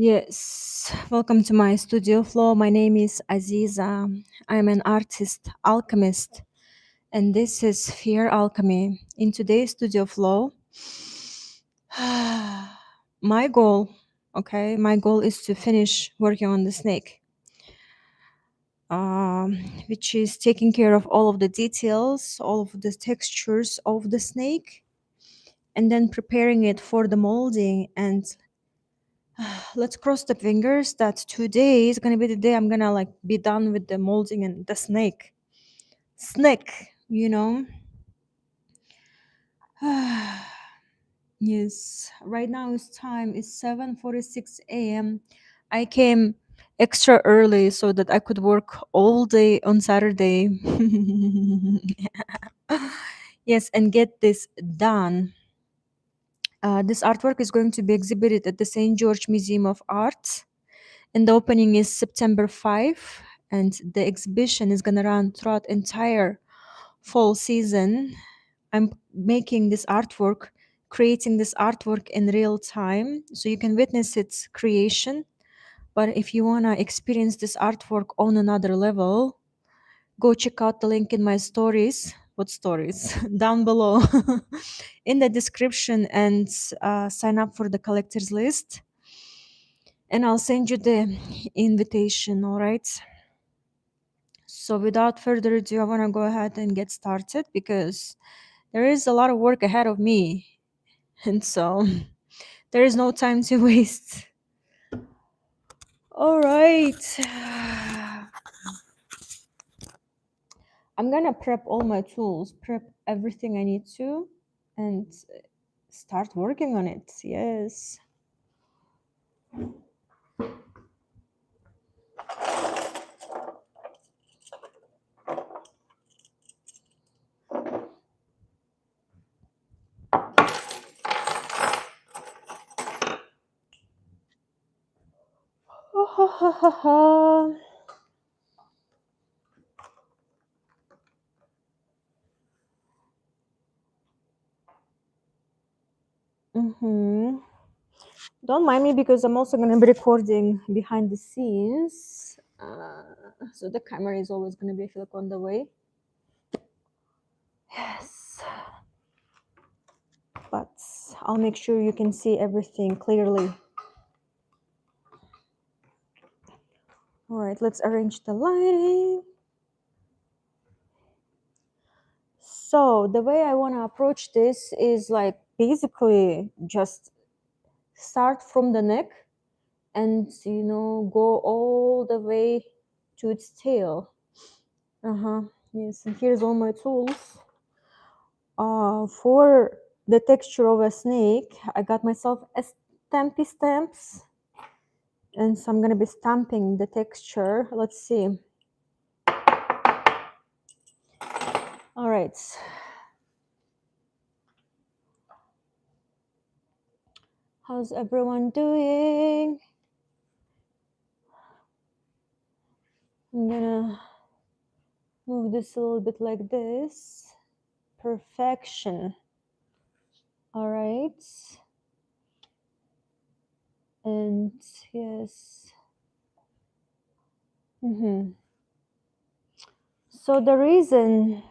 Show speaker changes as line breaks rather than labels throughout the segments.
Yes, welcome to my studio flow. My name is Aziza. I'm an artist, alchemist, and this is Fear Alchemy. In today's studio flow, my goal is to finish working on the snake, which is taking care of all of the details, all of the textures of the snake, and then preparing it for the molding. And let's cross the fingers that today is gonna be the day I'm gonna like be done with the molding and the snake. Snake, you know? Yes. Right now it's time is 7:46 a.m. I came extra early so that I could work all day on Saturday. Yes, and get this done. This artwork is going to be exhibited at the St. George Museum of Art, and the opening is September 5, and the exhibition is gonna run throughout entire fall season. I'm making this artwork, creating this artwork in real time, so you can witness its creation. But if you wanna experience this artwork on another level, go check out the link in my stories. What stories? Down below in the description, and sign up for the collectors list, and I'll send you the invitation. All right. So without further ado, I want to go ahead and get started because there is a lot of work ahead of me. And so there is no time to waste. All right. I'm going to prep all my tools, prep everything I need to, and start working on it. Yes. Mm-hmm. Don't mind me because I'm also going to be recording behind the scenes. So the camera is always going to be, I feel like, on the way. Yes. But I'll make sure you can see everything clearly. All right, let's arrange the lighting. So the way I want to approach this is like basically just start from the neck and, go all the way to its tail. Yes, and here's all my tools. For the texture of a snake, I got myself a stampy stamps, and so I'm gonna be stamping the texture. Let's see. All right. How's everyone doing? I'm gonna move this a little bit like this. Perfection. All right. And yes. So the reason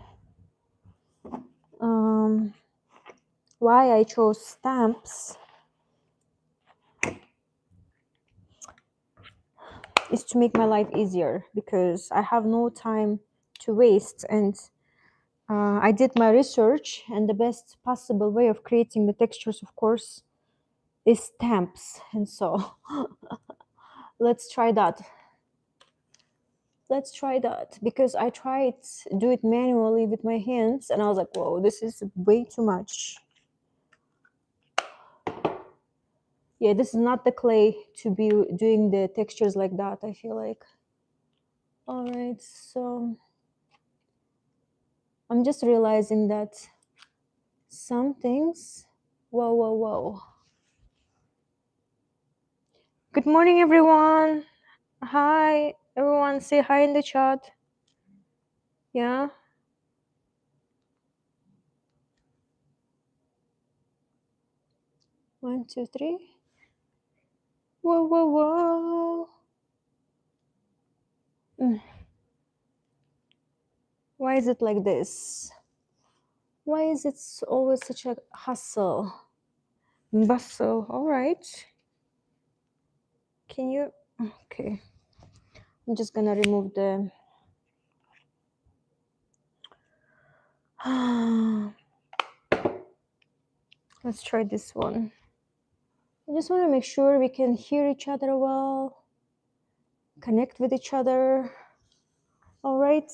why I chose stamps is to make my life easier because I have no time to waste, and I did my research, and the best possible way of creating the textures, of course, is stamps. And so let's try that. Let's try that because I tried do it manually with my hands and I was like, whoa, this is way too much. Yeah, this is not the clay to be doing the textures like that, I feel like. All right, so I'm just realizing that some things, whoa. Good morning, everyone. Hi, everyone. Say hi in the chat. Yeah. One, two, three. Whoa, whoa, whoa. Why is it like this? Why is it always such a hustle? Bustle. All right. Can you? Okay. I'm just gonna remove the. Let's try this one. I just want to make sure we can hear each other well, connect with each other. All right.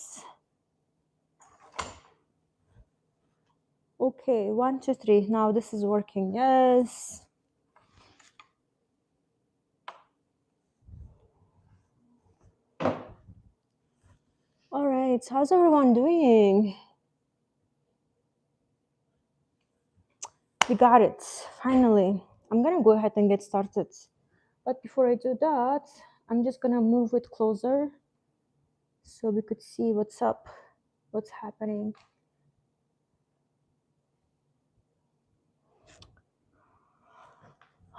Okay, 1, 2, 3. Now this is working. Yes. All right. How's everyone doing? We got it. Finally. I'm going to go ahead and get started. But before I do that, I'm just going to move it closer so we could see what's up, what's happening.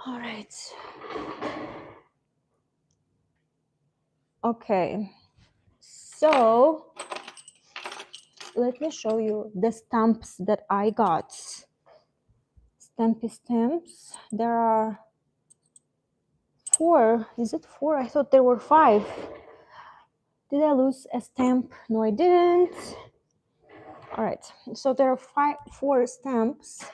All right. Okay. So let me show you the stamps that I got. Stampy stamps. There are 4. Is it 4? I thought there were 5. Did I lose a stamp? No, I didn't. All right. So there are 4 stamps,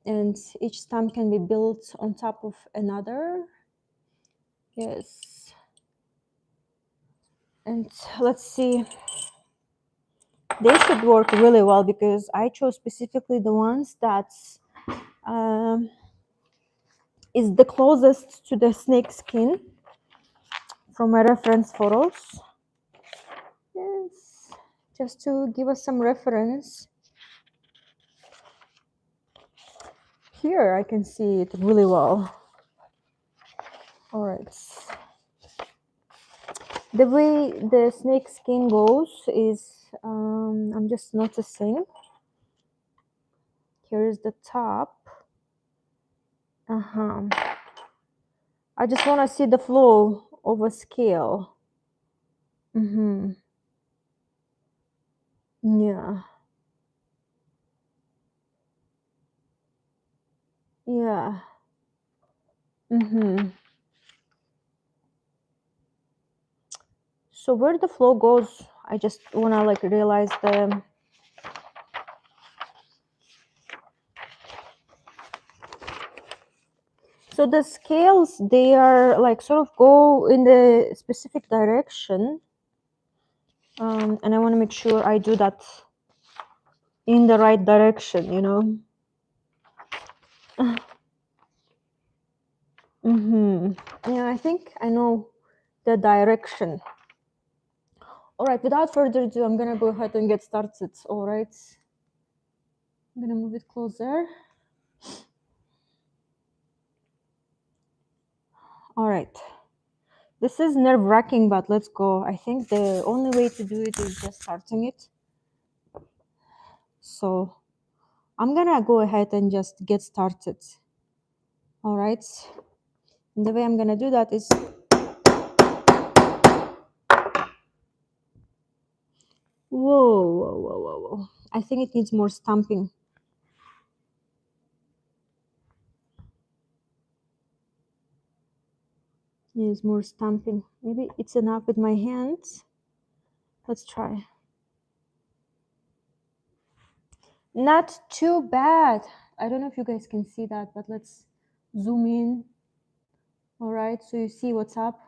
and each stamp can be built on top of another. Yes. And let's see. They should work really well because I chose specifically the ones that is the closest to the snake skin from my reference photos. Yes, just to give us some reference. Here I can see it really well. All right. The way the snake skin goes is, I'm just noticing. Here is the top. I just want to see the flow of a scale. Yeah. Yeah. So where the flow goes, I just want to like realize the. So the scales, they are like sort of go in the specific direction. And I want to make sure I do that in the right direction, you know. Yeah, I think I know the direction. All right, without further ado, I'm gonna go ahead and get started. All right, I'm gonna move it closer. All right, this is nerve-wracking, but let's go. I think the only way to do it is just starting it. So I'm gonna go ahead and just get started. All right, and the way I'm gonna do that is. Whoa, whoa, whoa, whoa, whoa. I think it needs more stamping. Needs more stamping. Maybe it's enough with my hands. Let's try. Not too bad. I don't know if you guys can see that, but let's zoom in. All right, so you see what's up.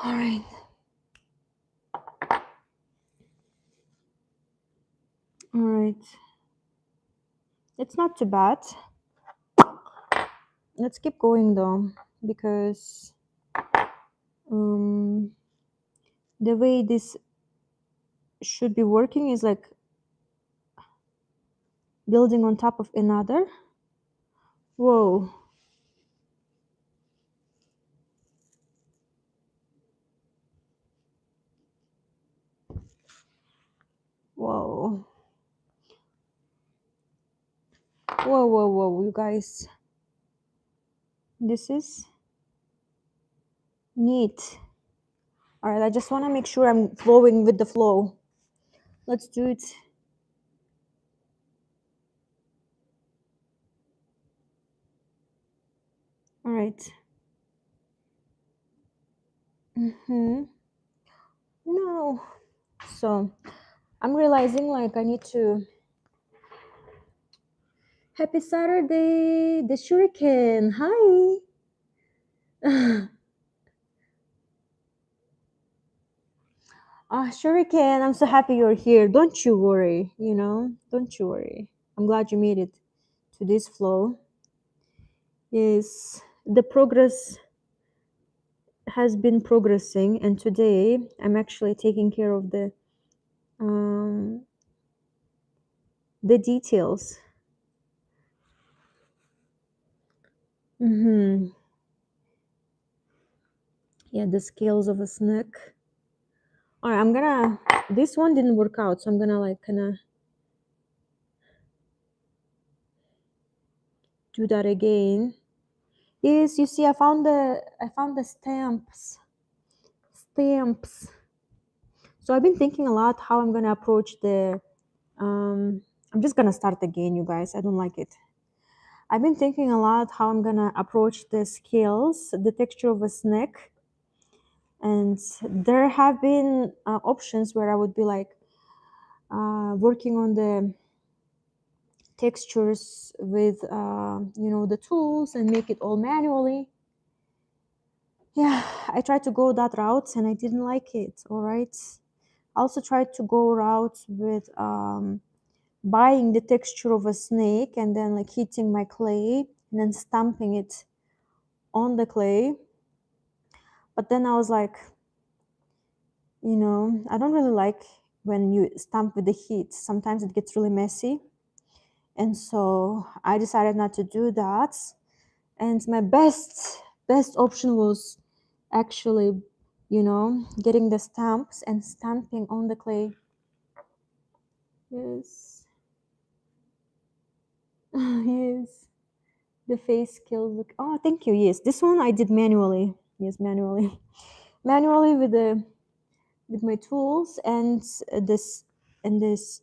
All right. All right. It's not too bad. Let's keep going though, because the way this should be working is like building on top of another. Whoa. Whoa. Whoa, whoa, whoa, you guys. This is neat. All right, I just want to make sure I'm flowing with the flow. Let's do it. All right. No. So I'm realizing like I need to. Happy Saturday, the Shuriken. Hi. Shuriken, I'm so happy you're here. Don't you worry, don't you worry. I'm glad you made it to this flow. Yes, the progress has been progressing, and today I'm actually taking care of um, the details. Yeah, the scales of a snake. All right, I'm gonna. This one didn't work out, so I'm gonna like kind of do that again. Yes, you see, I found the stamps. So I've been thinking a lot how I'm gonna approach the. I'm just gonna start again, you guys. I don't like it. I've been thinking a lot how I'm gonna approach the scales, the texture of a snake, and there have been options where I would be like working on the textures with the tools and make it all manually. Yeah, I tried to go that route and I didn't like it. All right. I also tried to go route with buying the texture of a snake and then like heating my clay and then stamping it on the clay. But then I was like, I don't really like when you stamp with the heat. Sometimes it gets really messy. And so I decided not to do that. And my best option was actually, getting the stamps and stamping on the clay. Yes. Yes. The face skills look. Oh, thank you. Yes, this one I did manually. Yes, manually, manually with my tools and this and this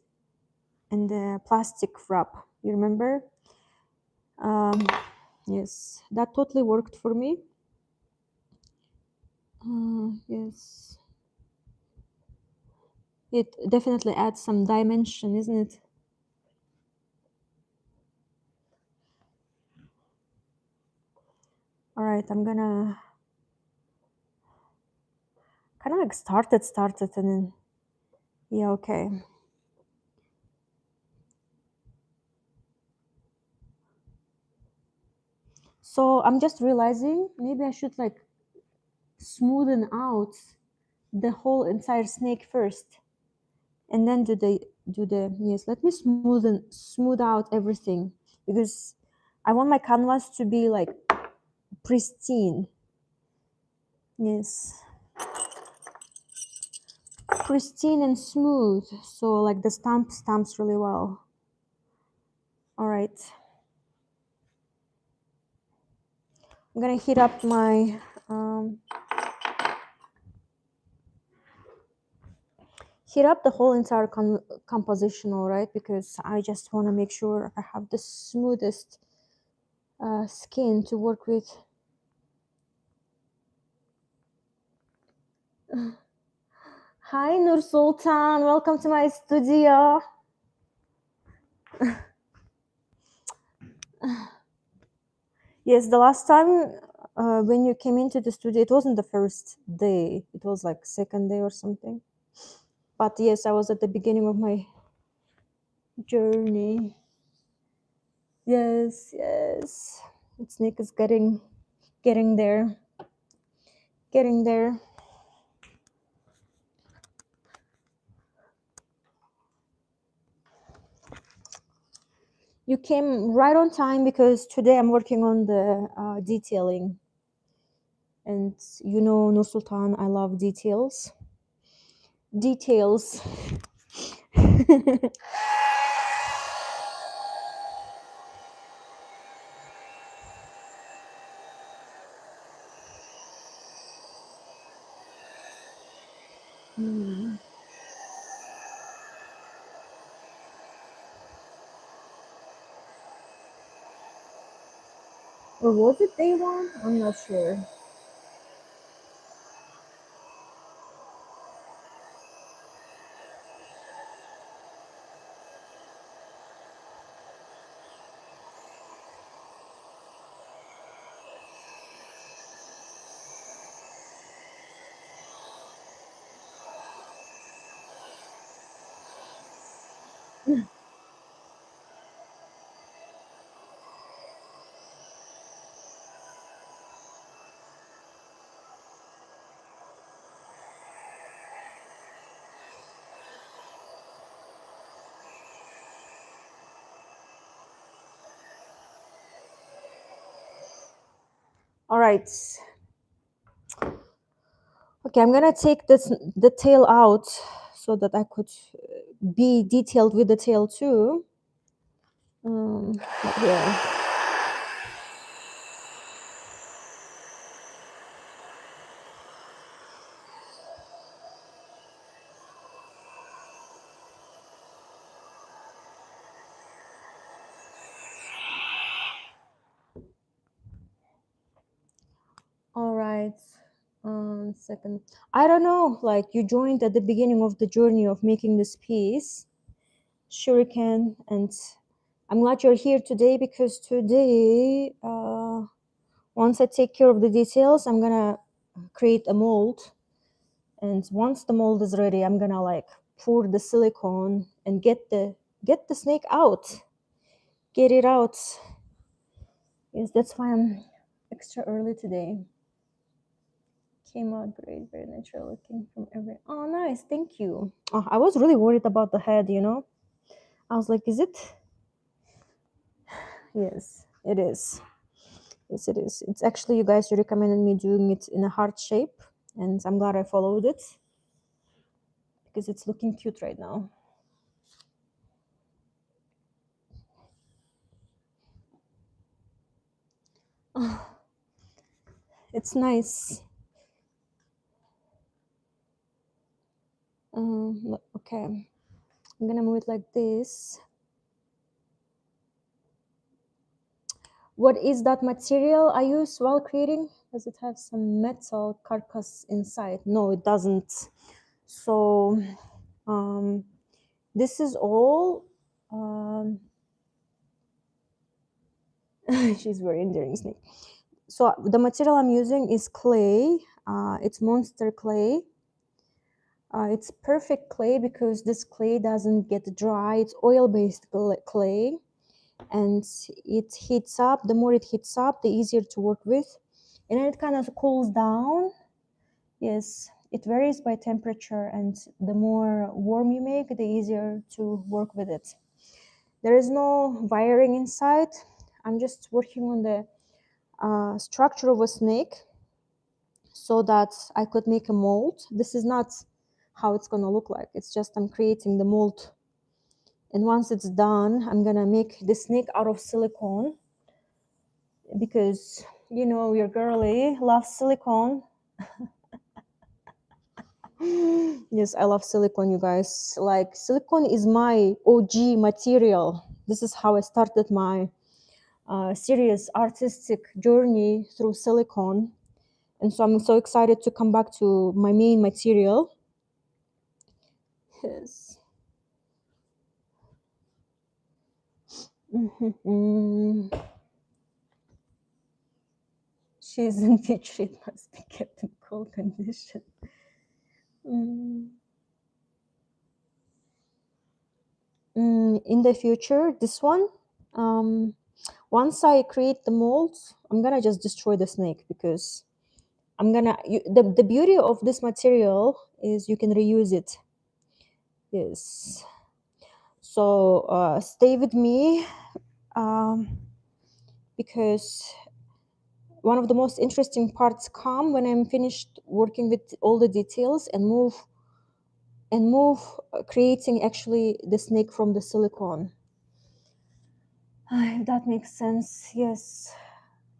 and the plastic wrap. You remember? Um, yes, that totally worked for me. Yes, it definitely adds some dimension, isn't it? All right, I'm gonna kind of like started, and then yeah, okay. So I'm just realizing maybe I should like smoothen out the whole entire snake first and then do the yes, let me smooth out everything because I want my canvas to be like pristine. Yes, pristine and smooth, so like the stamps really well. All right, I'm gonna heat up my heat up the whole entire composition, all right, because I just want to make sure I have the smoothest skin to work with. Hi Nur Sultan, welcome to my studio. Yes, the last time when you came into the studio, it wasn't the first day, it was like second day or something. But yes, I was at the beginning of my journey. Yes, yes. Snake is getting there. Getting there. You came right on time because today I'm working on the detailing. And Nur Sultan, I love details. Details. Hmm. Or was it day one? I'm not sure. All right. Okay, I'm gonna take the tail out so that I could be detailed with the tail too. But yeah. All right. Second. I don't know. Like you joined at the beginning of the journey of making this piece, Shuriken, and I'm glad you're here today because today, once I take care of the details, I'm gonna create a mold, and once the mold is ready, I'm gonna like pour the silicone and get the snake out, get it out. Yes, that's why I'm extra early today. Came out great, very natural looking from every. Oh, nice, thank you. Oh, I was really worried about the head, you know. I was like, is it? Yes, it is. Yes, it is. It's actually, you guys, you recommended me doing it in a heart shape, and I'm glad I followed it because it's looking cute right now. Oh, it's nice. Okay, I'm gonna move it like this. What is that material I use while creating? Does it have some metal carcass inside? No, it doesn't. So um, this is all. She's very endearing snake. So the material I'm using is clay. It's monster clay. It's perfect clay because this clay doesn't get dry. It's oil-based clay, and it heats up. The more it heats up, the easier to work with, and then it kind of cools down. Yes, it varies by temperature, and the more warm you make, the easier to work with it. There is no wiring inside. I'm just working on the structure of a snake so that I could make a mold. This is not how it's going to look like. It's just I'm creating the mold. And once it's done, I'm going to make the snake out of silicone because, you know, your girly loves silicone. Yes, I love silicone, you guys. Like, silicone is my OG material. This is how I started my serious artistic journey through silicone. And so I'm so excited to come back to my main material. Yes. She's in beach. It must be kept in cold condition. In the future, this one, once I create the molds, I'm gonna just destroy the snake because the beauty of this material is you can reuse it. Yes. So stay with me because one of the most interesting parts come when I'm finished working with all the details and move creating actually the snake from the silicone. If that makes sense. Yes,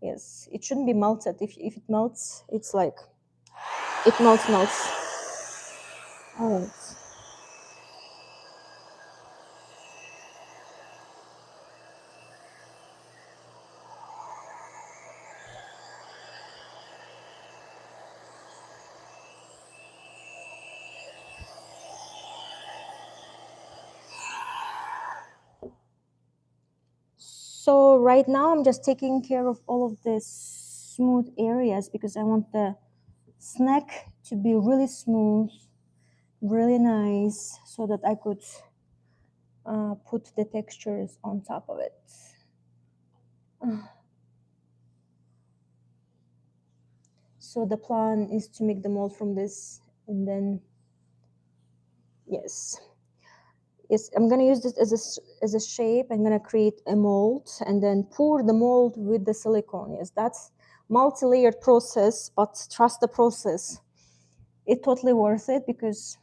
yes, it shouldn't be melted. If it melts, it's like it melts. All right. So right now I'm just taking care of all of the smooth areas because I want the snack to be really smooth, really nice, so that I could put the textures on top of it. So the plan is to make the mold from this, and then yes, I'm gonna use this as a shape. I'm gonna create a mold and then pour the mold with the silicone. Yes, that's multi-layered process, but trust the process. It's totally worth it because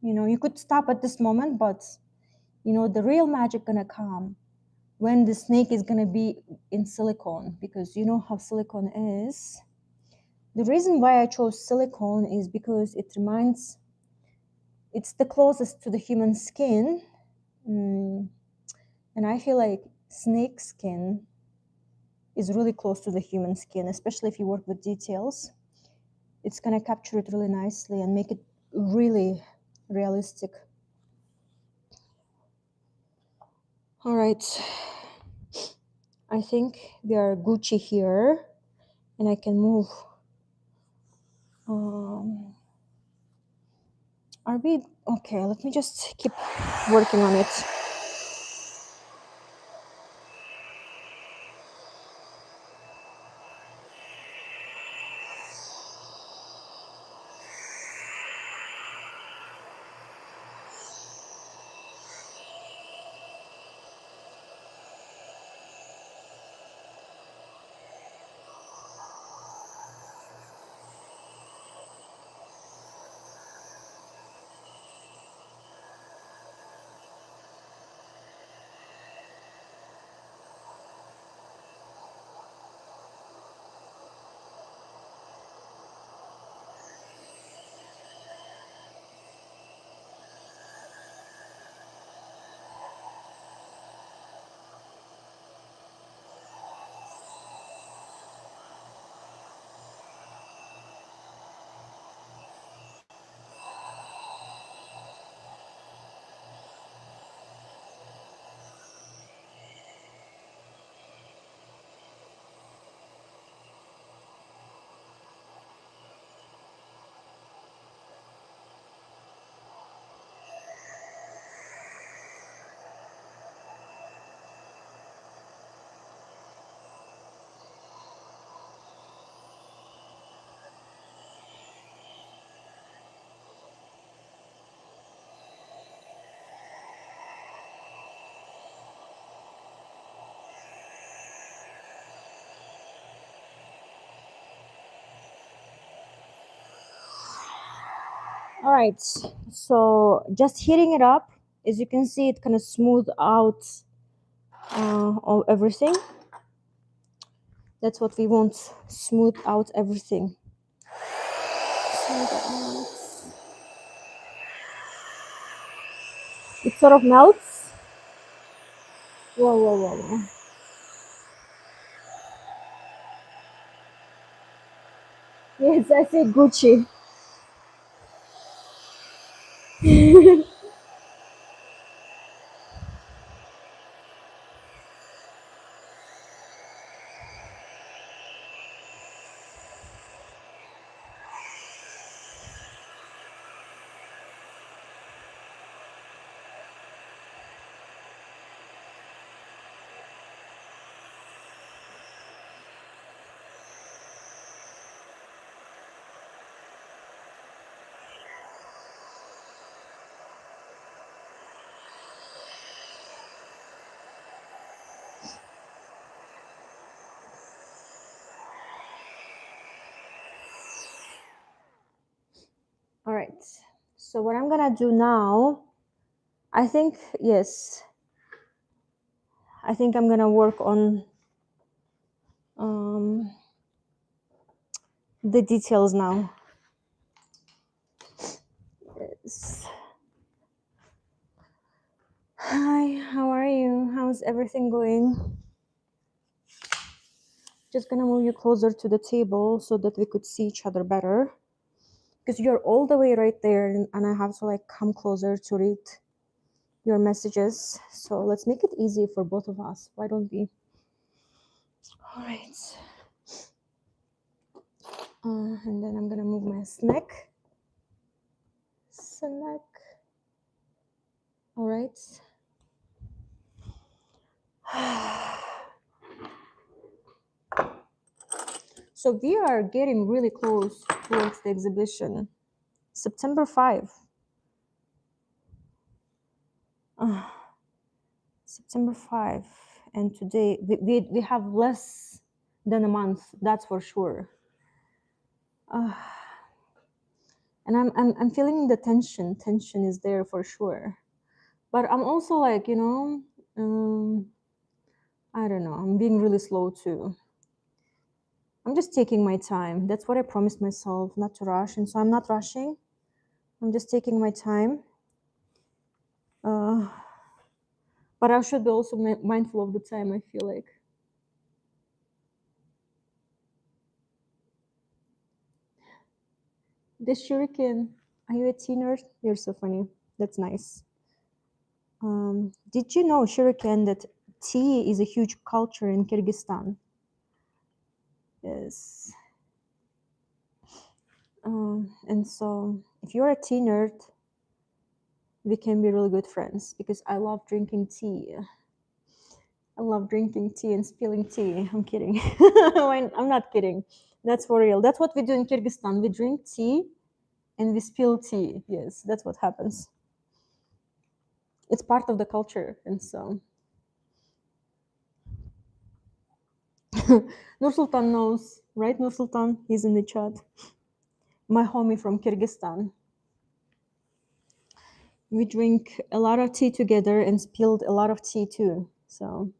you could stop at this moment, but the real magic gonna come when the snake is gonna be in silicone, because you know how silicone is. The reason why I chose silicone is because it's the closest to the human skin. And I feel like snake skin is really close to the human skin, especially if you work with details. It's gonna capture it really nicely and make it really realistic. All right, I think we are Gucci here, and I can move. Are we okay? Let me just keep working on it. All right, so just heating it up, as you can see, it kind of smooth out all everything. That's what we want, smooth out everything. Smooth it out. It sort of melts. Whoa, whoa, whoa, whoa. Yes, I say Gucci. All right, so what I'm gonna do now, I think, yes, I think I'm gonna work on the details now. S- Hi, how are you? How's everything going? Just gonna move you closer to the table so that we could see each other better. Because you're all the way right there, and I have to like come closer to read your messages. So let's make it easy for both of us. Why don't we? All right. And then I'm gonna move my snack. Snack. All right. So we are getting really close towards the exhibition. September 5. September 5. And today we have less than a month, that's for sure. And I'm feeling the tension. Tension is there for sure. But I'm also like, I don't know, I'm being really slow too. I'm just taking my time. That's what I promised myself, not to rush. And so I'm not rushing. I'm just taking my time. But I should be also mindful of the time, I feel like. This shuriken, are you a teener? You're so funny. That's nice. Did you know, shuriken, that tea is a huge culture in Kyrgyzstan? Yes. And so if you're a tea nerd, we can be really good friends because I love drinking tea. I love drinking tea and spilling tea. I'm kidding. I'm not kidding. That's for real. That's what we do in Kyrgyzstan. We drink tea and we spill tea. Yes, that's what happens. It's part of the culture. And so Nursultan knows, right? Nursultan, he's in the chat. My homie from Kyrgyzstan. We drink a lot of tea together and spilled a lot of tea too. So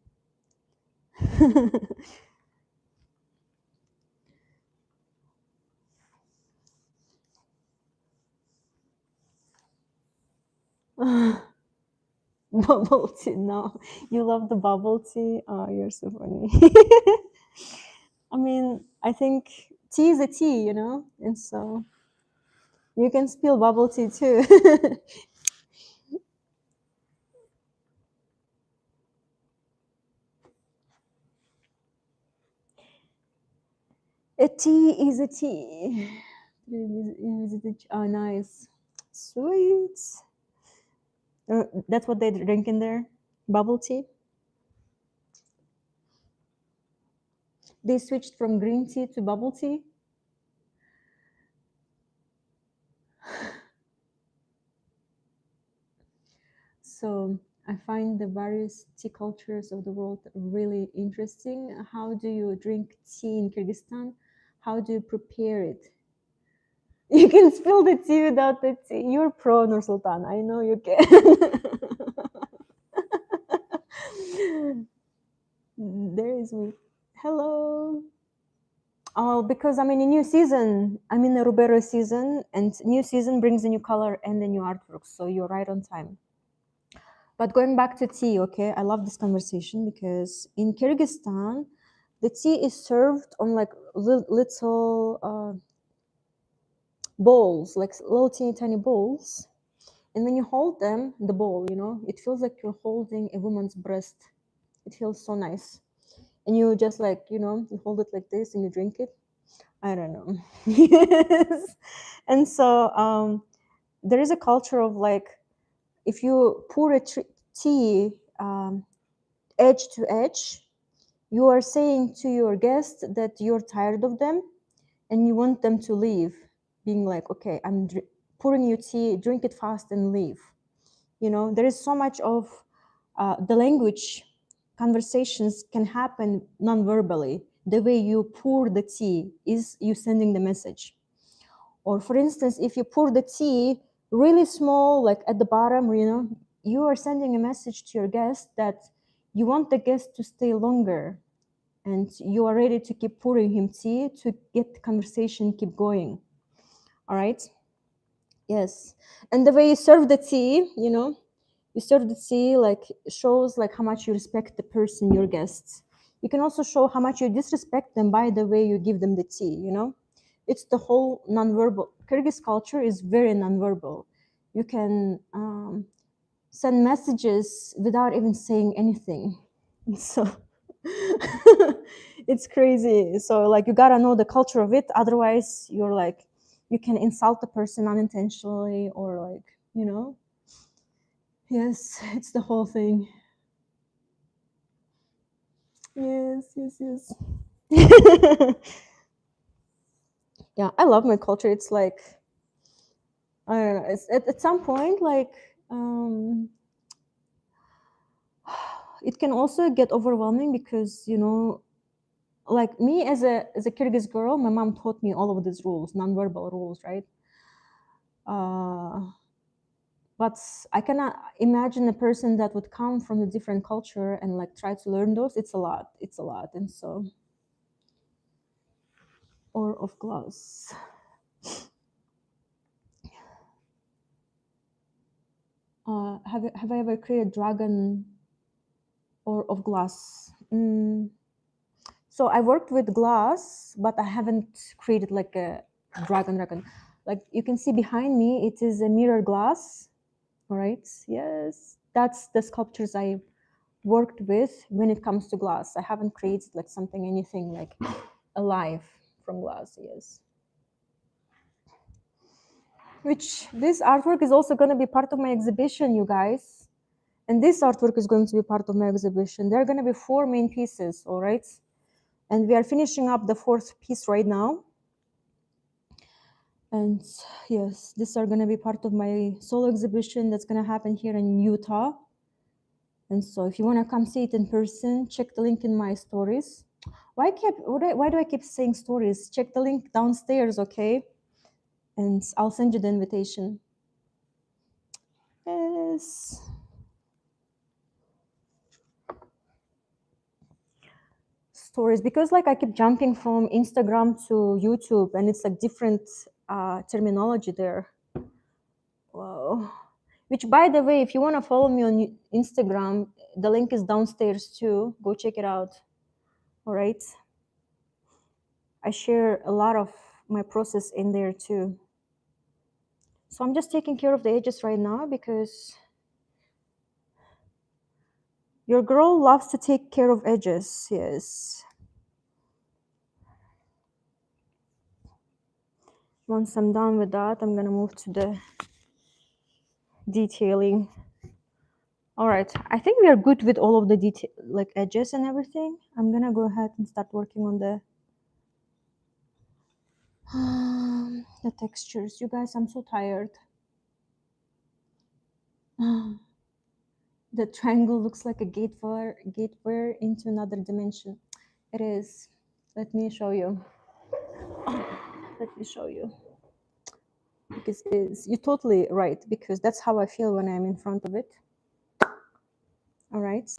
bubble tea. No, you love the bubble tea. Oh, you're so funny. I mean, I think tea is a tea, and so you can spill bubble tea too. A tea is a tea. Oh, nice. Sweet. That's what they drink in there? Bubble tea? They switched from green tea to bubble tea? So I find the various tea cultures of the world really interesting. How do you drink tea in Kyrgyzstan? How do you prepare it? You can spill the tea without the tea. You're pro Nursultan. I know you can. There is me. Hello. Oh, because I'm in a new season. I'm in the Ouroboros season, and new season brings a new color and a new artwork. So you're right on time. But going back to tea, okay, I love this conversation because in Kyrgyzstan, the tea is served on like little bowls, like little teeny tiny bowls. And when you hold them, the bowl, it feels like you're holding a woman's breast. It feels so nice. And you just like, you hold it like this and you drink it. I don't know. Yes. And so there is a culture of like, if you pour a tea edge to edge, you are saying to your guest that you're tired of them and you want them to leave, being like, okay, I'm pouring you tea, drink it fast and leave. There is so much of the language. Conversations can happen non-verbally. The way you pour the tea is you sending the message. Or for instance, if you pour the tea really small, like at the bottom, you are sending a message to your guest that you want the guest to stay longer and you are ready to keep pouring him tea to get the conversation keep going. All right. Yes, and the way you serve the tea, you know, you serve the tea like shows like how much you respect the person, your guests. You can also show how much you disrespect them by the way you give them the tea. You know, it's the whole nonverbal. Kyrgyz culture is very nonverbal. You can send messages without even saying anything. So it's crazy. So like you gotta know the culture of it. Otherwise, you're like you can insult the person unintentionally or like you know. Yes, it's the whole thing. Yes, yes, yes. Yeah, I love my culture. It's like I don't know. It's at some point like it can also get overwhelming because you know like me as a Kyrgyz girl, my mom taught me all of these rules, nonverbal rules, right? Uh, but I cannot imagine a person that would come from a different culture and like try to learn those. It's a lot. It's a lot, and so or of glass. Have I ever created dragon or of glass? So I worked with glass, but I haven't created like a dragon. Like you can see behind me, it is a mirror glass. All right. Yes, that's the sculptures I worked with when it comes to glass. I haven't created like something, anything like alive from glass. Yes. Which this artwork is also going to be part of my exhibition, you guys. And this artwork is going to be part of my exhibition. There are going to be 4 main pieces, all right? And we are finishing up the 4th piece right now. And yes, these are going to be part of my solo exhibition that's going to happen here in Utah. And so if you want to come see it in person, check the link in my stories. Why do I keep saying stories? Check the link downstairs, okay? And I'll send you the invitation. Yes. Stories, because like I keep jumping from Instagram to YouTube and it's like different terminology there. Wow. Which, by the way, if you want to follow me on Instagram, the link is downstairs too. Go check it out. All right. I share a lot of my process in there too. So I'm just taking care of the edges right now because your girl loves to take care of edges. Yes. Once I'm done with that, I'm going to move to the detailing. All right, I think we are good with all of the detail, like edges and everything. I'm gonna go ahead and start working on the textures. You guys, I'm so tired. The triangle looks like a gateway into another dimension. It is. Let me show you. Let me show you. Because it is. You're totally right, because that's how I feel when I'm in front of it. All right.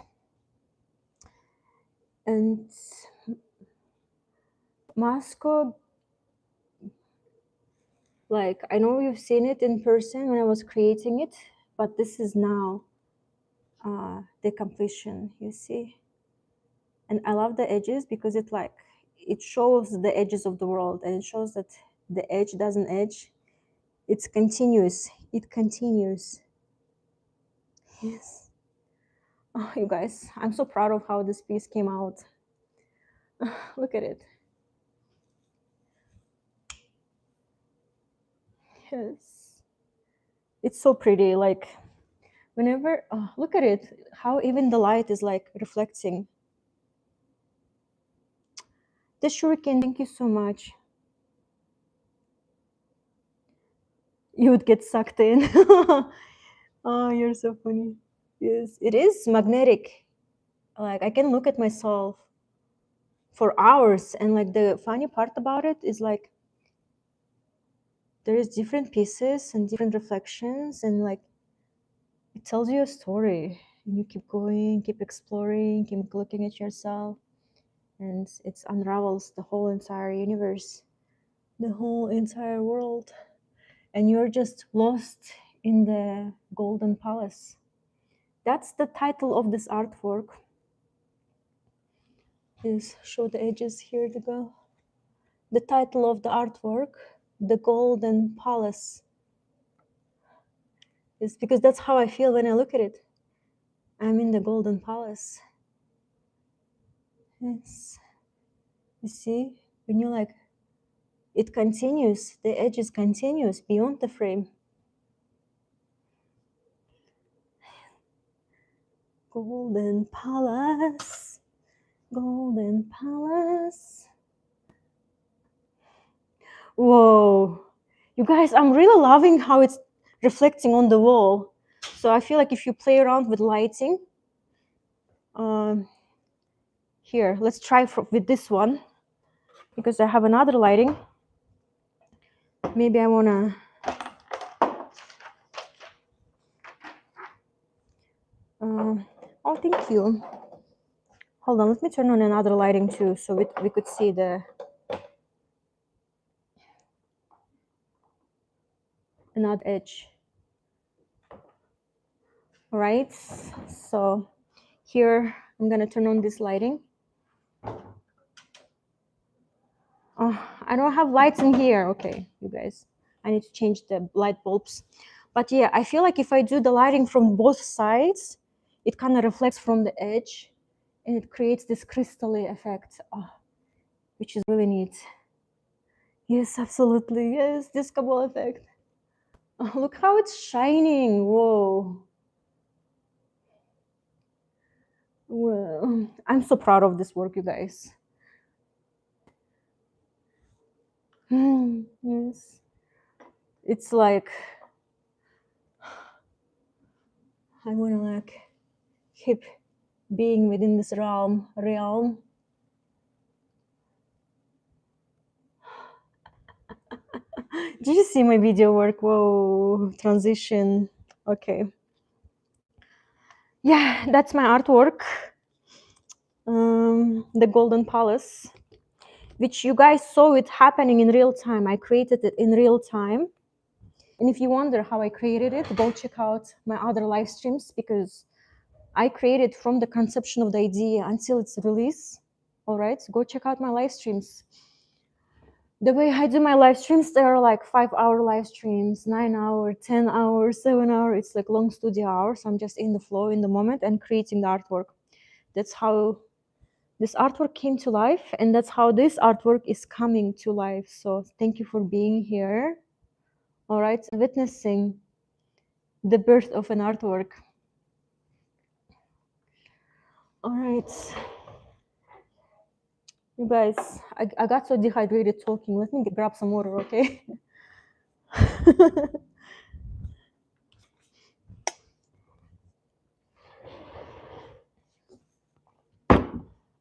And Moscow, like I know you've seen it in person when I was creating it, but this is now the completion, you see. And I love the edges because it shows the edges of the world, and it shows that the edge doesn't edge. It's continuous. It continues. Yes. Oh, you guys, I'm so proud of how this piece came out. Look at it. Yes. It's so pretty. Like whenever, look at it, how even the light is like reflecting. The shuriken, thank you so much. You would get sucked in. Oh, you're so funny. Yes, it is magnetic. Like I can look at myself for hours, and like the funny part about it is like there is different pieces and different reflections, and like it tells you a story. And you keep going, keep exploring, keep looking at yourself, and it unravels the whole entire universe, the whole entire world. and you're just lost in the golden palace. That's the title of this artwork. Is show the edges here to go. The title of the artwork, The Golden Palace, is because that's how I feel when I look at it. I'm in the golden palace. Yes. You see, when you like, it continues, the edge is continuous beyond the frame. Golden palace, golden palace. Whoa. You guys, I'm really loving how it's reflecting on the wall. So I feel like if you play around with lighting, here, let's try with this one, because I have another lighting. Maybe I wanna, oh, thank you. Hold on, let me turn on another lighting too, so we could see another edge. All right, so here I'm gonna turn on this lighting. Oh, I don't have lights in here. Okay, you guys, I need to change the light bulbs. But yeah, I feel like if I do the lighting from both sides, it kind of reflects from the edge and it creates this crystal-y effect, which is really neat. Yes, absolutely. Yes, this couple effect. Oh, look how it's shining. Whoa. Well, I'm so proud of this work, you guys. Yes. It's like, I want to like keep being within this realm. Did you see my video work? Whoa, transition. Okay. Yeah, that's my artwork. The Golden Palace, which you guys saw it happening in real time. I created it in real time. And if you wonder how I created it, go check out my other live streams, because I created from the conception of the idea until its release. All right, so go check out my live streams. The way I do my live streams, they are like 5-hour live streams, 9-hour, 10-hour, 7-hour. It's like long studio hours. I'm just in the flow in the moment and creating the artwork. That's how this artwork came to life, and that's how this artwork is coming to life. So thank you for being here. All right, witnessing the birth of an artwork. All right. You guys, I got so dehydrated talking. Let me grab some water, okay?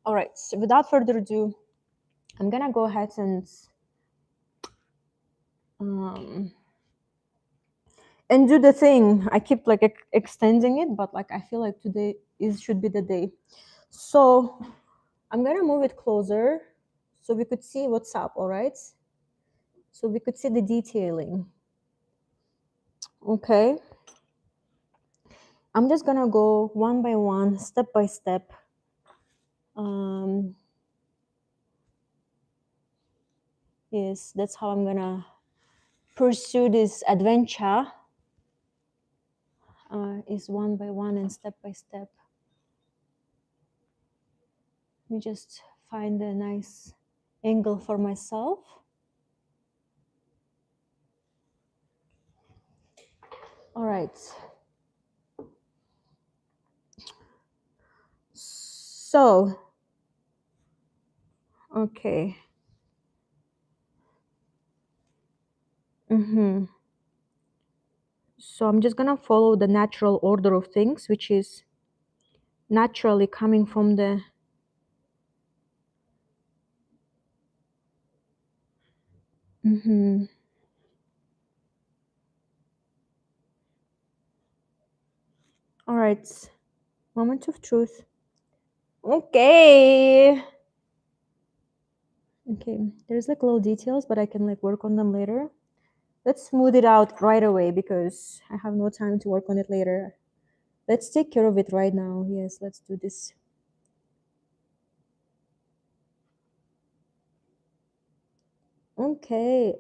All right, so without further ado, I'm gonna go ahead and do the thing. I keep like extending it, but like I feel like today should be the day. So I'm gonna move it closer so we could see what's up, all right? So we could see the detailing. Okay. I'm just gonna go one by one, step by step. Yes, that's how I'm gonna pursue this adventure, is one by one and step by step. Let me just find a nice angle for myself. All right. So, okay. So I'm just gonna follow the natural order of things, which is naturally coming from the All right, moment of truth. Okay, there's like little details, but I can like work on them later. Let's smooth it out right away because I have no time to work on it later. Let's take care of it right now. Yes, let's do this. Okay.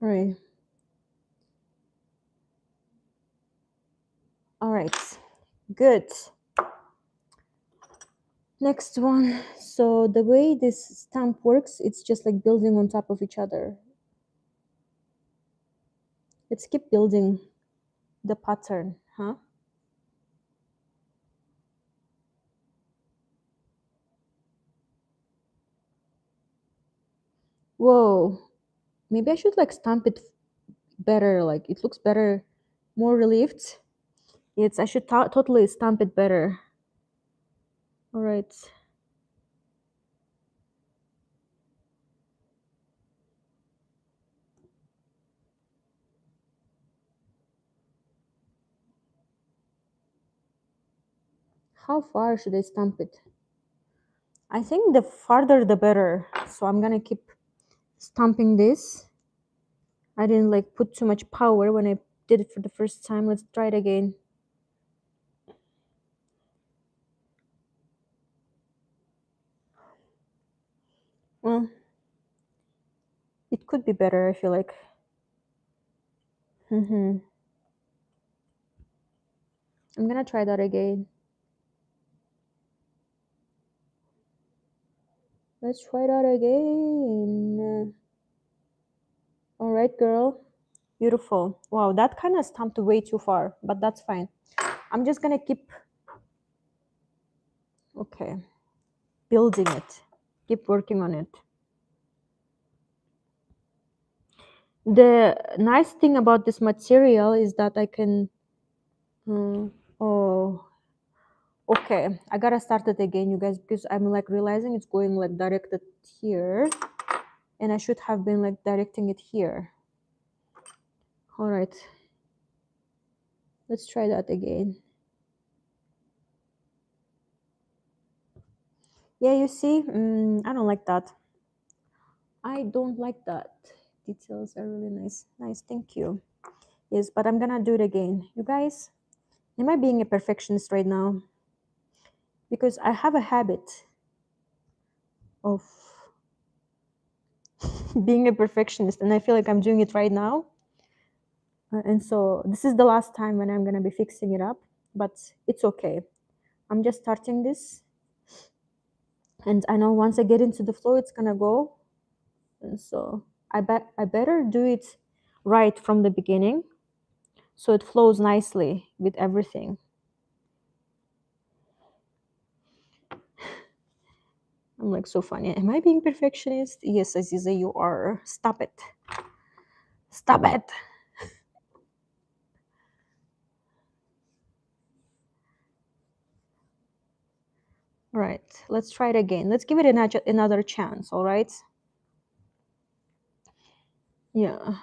All right. All right. Good. Next one. So the way this stamp works, it's just like building on top of each other. Let's keep building the pattern, huh? Whoa. Maybe I should like stamp it better. Like it looks better, more relieved. It's I should totally stamp it better. All right. How far should I stamp it? I think the farther the better. So I'm gonna keep stamping this. I didn't like put too much power when I did it for the first time. Let's try it again. Well, it could be better, I feel like. I'm gonna try that again. Let's try that again. All right, girl. Beautiful. Wow, that kind of stamped way too far, but that's fine. I'm just gonna keep, okay, building it. Keep working on it. The nice thing about this material is that I can, oh, okay. I gotta start it again, you guys, because I'm like realizing it's going like directed here, and I should have been like directing it here. All right. Let's try that again. Yeah, you see, I don't like that. I don't like that. Details are really nice. Nice, thank you. Yes, but I'm gonna do it again. You guys, am I being a perfectionist right now? Because I have a habit of being a perfectionist, and I feel like I'm doing it right now. And so this is the last time when I'm gonna be fixing it up, but it's okay. I'm just starting this, and I know once I get into the flow, it's gonna go. And so I better do it right from the beginning, so it flows nicely with everything. I'm like so funny. Am I being perfectionist? Yes, Aziza, you are. Stop it. Stop it. All right, let's try it again. Let's give it another chance, all right? Yeah,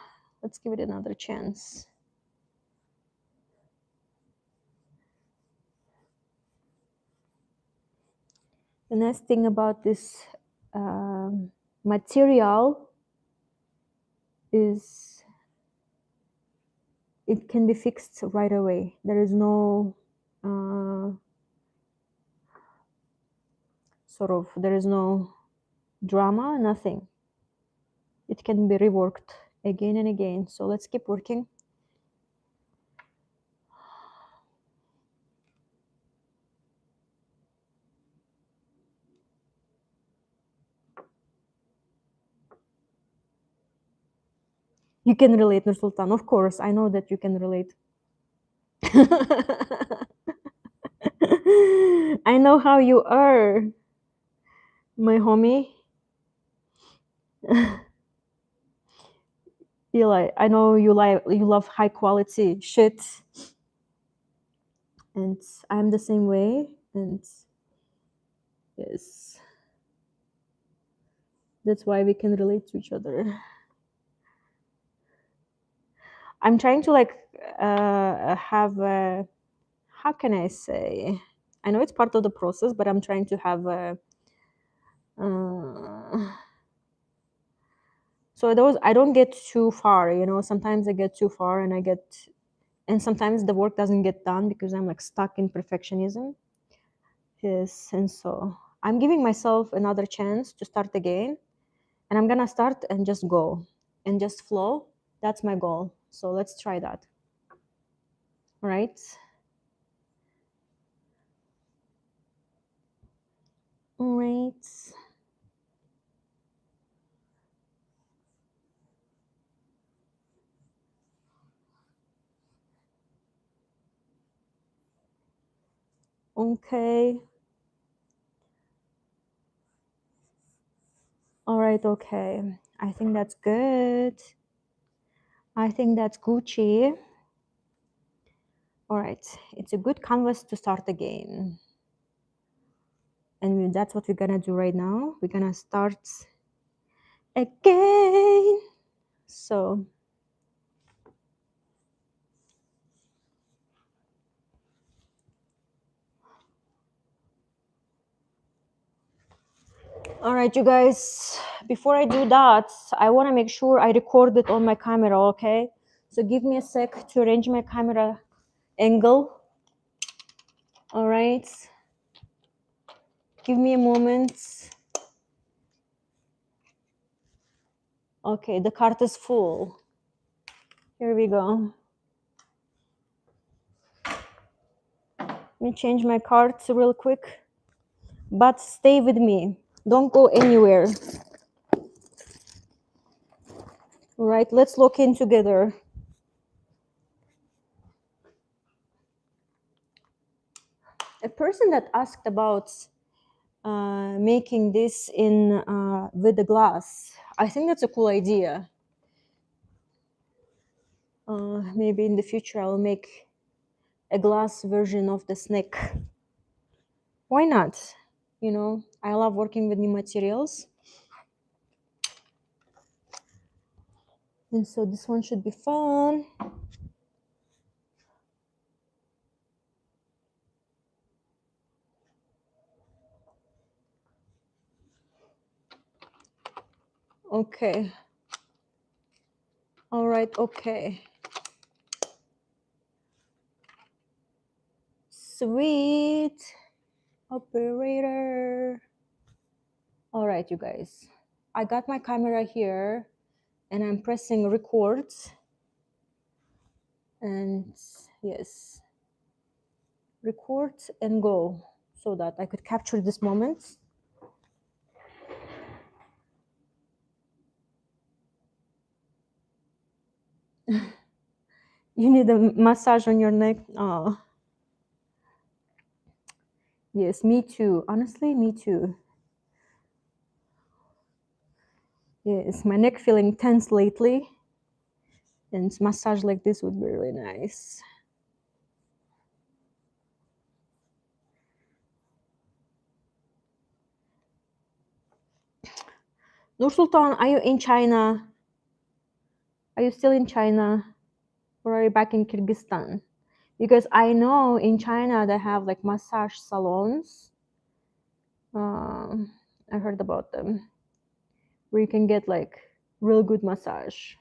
let's give it another chance. The nice thing about this material is it can be fixed right away. There is no there is no drama, nothing. It can be reworked again and again. So let's keep working. You can relate, Nursultan. Of course, I know that you can relate. I know how you are, my homie. You like, I know you love high quality shit, and I'm the same way. And yes, that's why we can relate to each other. I'm trying to like have a, how can I say? I know it's part of the process, but I'm trying to have a so those, I don't get too far, you know. Sometimes I get too far and sometimes the work doesn't get done because I'm like stuck in perfectionism. Yes, and so I'm giving myself another chance to start again, and I'm gonna start and just go and just flow. That's my goal. So let's try that. Right? Right. Okay. All right, okay. I think that's good. I think that's Gucci. All right, it's a good canvas to start again. And that's what we're gonna do right now. We're gonna start again. So, all right, you guys, before I do that, I wanna make sure I record it on my camera, okay? So give me a sec to arrange my camera angle. All right. Give me a moment. Okay, the cart is full. Here we go. Let me change my cards real quick. But stay with me. Don't go anywhere. All right, let's look in together. A person that asked about making this in with the glass. I think that's a cool idea. Maybe in the future I'll make a glass version of the snake. Why not? You know, I love working with new materials. And so this one should be fun. Okay. All right, okay. Sweet. Operator. All right, you guys. I got my camera here and I'm pressing record. And yes, record and go so that I could capture this moment. You need a massage on your neck. Oh, yes, me too. Honestly, me too. Yes, my neck feeling tense lately, and massage like this would be really nice. Nur Sultan, are you in China? Are you still in China? Or are you back in Kyrgyzstan? Because I know in China they have like massage salons. I heard about them where you can get like real good massage.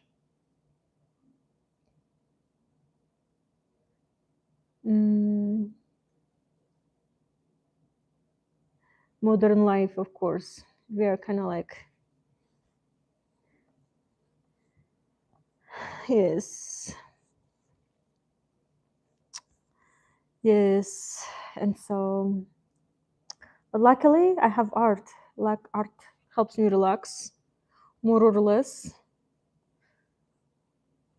Modern life, of course. We are kind of like, yes, yes. And so, but luckily, I have art. Like art helps me relax, more or less.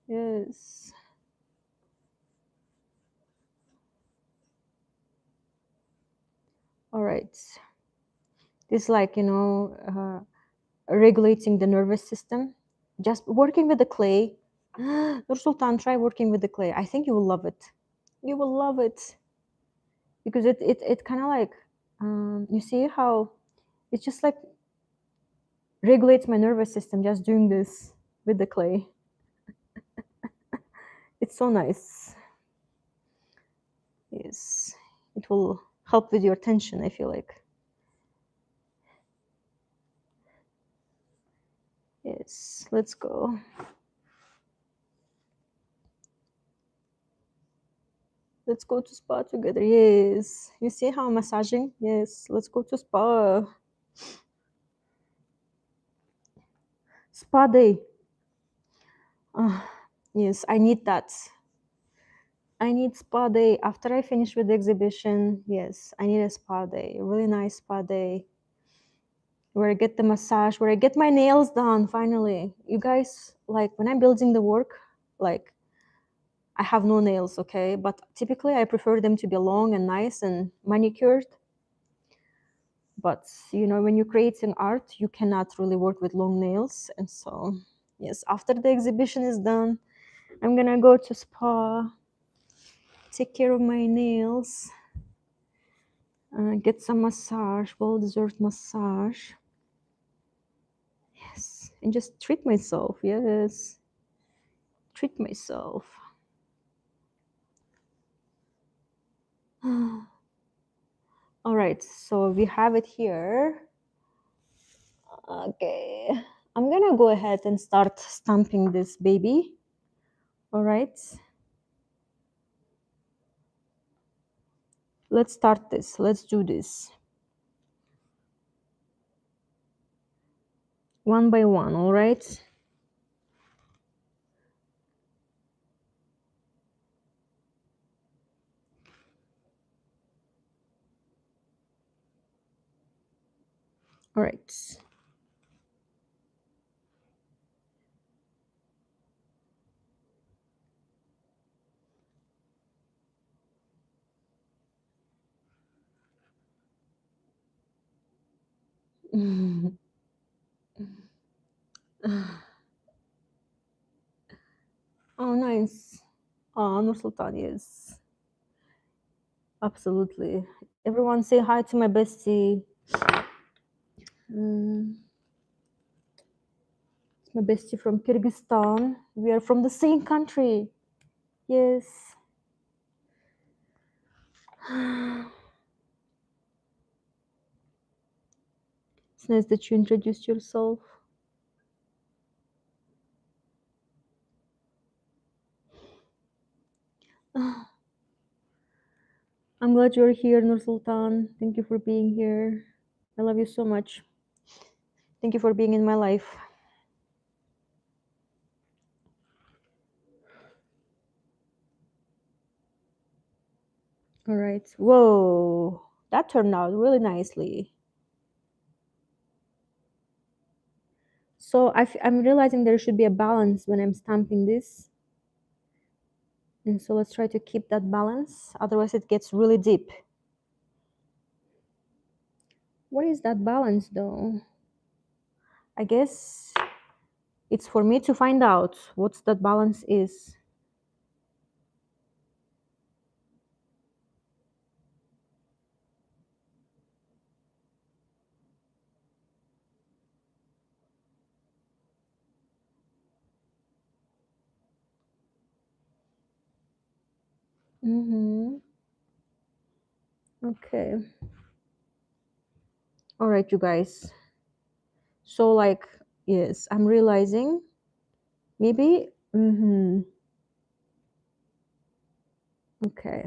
Yes. All right. This, like, you know, regulating the nervous system. Just working with the clay. Nur Sultan, try working with the clay. I think you will love it. You will love it because it kind of like you see how it's just like regulates my nervous system just doing this with the clay. It's so nice. Yes, it will help with your tension, I feel like. Yes, let's go. Let's go to spa together. Yes. You see how I'm massaging? Yes, let's go to spa. Spa day. Ah, yes, I need that. I need spa day after I finish with the exhibition. Yes, I need a spa day, a really nice spa day where I get the massage, where I get my nails done finally. You guys, like when I'm building the work, like I have no nails, okay? But typically I prefer them to be long and nice and manicured. But you know, when you're creating art, you cannot really work with long nails. And so, yes, after the exhibition is done, I'm gonna go to spa, take care of my nails, get some massage, well-deserved massage. Yes, and just treat myself. Yes, treat myself. All right, so we have it here. Okay, I'm gonna go ahead and start stamping this baby. All right, let's start this. Let's do this one by one. All right. All right. Oh, nice. Oh, Nur Sultan, yes. Absolutely. Everyone say hi to my bestie. Mm, it's my bestie from Kyrgyzstan. We are from the same country. Yes. It's nice that you introduced yourself. I'm glad you're here, Nur Sultan. Thank you for being here. I love you so much. Thank you for being in my life. All right. Whoa. That turned out really nicely. So I'm realizing there should be a balance when I'm stamping this. And so let's try to keep that balance. Otherwise it gets really deep. What is that balance though? I guess it's for me to find out what that balance is. Mm-hmm. Okay. All right, you guys. So like, yes, I'm realizing maybe. Mm-hmm. Okay.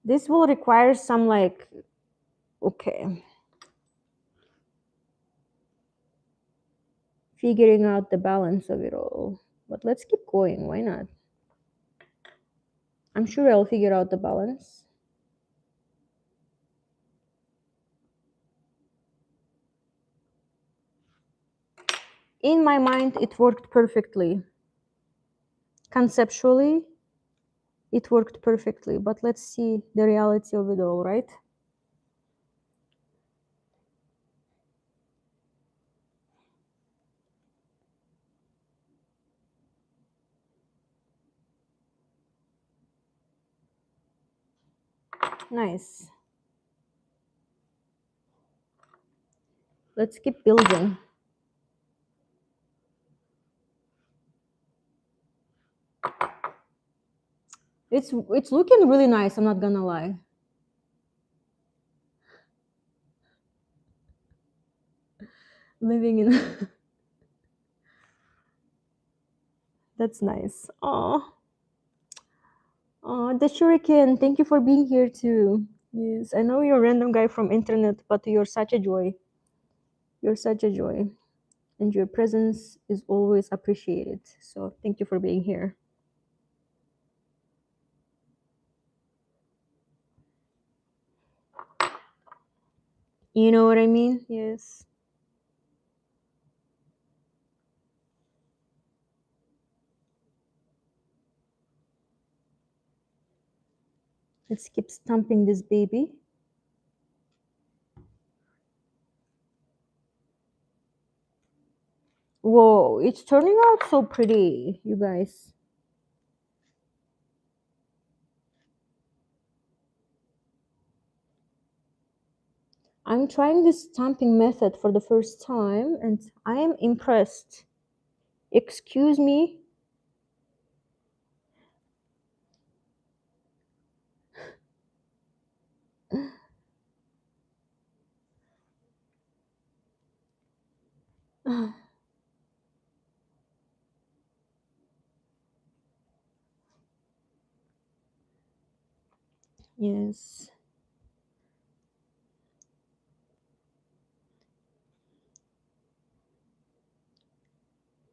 This will require some like, okay, figuring out the balance of it all. But let's keep going. Why not? I'm sure I'll figure out the balance. In my mind, it worked perfectly. Conceptually, it worked perfectly. But let's see the reality of it all, right? Nice. Let's keep building. It's looking really nice, I'm not gonna lie. living in. That's nice. Oh, the shuriken. Thank you for being here too. Yes, I know you're a random guy from internet, but you're such a joy. You're such a joy, and your presence is always appreciated. So thank you for being here. You know what I mean? Yes. Let's keep stamping this baby. Whoa, it's turning out so pretty, you guys. I'm trying this stamping method for the first time and I am impressed. Excuse me. Yes.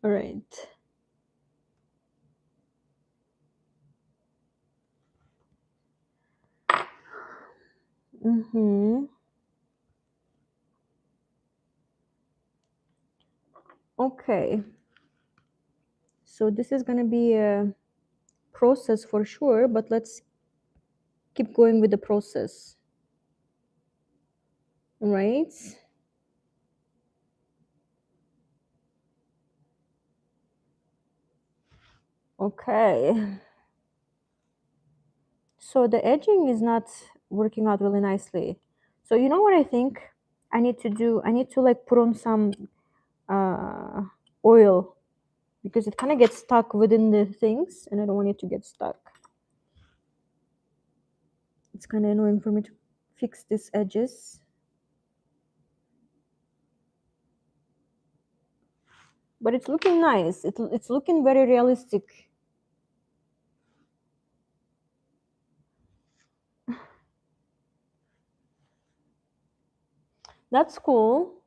All right. Mm-hmm. Okay. So this is going to be a process for sure, but let's keep going with the process. Right? Okay. So the edging is not working out really nicely. So you know what I think I need to do? I need to like put on some uh, oil because it kind of gets stuck within the things and I don't want it to get stuck. It's kind of annoying for me to fix these edges. But it's looking nice. It's looking very realistic. That's cool.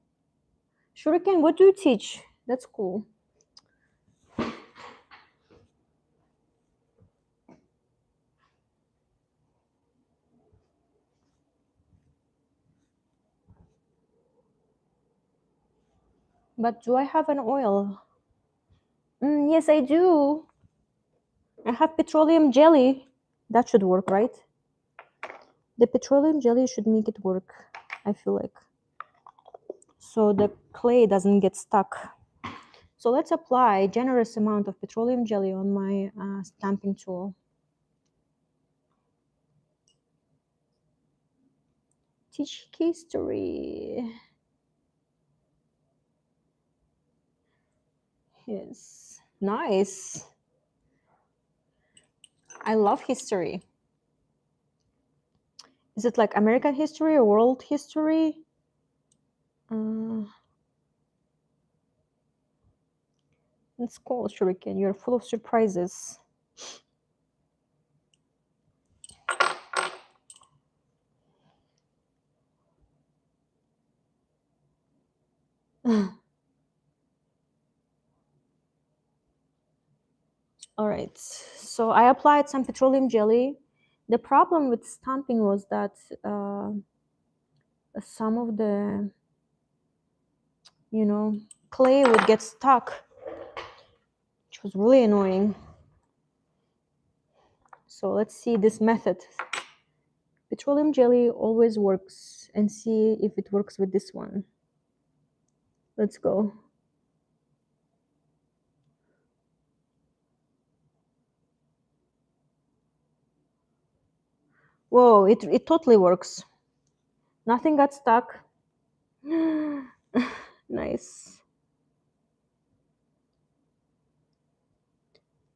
Shuriken, what do you teach? That's cool. But do I have an oil? Yes, I do. I have petroleum jelly. That should work, right? The petroleum jelly should make it work, I feel like. So the clay doesn't get stuck. So let's apply a generous amount of petroleum jelly on my stamping tool. Teach history. Yes. Nice. I love history. Is it like American history or world history? It's cool, Shuriken. You're full of surprises. All right. So I applied some petroleum jelly. The problem with stamping was that some of the, clay would get stuck, which was really annoying. So let's see this method. Petroleum jelly always works, and see if it works with this one. Let's go. Whoa, it totally works. Nothing got stuck. Nice.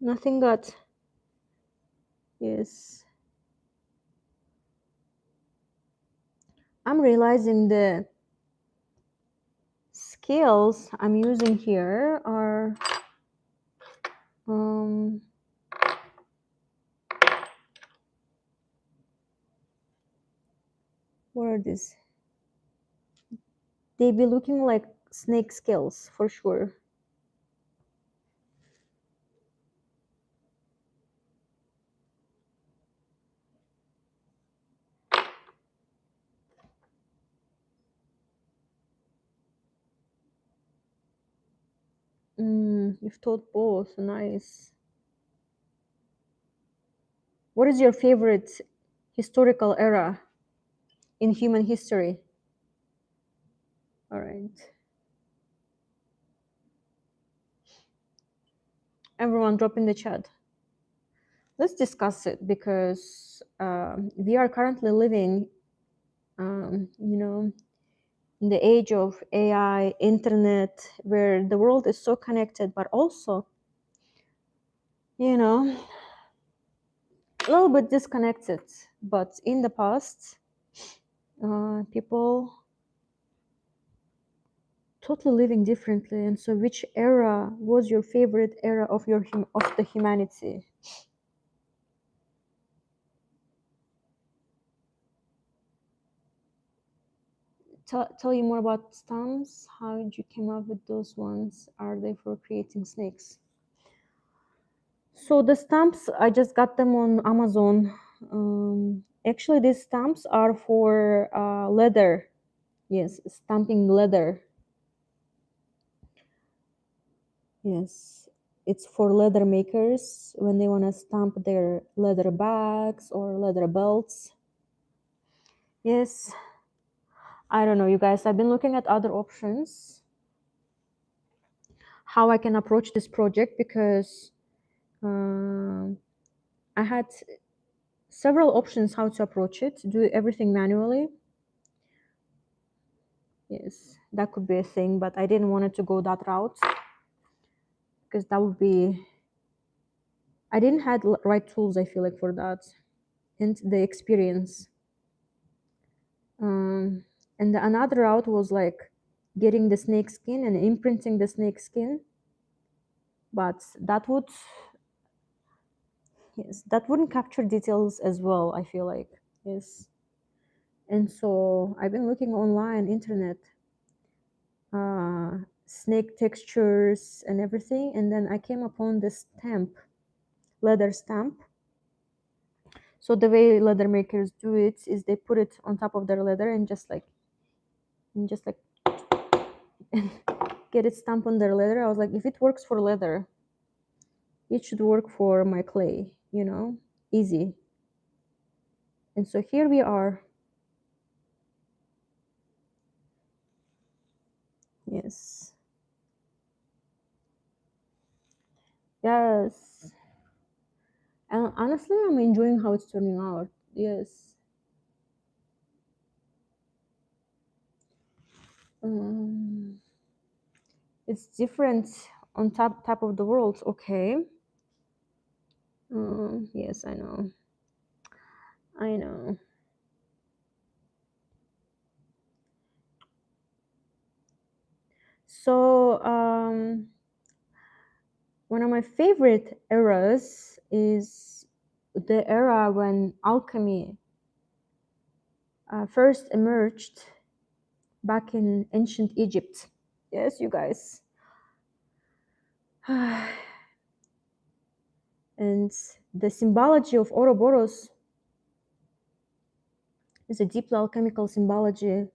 Nothing got. Yes. I'm realizing the scales I'm using here are what are these? They be looking like snake scales for sure. You've taught both. Nice. What is your favorite historical era in human history? All right. Everyone drop in the chat. Let's discuss it because we are currently living, in the age of AI, internet, where the world is so connected, but also, a little bit disconnected. But in the past, people totally living differently. And so, which era was your favorite era of of the humanity? Tell you more about stamps. How did you come up with those ones? Are they for creating snakes? So the stamps, I just got them on Amazon. Actually, these stamps are for leather. Yes, stamping leather. Yes, it's for leather makers when they want to stamp their leather bags or leather belts. Yes, I don't know, you guys. I've been looking at other options, how I can approach this project, because I had several options how to approach it, do everything manually. Yes, that could be a thing, but I didn't want it to go that route because that would be, I didn't have right tools, I feel like, for that, and the experience. And another route was like getting the snake skin and imprinting the snake skin, but that would, yes, that wouldn't capture details as well, I feel like. Yes. And so I've been looking online, internet, snake textures and everything, and then I came upon this stamp, leather stamp. So the way leather makers do it is they put it on top of their leather and just like get it stamped on their leather. I was like, if it works for leather, it should work for my clay, easy. And so here we are. Yes. Yes. And honestly, I'm enjoying how it's turning out. Yes. It's different on top of the world. Okay. Yes, I know. I know. So one of my favorite eras is the era when alchemy first emerged back in ancient Egypt. Yes, you guys. And the symbology of Ouroboros is a deeply alchemical symbology.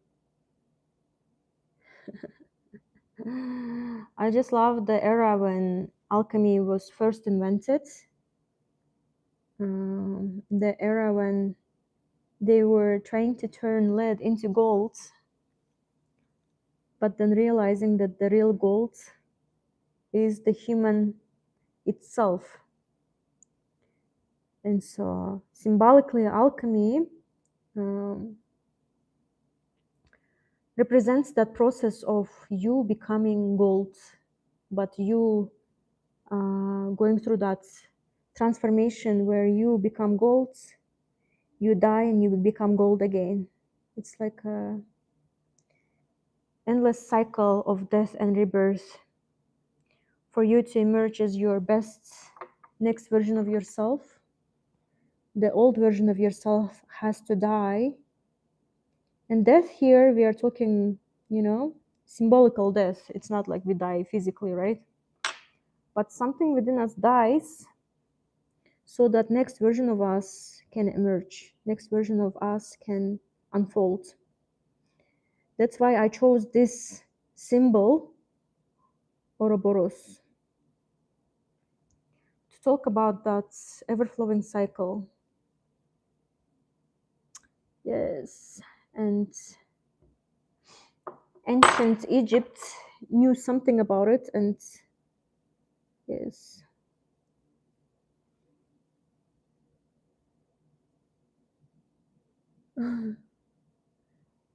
I just love the era when alchemy was first invented. The era when they were trying to turn lead into gold, but then realizing that the real gold is the human itself. And so symbolically, alchemy represents that process of you becoming gold, but you going through that transformation where you become gold, you die and you become gold again. It's like endless cycle of death and rebirth for you to emerge as your best next version of yourself. The old version of yourself has to die. And death here, we are talking, symbolical death. It's not like we die physically, right? But something within us dies so that next version of us can emerge, next version of us can unfold. That's why I chose this symbol, Ouroboros, to talk about that ever-flowing cycle. Yes, and ancient Egypt knew something about it, and yes.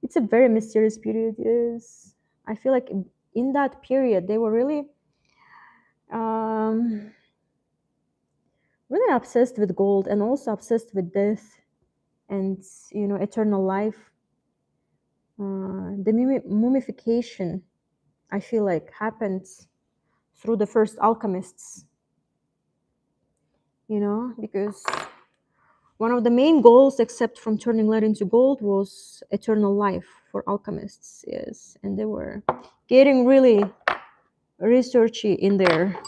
It's a very mysterious period, yes. I feel like in that period they were really um, really obsessed with gold and also obsessed with death and eternal life. The mummification, I feel like, happened through the first alchemists, because one of the main goals, except from turning lead into gold, was eternal life for alchemists. Yes, and they were getting really researchy in there.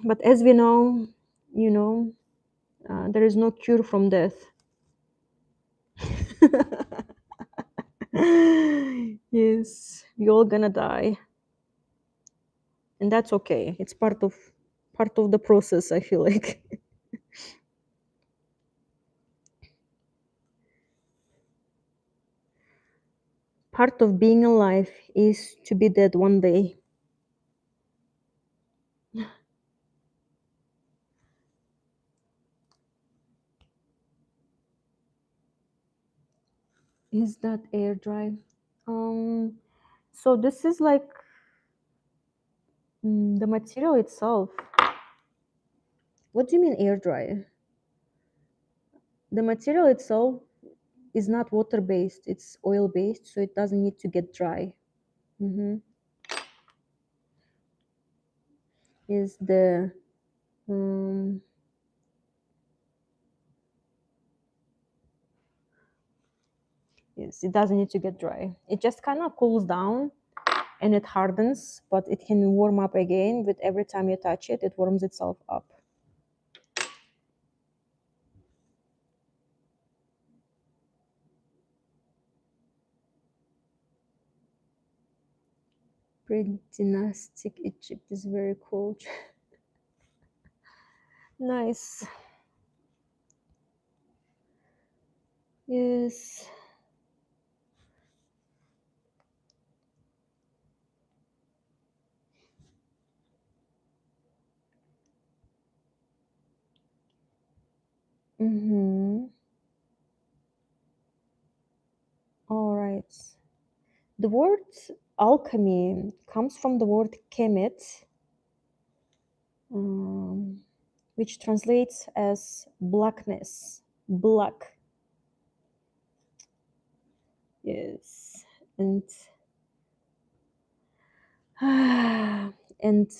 But as we know, there is no cure from death. Yes, we all gonna die, and that's okay. It's part of the process, I feel like. Part of being alive is to be dead one day. Is that air dry? So this is like the material itself. What do you mean air dry? The material itself is not water based, it's oil based, so it doesn't need to get dry. Mm-hmm. Is the um, yes, it doesn't need to get dry. It just kind of cools down and it hardens, but it can warm up again. With every time you touch it, it warms itself up. Pre-dynastic Egypt is very cool. Nice. Yes. Mm-hmm. All right. The word alchemy comes from the word kemet, um, which translates as blackness, black. Yes, and and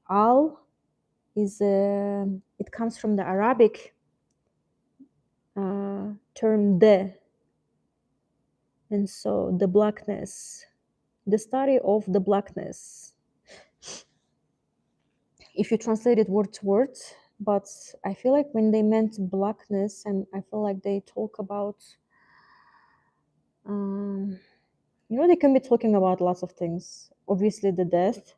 al is it comes from the Arabic term de, and so the blackness, the study of the blackness. If you translate it word to word, but I feel like when they meant blackness, and I feel like they talk about, they can be talking about lots of things. Obviously, the death,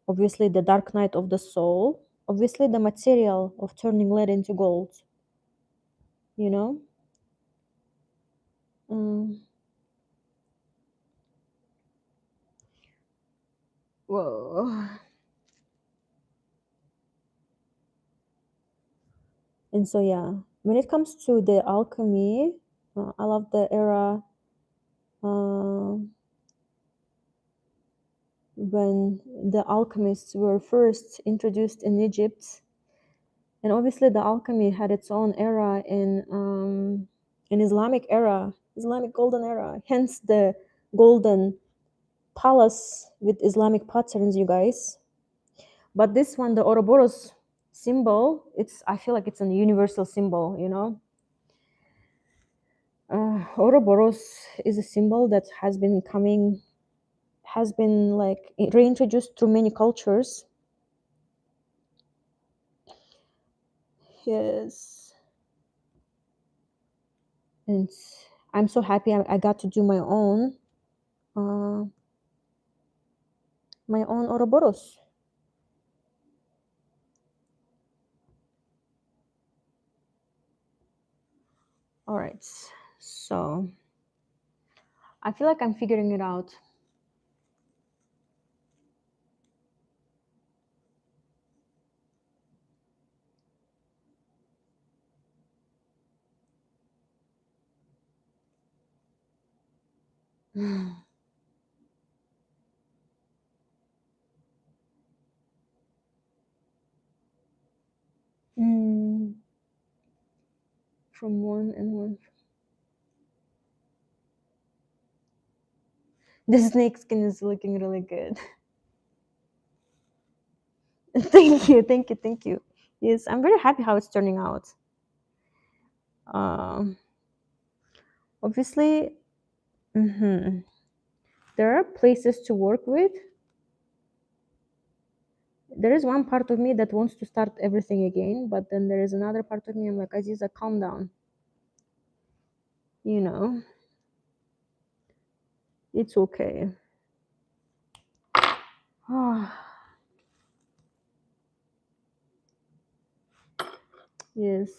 obviously, the dark night of the soul, obviously, the material of turning lead into gold, you know? Um, Whoa. And so, yeah, when it comes to the alchemy, I love the era when the alchemists were first introduced in Egypt. And obviously, the alchemy had its own era in in Islamic golden era. Hence the golden palace with Islamic patterns, you guys. But this one, the Ouroboros symbol, I feel like it's a universal symbol, you know. Ouroboros is a symbol that has been like reintroduced through many cultures. Yes, and I'm so happy I got to do uh, my own Ouroboros. All right, so I feel like I'm figuring it out. Mm, from one and one. The snake skin is looking really good. Thank you, thank you, thank you. Yes, I'm very happy how it's turning out. Um, Obviously, mhm, there are places to work with. There is one part of me that wants to start everything again, but then there is another part of me. I'm like, Aziza, calm down. You know, it's okay. Yes,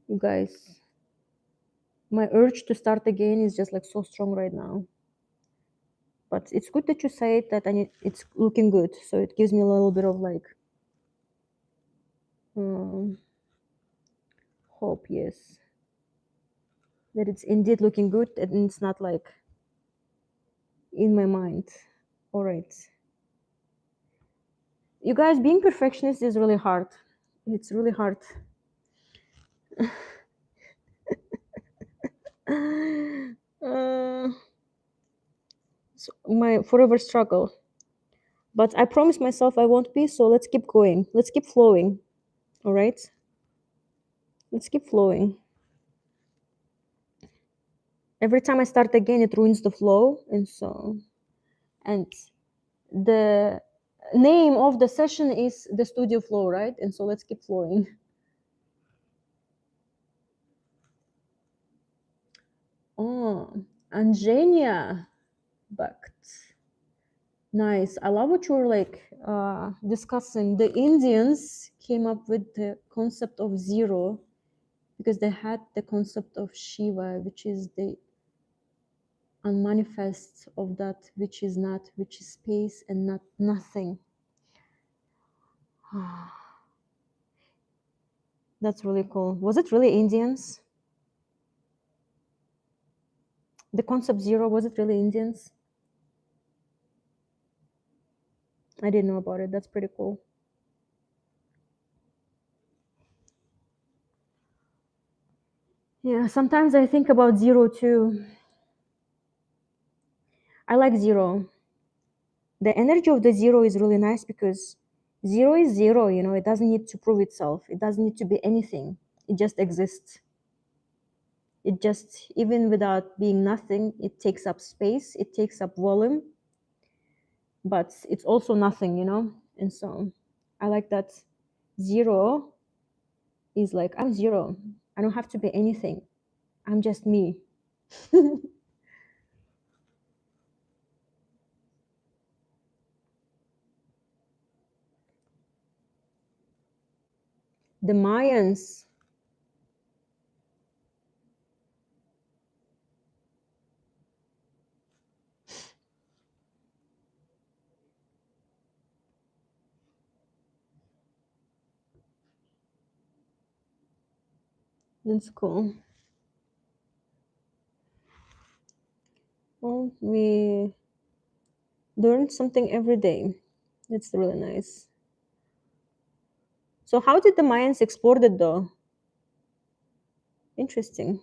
you guys, my urge to start again is just like so strong right now. But it's good that you say it that it's looking good. So it gives me a little bit of like um, hope, yes, that it's indeed looking good and it's not like in my mind. All right. You guys, being perfectionist is really hard. It's really hard. uh, my forever struggle. But I promised myself I won't be, so let's keep going. Let's keep flowing. All right? Let's keep flowing. Every time I start again, it ruins the flow. And the name of the session is the studio flow, right? And so let's keep flowing. Oh, Angenia Bakt. Nice. I love what you were like discussing. The Indians came up with the concept of zero because they had the concept of Shiva, which is the unmanifest of that which is not, which is space and not nothing. That's really cool. Was it really Indians? The concept zero, was it really Indians? I didn't know about it. That's pretty cool. Yeah, sometimes I think about zero too. I like zero. The energy of the zero is really nice because zero is zero, you know, it doesn't need to prove itself. It doesn't need to be anything. It just exists. It just, even without being nothing, it takes up space, it takes up volume, but it's also nothing, you know? And so I like that zero is like, I'm zero. I don't have to be anything. I'm just me. The Mayans, that's cool. Well, we learn something every day. That's really nice. So how did the Mayans explore it though? Interesting.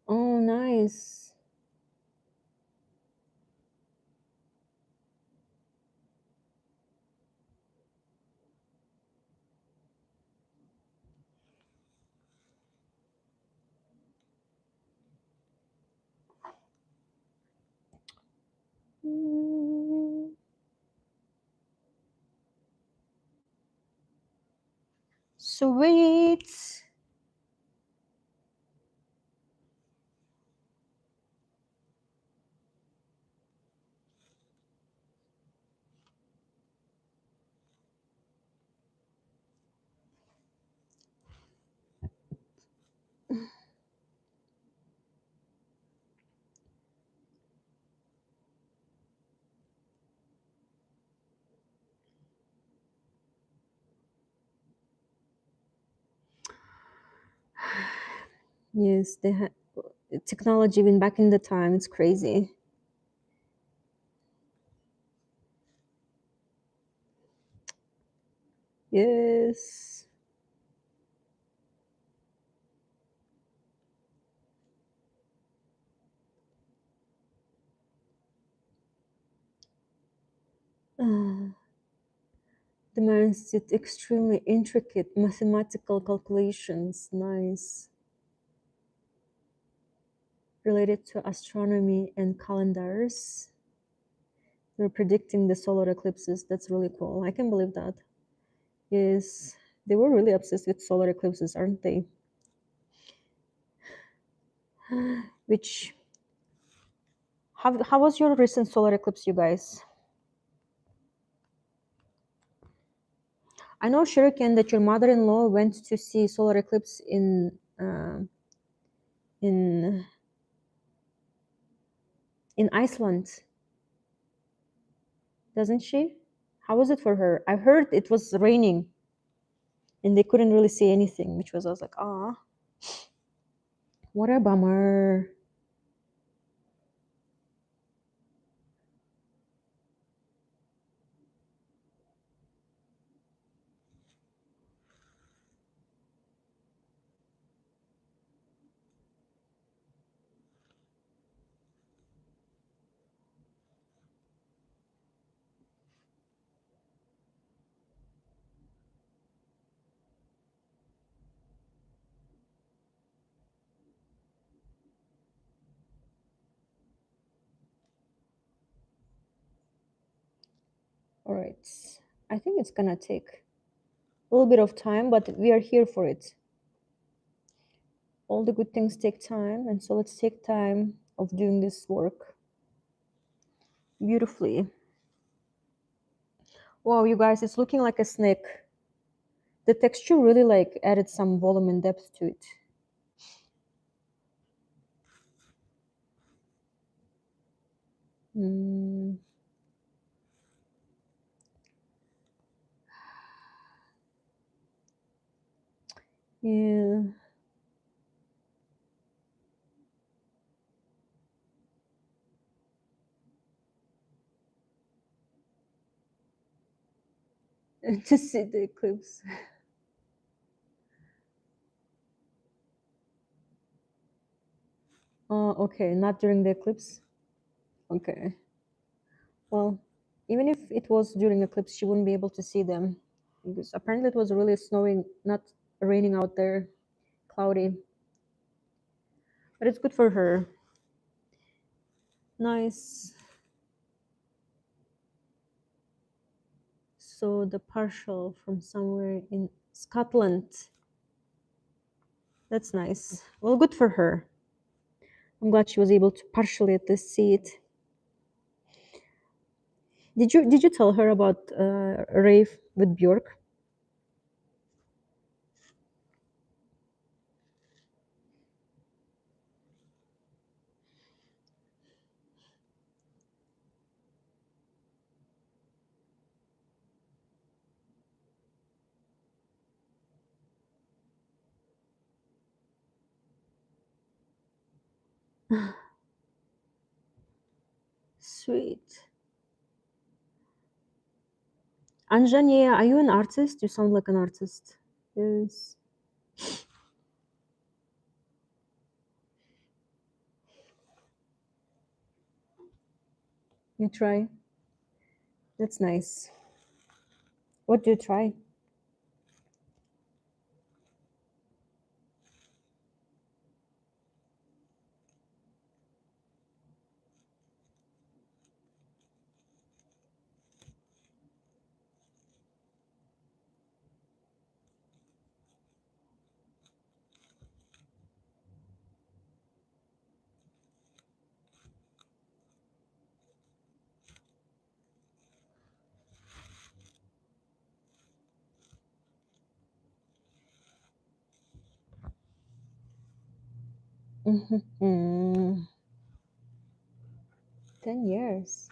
Oh, nice. Mm, sweet. Yes, they had technology even back in the time. It's crazy. Yes. Ah, the minds did extremely intricate mathematical calculations. Nice. Related to astronomy and calendars. They're predicting the solar eclipses. That's really cool. I can believe that. Yes. They were really obsessed with solar eclipses, aren't they? Which, how was your recent solar eclipse, you guys? I know, Shuriken, that your mother-in-law went to see solar eclipse in in Iceland, doesn't she? How was it for her? I heard it was raining and they couldn't really see anything, which was I was like, ah, what a bummer. All right, I think it's gonna take a little bit of time, but we are here for it. All the good things take time, and so let's take time of doing this work beautifully. Wow, you guys, it's looking like a snake. The texture really like added some volume and depth to it. Mm, yeah. To see the eclipse. Okay, not during the eclipse. Okay. Well, even if it was during eclipse, she wouldn't be able to see them because apparently it was really snowing, not raining out there, cloudy. But it's good for her. Nice. also the partial from somewhere in Scotland. That's nice. Well, good for her. I'm glad she was able to partially at least see it. Did you tell her about rave with Bjork? Sweet. Anjan, yeah, are you an artist? You sound like an artist. Yes. You try. That's nice. What do you try? Mm, 10 years.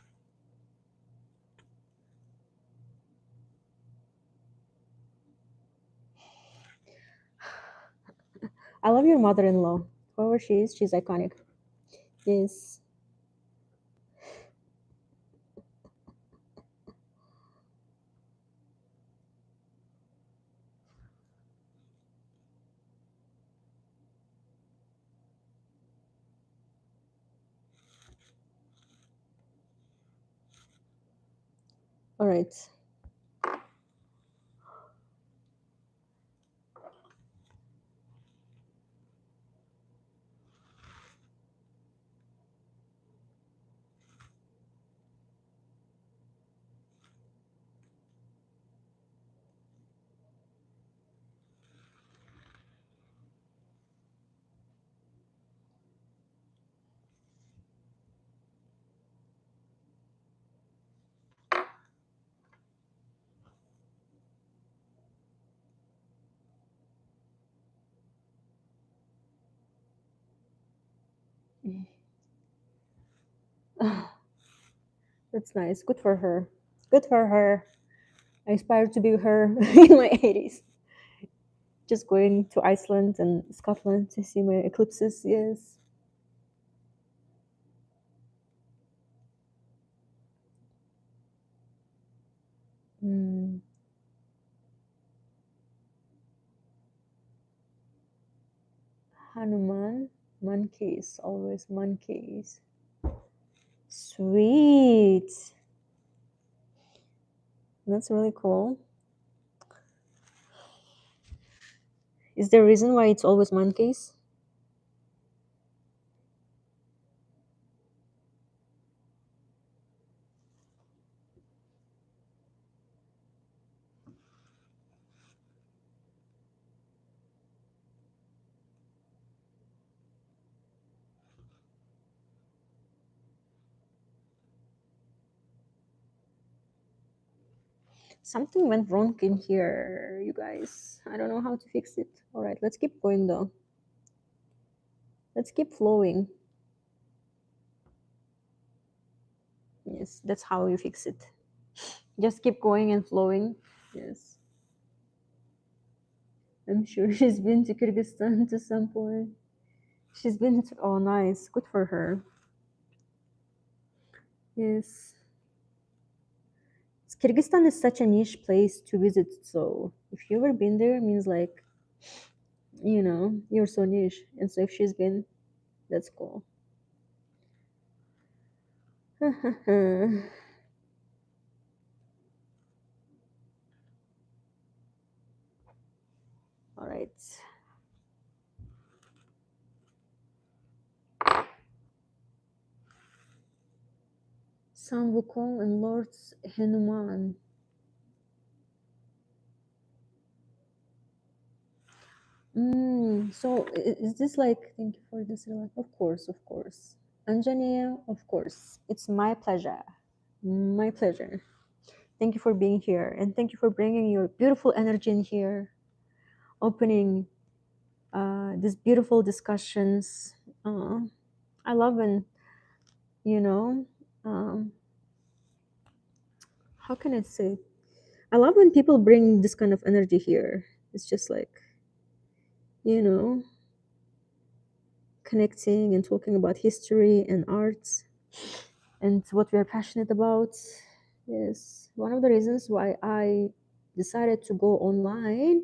I love your mother-in-law. Whoever she is, she's iconic. Yes. All right. That's nice. Good for her. Good for her. I aspire to be her in my 80s. Just going to Iceland and Scotland to see my eclipses. Yes. Mm. Hanuman. Monkeys. Always monkeys. Sweet. That's really cool. Is there a reason why it's always monkeys? Something went wrong in here, you guys. I don't know how to fix it. All right, let's keep going though. Let's keep flowing. Yes, that's how you fix it. Just keep going and flowing. Yes. I'm sure she's been to Kyrgyzstan to some point. She's been to, oh, nice. Good for her. Yes. Kyrgyzstan is such a niche place to visit. So if you ever been there, it means like, you're so niche. And so if she's been, that's cool. All right. San Wukong and Lord Hanuman. So is this like, thank you for this? Of course, of course. Anjania, of course. It's my pleasure. My pleasure. Thank you for being here. And thank you for bringing your beautiful energy in here, opening these beautiful discussions. I love when, you know, um, how can I say? I love when people bring this kind of energy here. It's just like, you know, connecting and talking about history and arts and what we are passionate about. Yes, one of the reasons why I decided to go online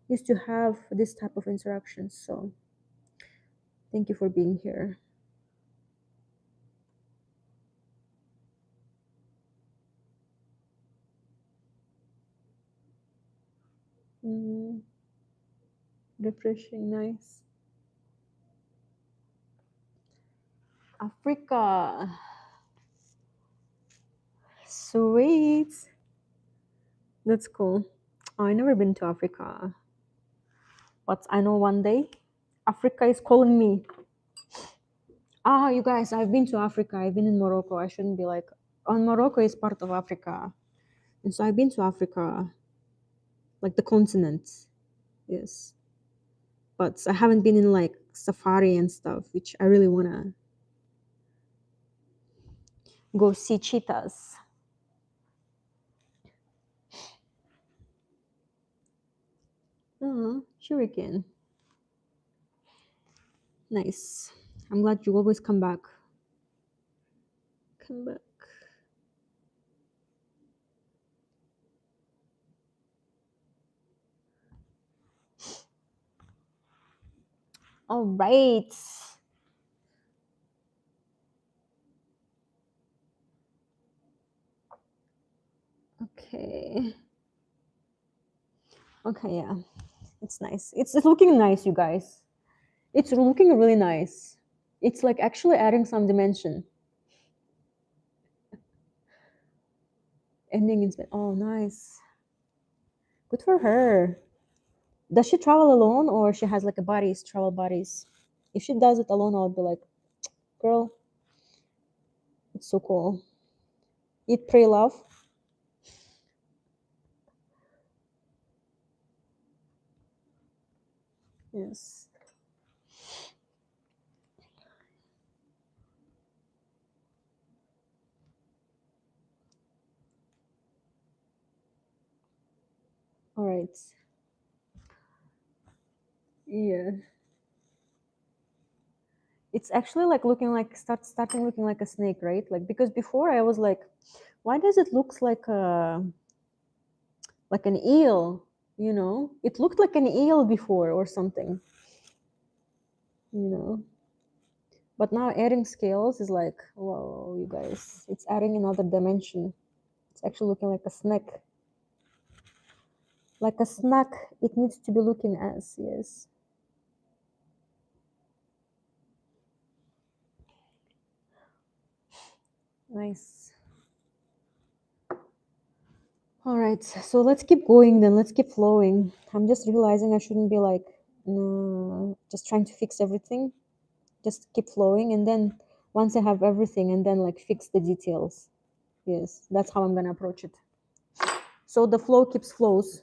is to have this type of interactions. So thank you for being here. Mm, refreshing, nice. Africa, sweet. That's cool. Oh, I never been to Africa, but I know one day Africa is calling me. Ah, you guys, I've been to Africa. I've been in Morocco. I shouldn't be like, oh, Morocco is part of Africa. And so I've been to Africa, like the continent. Yes. But I haven't been in like safari and stuff, which I really want to go see cheetahs. Oh, hurricane. Nice. I'm glad you always come back. Come back. All right. Okay. Okay, yeah. It's nice. It's looking nice, you guys. It's looking really nice. It's like actually adding some dimension. Ending in Spain. Oh, nice. Good for her. Does she travel alone or she has like a buddies, travel buddies? If she does it alone, I'll be like, girl, it's so cool. Eat, pray, love. Yes. All right. Yeah. It's actually like looking like starting looking like a snake, right? Like because before I was like, why does it looks like an eel? You know, it looked like an eel before or something. You know, but now adding scales is like, whoa, you guys, it's adding another dimension. It's actually looking like a snake. Like a snack, it needs to be looking as, yes. Nice. All right, so let's keep going then. Let's keep flowing. I'm just realizing I shouldn't be like just trying to fix everything. Just keep flowing, and then once I have everything, and then like fix the details. Yes, that's how I'm gonna approach it. So the flow keeps flows.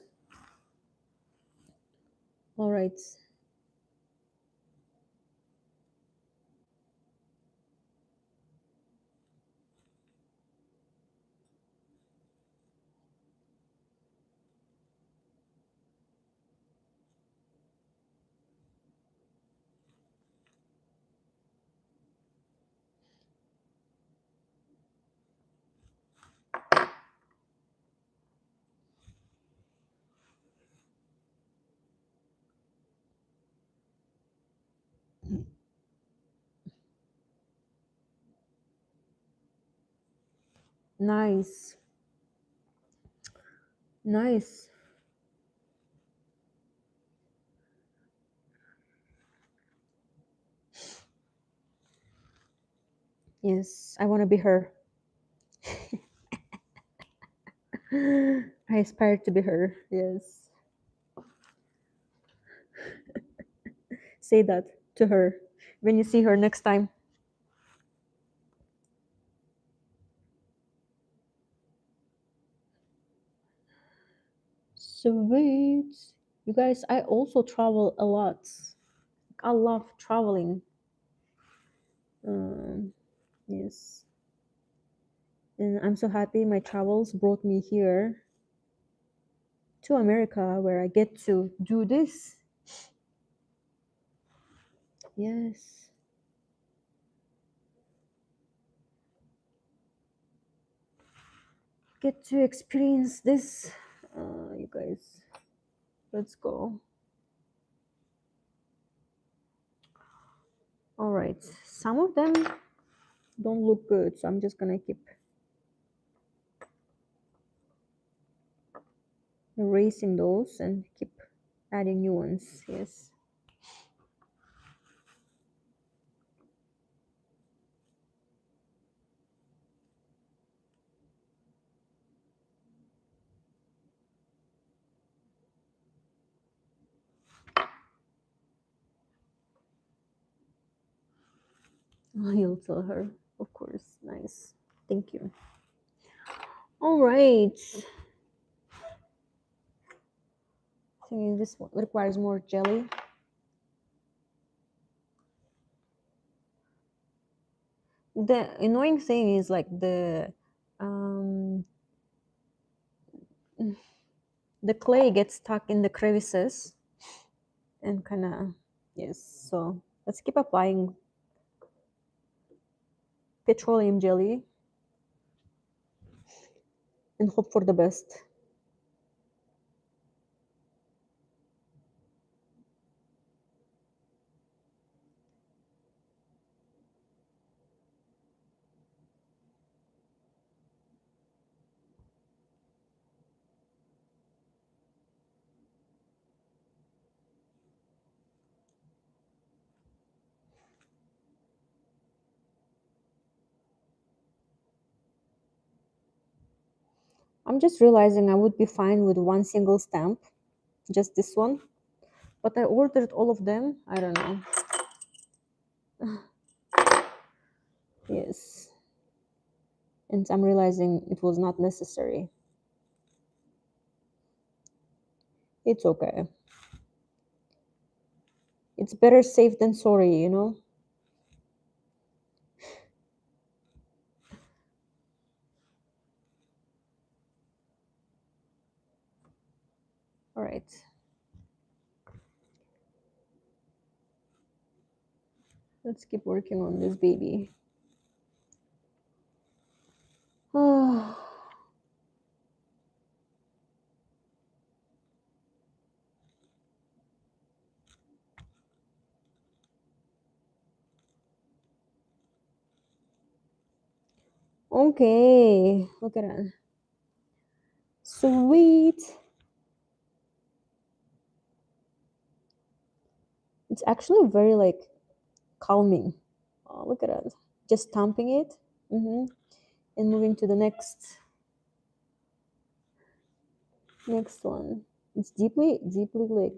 All right. Nice. Nice. Yes, I want to be her. I aspire to be her. Yes. Say that to her when you see her next time. Sweet. You guys, I also travel a lot. I love traveling. Um, yes. And I'm so happy my travels brought me here to America where I get to do this. Yes. Get to experience this. You guys, let's go. All right. Some of them don't look good, so I'm just gonna keep erasing those and keep adding new ones. Yes. You'll tell her, of course. Nice. Thank you. All right. I think this one requires more jelly. The annoying thing is like um, the clay gets stuck in the crevices and kind of, yes. So let's keep applying petroleum jelly and hope for the best. I'm just realizing I would be fine with one single stamp, just this one, but I ordered all of them. I don't know. Yes. And I'm realizing it was not necessary. It's okay. It's better safe than sorry, you know? All right. Let's keep working on this baby. Okay. Look at that. Sweet. It's actually very like calming. Oh, look at that. Just stamping it. And moving to the next one. It's deeply like,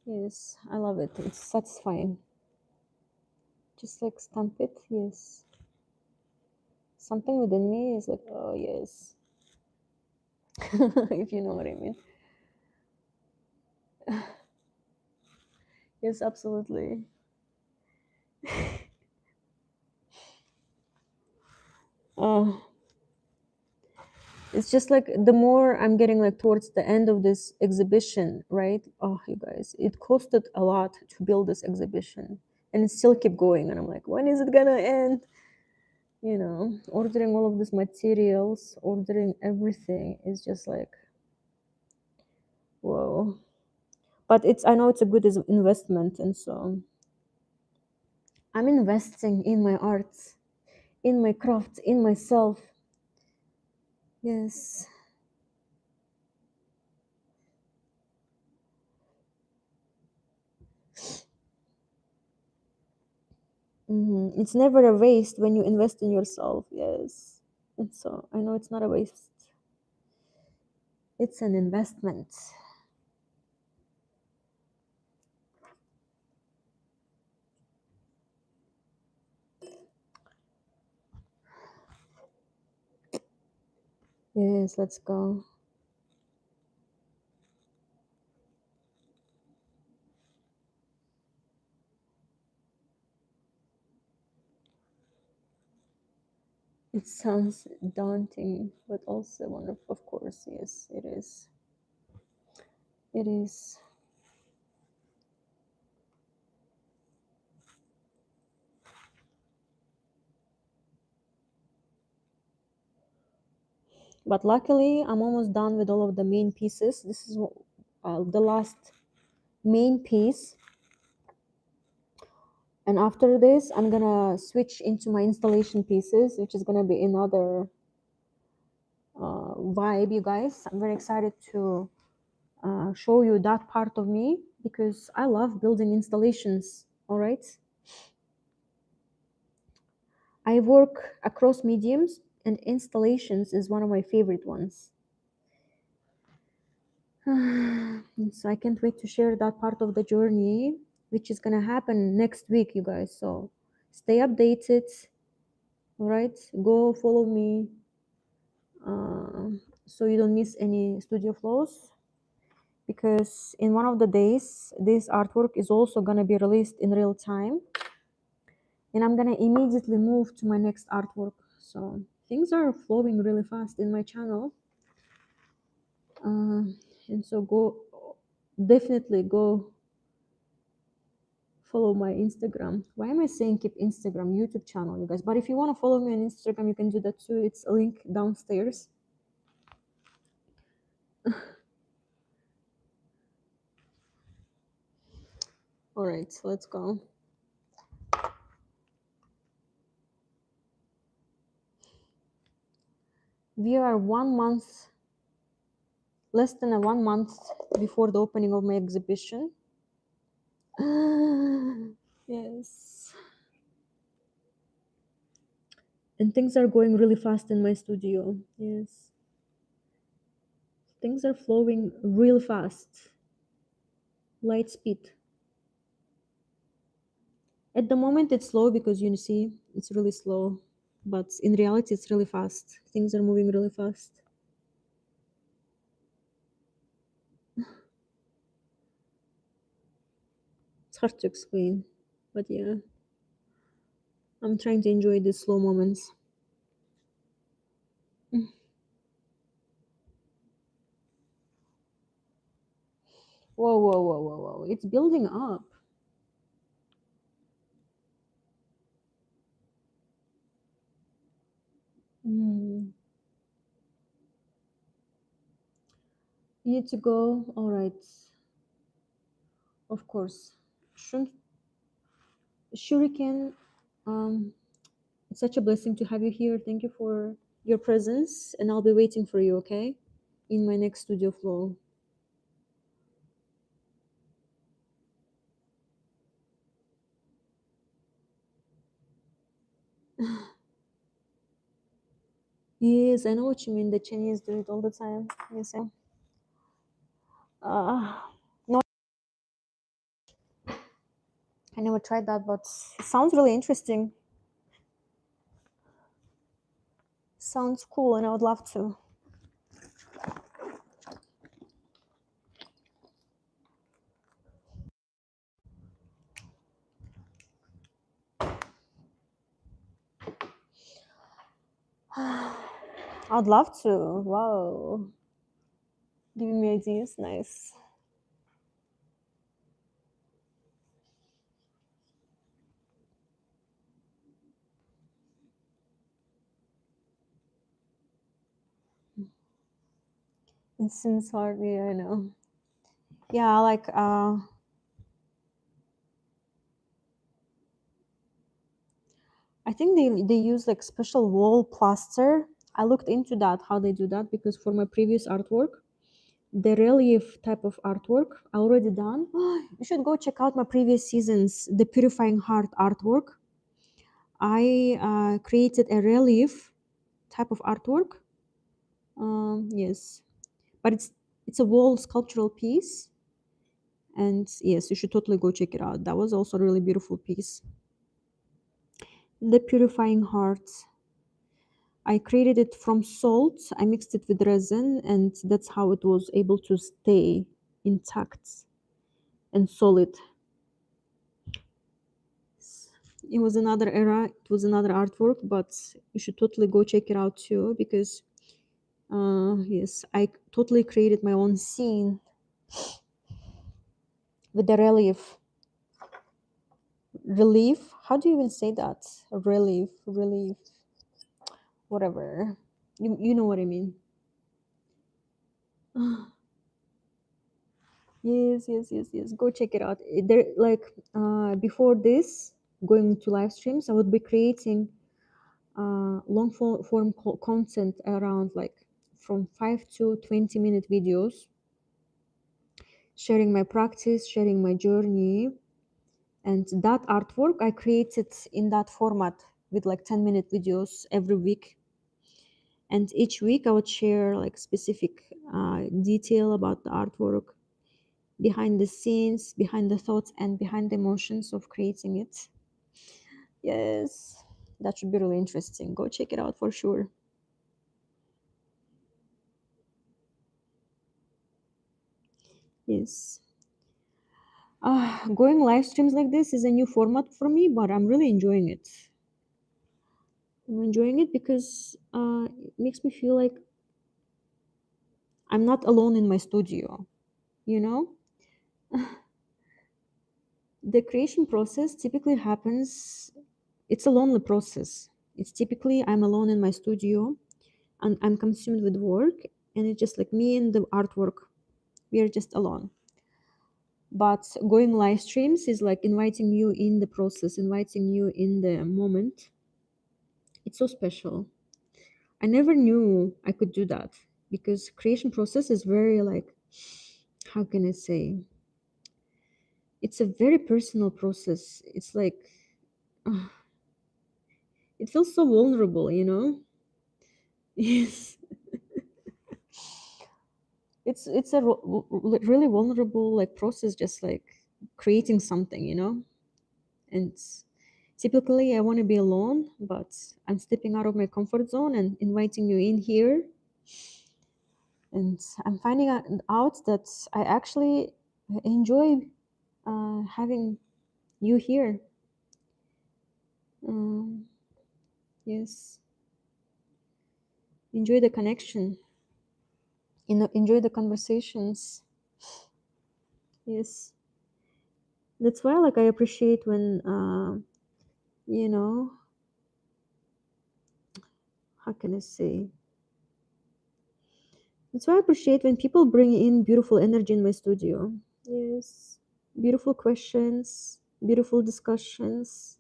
yes, I love it. It's satisfying. Just like stamp it, yes. Something within me is like, oh yes. If you know what I mean. Yes, absolutely. Oh, it's just like the more I'm getting like towards the end of this exhibition, right? Oh, you guys, it costed a lot to build this exhibition, and it still keep going. And I'm like, when is it gonna end? You know, ordering all of these materials, ordering everything is just like, whoa. But it's, I know it's a good investment, and so I'm investing in my arts, in my craft, in myself. Yes. It's never a waste when you invest in yourself. Yes. And so I know it's not a waste, it's an investment. Yes, let's go. It sounds daunting, but also wonderful. Of course, yes, it is. It is. But luckily, I'm almost done with all of the main pieces. This is the last main piece. And after this, I'm gonna switch into my installation pieces, which is gonna be another vibe, you guys. I'm very excited to show you that part of me because I love building installations. All right. I work across mediums, and installations is one of my favorite ones. So I can't wait to share that part of the journey, which is gonna happen next week, you guys. So stay updated. All right, go follow me so you don't miss any studio flows. Because in one of the days, this artwork is also gonna be released in real time, and I'm gonna immediately move to my next artwork. So things are flowing really fast in my channel, uh, and so definitely go follow my Instagram. Why am I saying keep Instagram? YouTube channel, you guys. But if you want to follow me on Instagram, you can do that too. It's a link downstairs. All right, so let's go. We are 1 month, less than a 1 month before the opening of my exhibition. Yes. And things are going really fast in my studio. Yes. Things are flowing real fast. Light speed. At the moment, it's slow because you see, it's really slow. But in reality, it's really fast. Things are moving really fast. It's hard to explain. But yeah, I'm trying to enjoy these slow moments. Whoa, whoa, whoa, whoa, whoa. It's building up. Mm. You need to go. All right. Of course. Shrimp, Shuriken, um, it's such a blessing to have you here. Thank you for your presence, and I'll be waiting for you, okay? In my next studio flow. Yes, I know what you mean. The Chinese do it all the time. Yes, no, I never tried that, but it sounds really interesting. Sounds cool, and I would love to. I'd love to. Wow. Giving me ideas. Nice. It seems hard. Yeah, I know. Yeah, like I think they use like special wall plaster. I looked into that how they do that because for my previous artwork, the relief type of artwork I already done. You should go check out my previous seasons, the purifying heart artwork. I created a relief type of artwork. Yes, but it's a wall sculptural piece, and yes, you should totally go check it out. That was also a really beautiful piece. The purifying heart. I created it from salt. I mixed it with resin, and that's how it was able to stay intact and solid. It was another era. It was another artwork, but you should totally go check it out too because yes, I totally created my own scene with the relief. How do you even say that? Relief, whatever. You know what I mean. Yes. Go check it out. There, like before this, going to live streams, I would be creating long form content around like from 5 to 20 minute videos, sharing my practice, sharing my journey, and that artwork I created in that format with like 10-minute videos every week. And each week I would share like specific detail about the artwork, behind the scenes, behind the thoughts, and behind the emotions of creating it. Yes, that should be really interesting. Go check it out for sure. Yes. Going live streams like this is a new format for me, but I'm really enjoying it. I'm enjoying it because it makes me feel like I'm not alone in my studio. You know, the creation process typically happens, it's a lonely process. It's typically I'm alone in my studio and I'm consumed with work, and it's just like me and the artwork. We are just alone. But going live streams is like inviting you in the process, inviting you in the moment. It's so special. I never knew I could do that because creation process is very like, how can I say, it's a very personal process. It's like it feels so vulnerable, you know. Yes, it's a really vulnerable like process, just like creating something, you know. And typically I want to be alone, but I'm stepping out of my comfort zone and inviting you in here, and I'm finding out that I actually enjoy having you here. um, yes, enjoy the connection, enjoy the conversations. Yes, that's why like I appreciate when you know, how can I say, that's why I appreciate when people bring in beautiful energy in my studio. Yes, beautiful questions, beautiful discussions.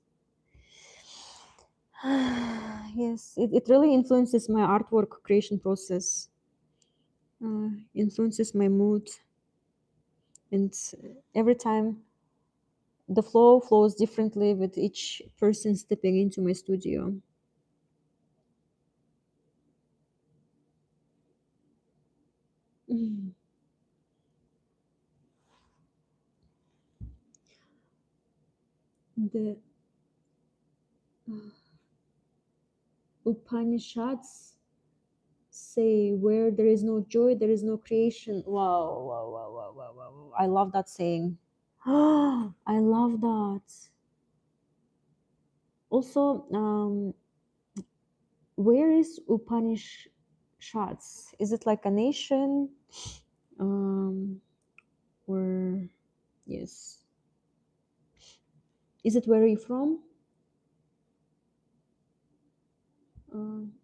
Yes, it really influences my artwork creation process, influences my mood, and every time the flow flows differently with each person stepping into my studio. Mm. The Upanishads say, where there is no joy, there is no creation. Wow. I love that saying. I love that. Also, where is Upanishads? Is it like a nation? Um, or, yes. Is it where are you from?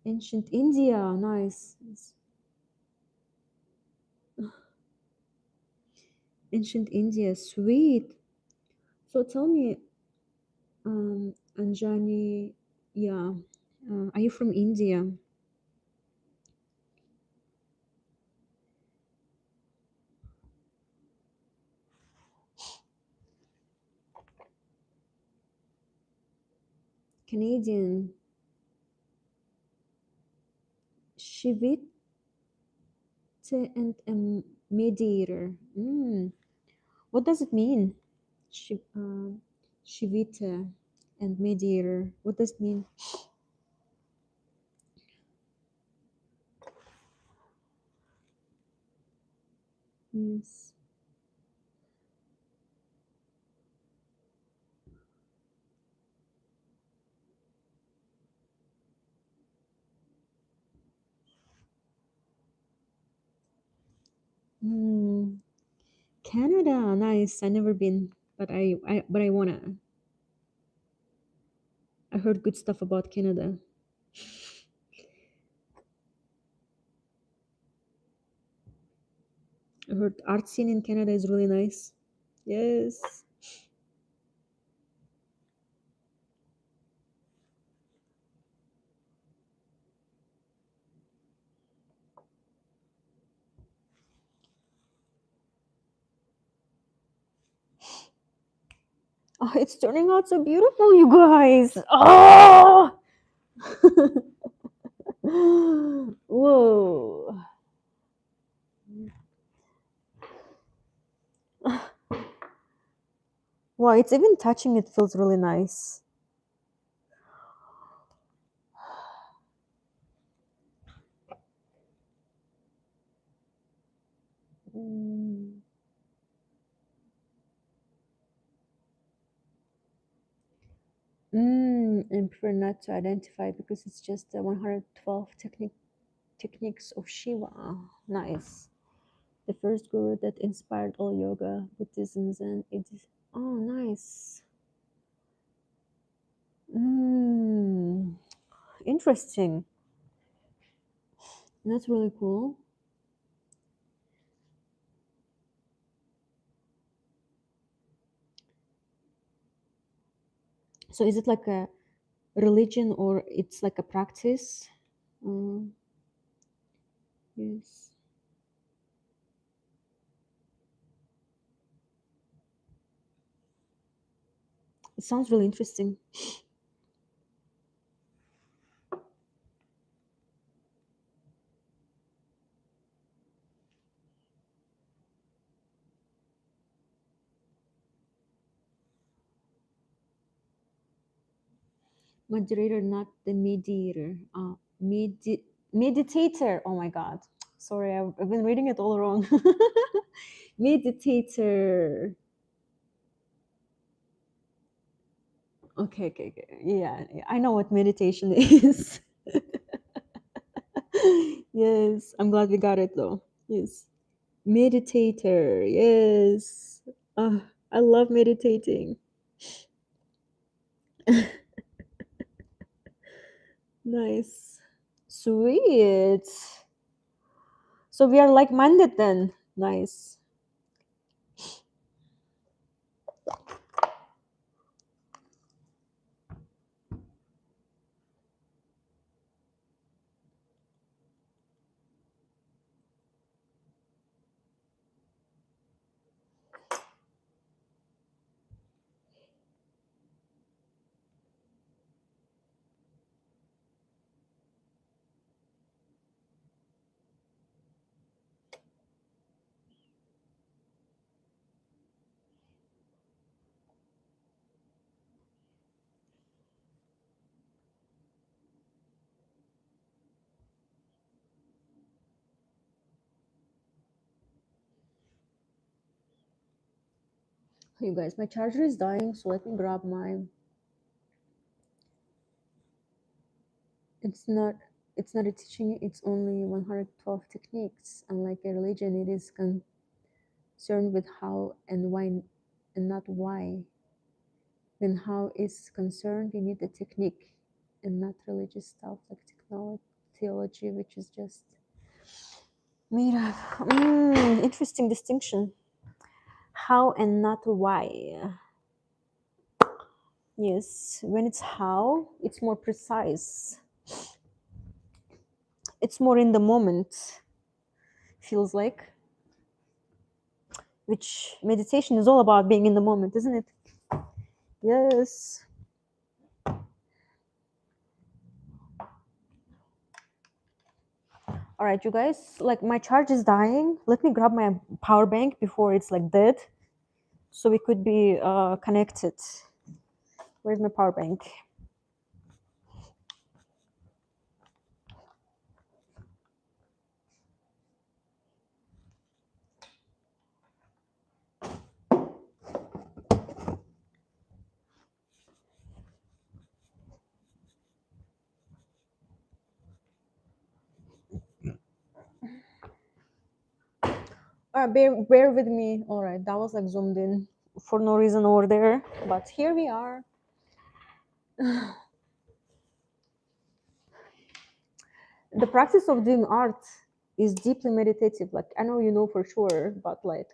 Ancient India. Nice. Ancient India. Sweet. So tell me, Anjani, yeah, are you from India? Canadian? Shivite and a mediator. What does it mean? Shivita and mediator. What does it mean? Yes. Mm. Canada, nice. I never been, but I wanna. I heard good stuff about Canada. I heard art scene in Canada is really nice. Yes. Oh, it's turning out so beautiful, you guys. Oh. Whoa. Wow, it's even touching it feels really nice. Mm. And prefer not to identify because it's just the 112 techniques of Shiva. Nice. The first guru that inspired all yoga, Buddhism, and it is. Oh, nice. Mm, interesting. That's really cool. So, is it like a religion or it's like a practice? Mm, yes. It sounds really interesting. Moderator, not the mediator. Meditator. Oh my God. Sorry, I've been reading it all wrong. Meditator. Okay, okay, okay. Yeah, yeah, I know what meditation is. Yes, I'm glad we got it though. Yes. Meditator. Yes. Uh, I love meditating. Nice. Sweet. So we are like minded then. Nice. You guys, my charger is dying, so let me grab mine. It's not it's not a teaching, it's only 112 techniques. Unlike a religion, it is concerned with how and why and not why. When how is concerned, you need the technique and not religious stuff like technology, theology, which is just made up. Interesting distinction. How and not why. Yes, when it's how, it's more precise. It's more in the moment, feels like. Which meditation is all about being in the moment, isn't it? Yes. All right, you guys, like my charge is dying. Let me grab my power bank before it's like dead so we could be connected. Where's my power bank? Bear with me. All right, that was like zoomed in for no reason over there, but here we are. The practice of doing art is deeply meditative. Like, I know you know for sure, but like,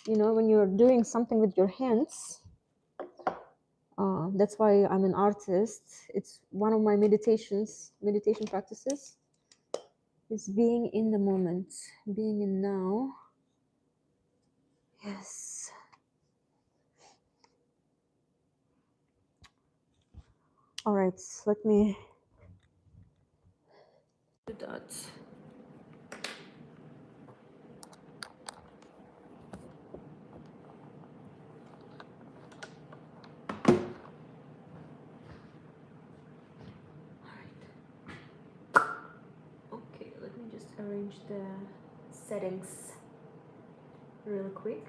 you know, when you're doing something with your hands, that's why I'm an artist. It's one of my meditation practices is being in the moment, being in now. Yes. All right, let me do that. Okay, let me just arrange the settings real quick.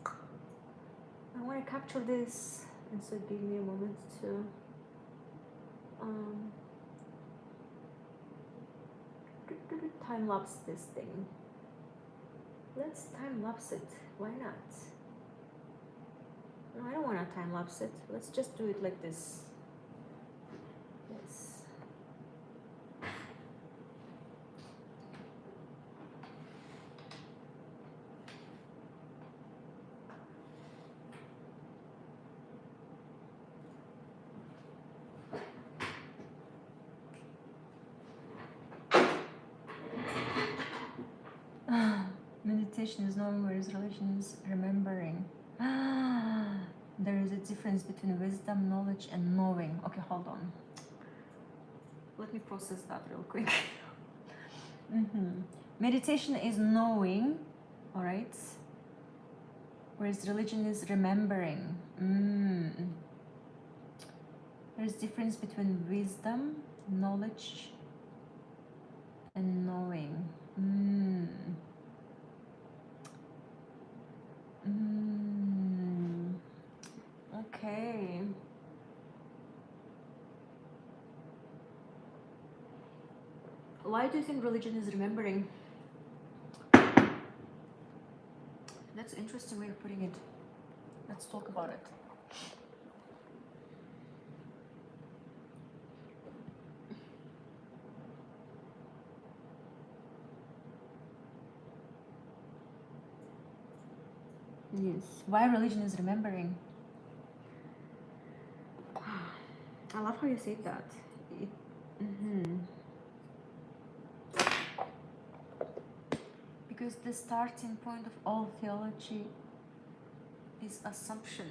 I want to capture this, and so give me a moment to um, time lapse this thing. Let's time lapse it. Why not? No, I don't want to time lapse it. Let's just do it like this. Yes. Meditation is knowing, whereas religion is remembering. There is a difference between wisdom, knowledge, and knowing. Okay, hold on. Let me process that real quick. Meditation is knowing, all right? Whereas religion is remembering. There's difference between wisdom, knowledge, and knowing. Okay. Why do you think religion is remembering? That's an interesting way of putting it. Let's talk about it. Yes. Why religion is remembering? I love how you say that. Because the starting point of all theology is assumption.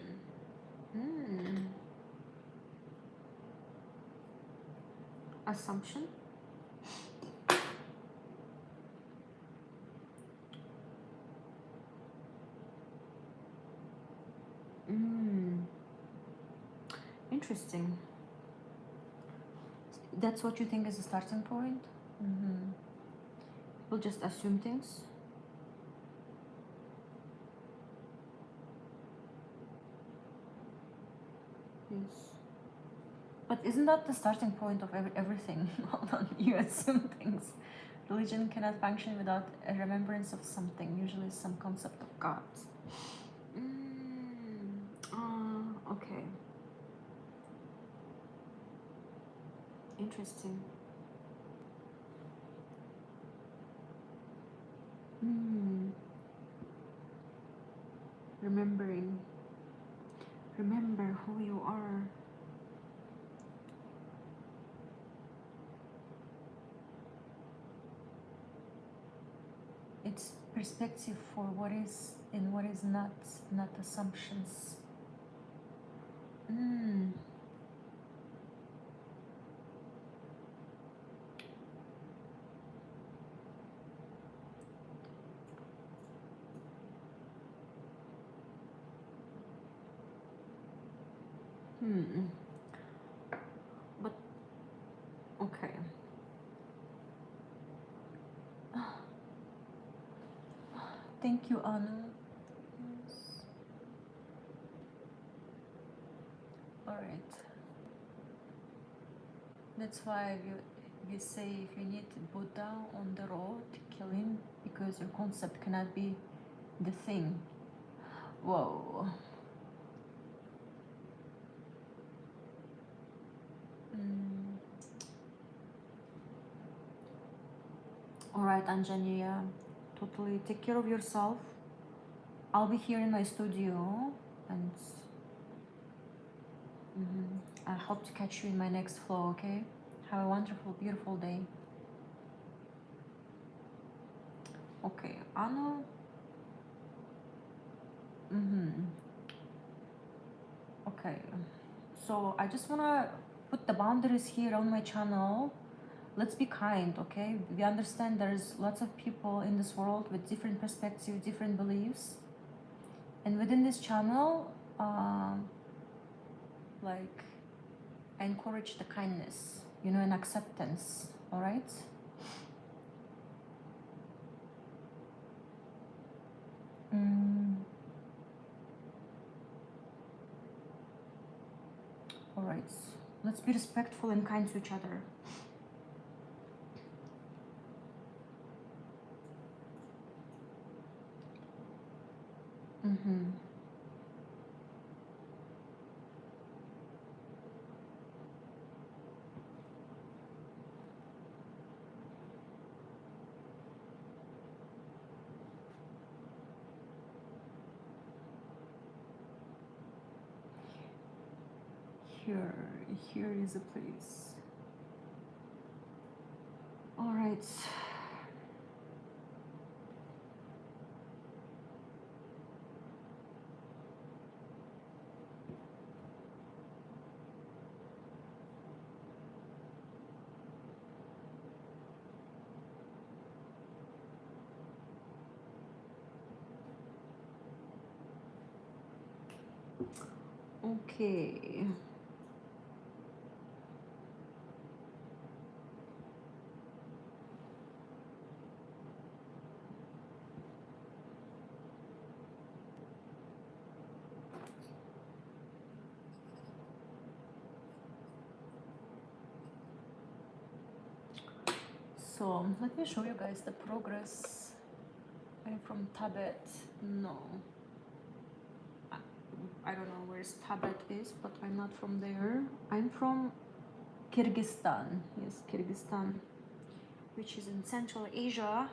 Assumption? Interesting. That's what you think is the starting point? We'll just assume things. Yes. But isn't that the starting point of everything? Hold on, you assume things. Religion cannot function without a remembrance of something, usually some concept of God. Okay. Interesting. Remembering. Remember who you are. It's perspective for what is and what is not assumptions. But okay. Thank you, Anu. Yes. All right. That's why You say if you need Buddha on the road, kill him because your concept cannot be the thing. Whoa. Mm. All right, Anjania, totally take care of yourself. I'll be here in my studio, and I hope to catch you in my next flow, okay? Have a wonderful, beautiful day. Okay, Anu. Okay, so I just wanna put the boundaries here on my channel. Let's be kind, okay? We understand there's lots of people in this world with different perspectives, different beliefs, and within this channel, like, I encourage the kindness, you know, and acceptance. All right. All right. Let's be respectful and kind to each other. Here is a place. All right. Okay. So let me show you guys the progress. I'm from Tibet. No, I don't know where Tibet is, but I'm not from there. I'm from Kyrgyzstan. Yes, Kyrgyzstan, which is in Central Asia.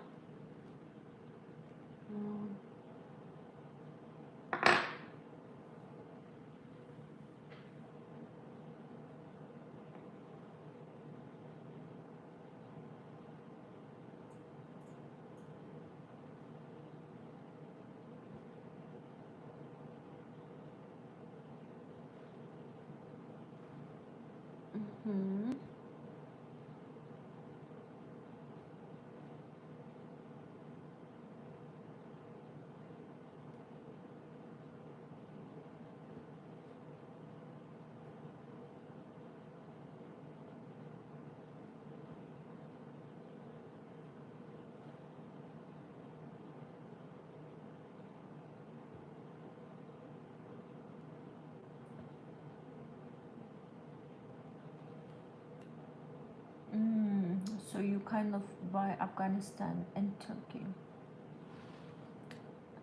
So you kind of buy Afghanistan and Turkey.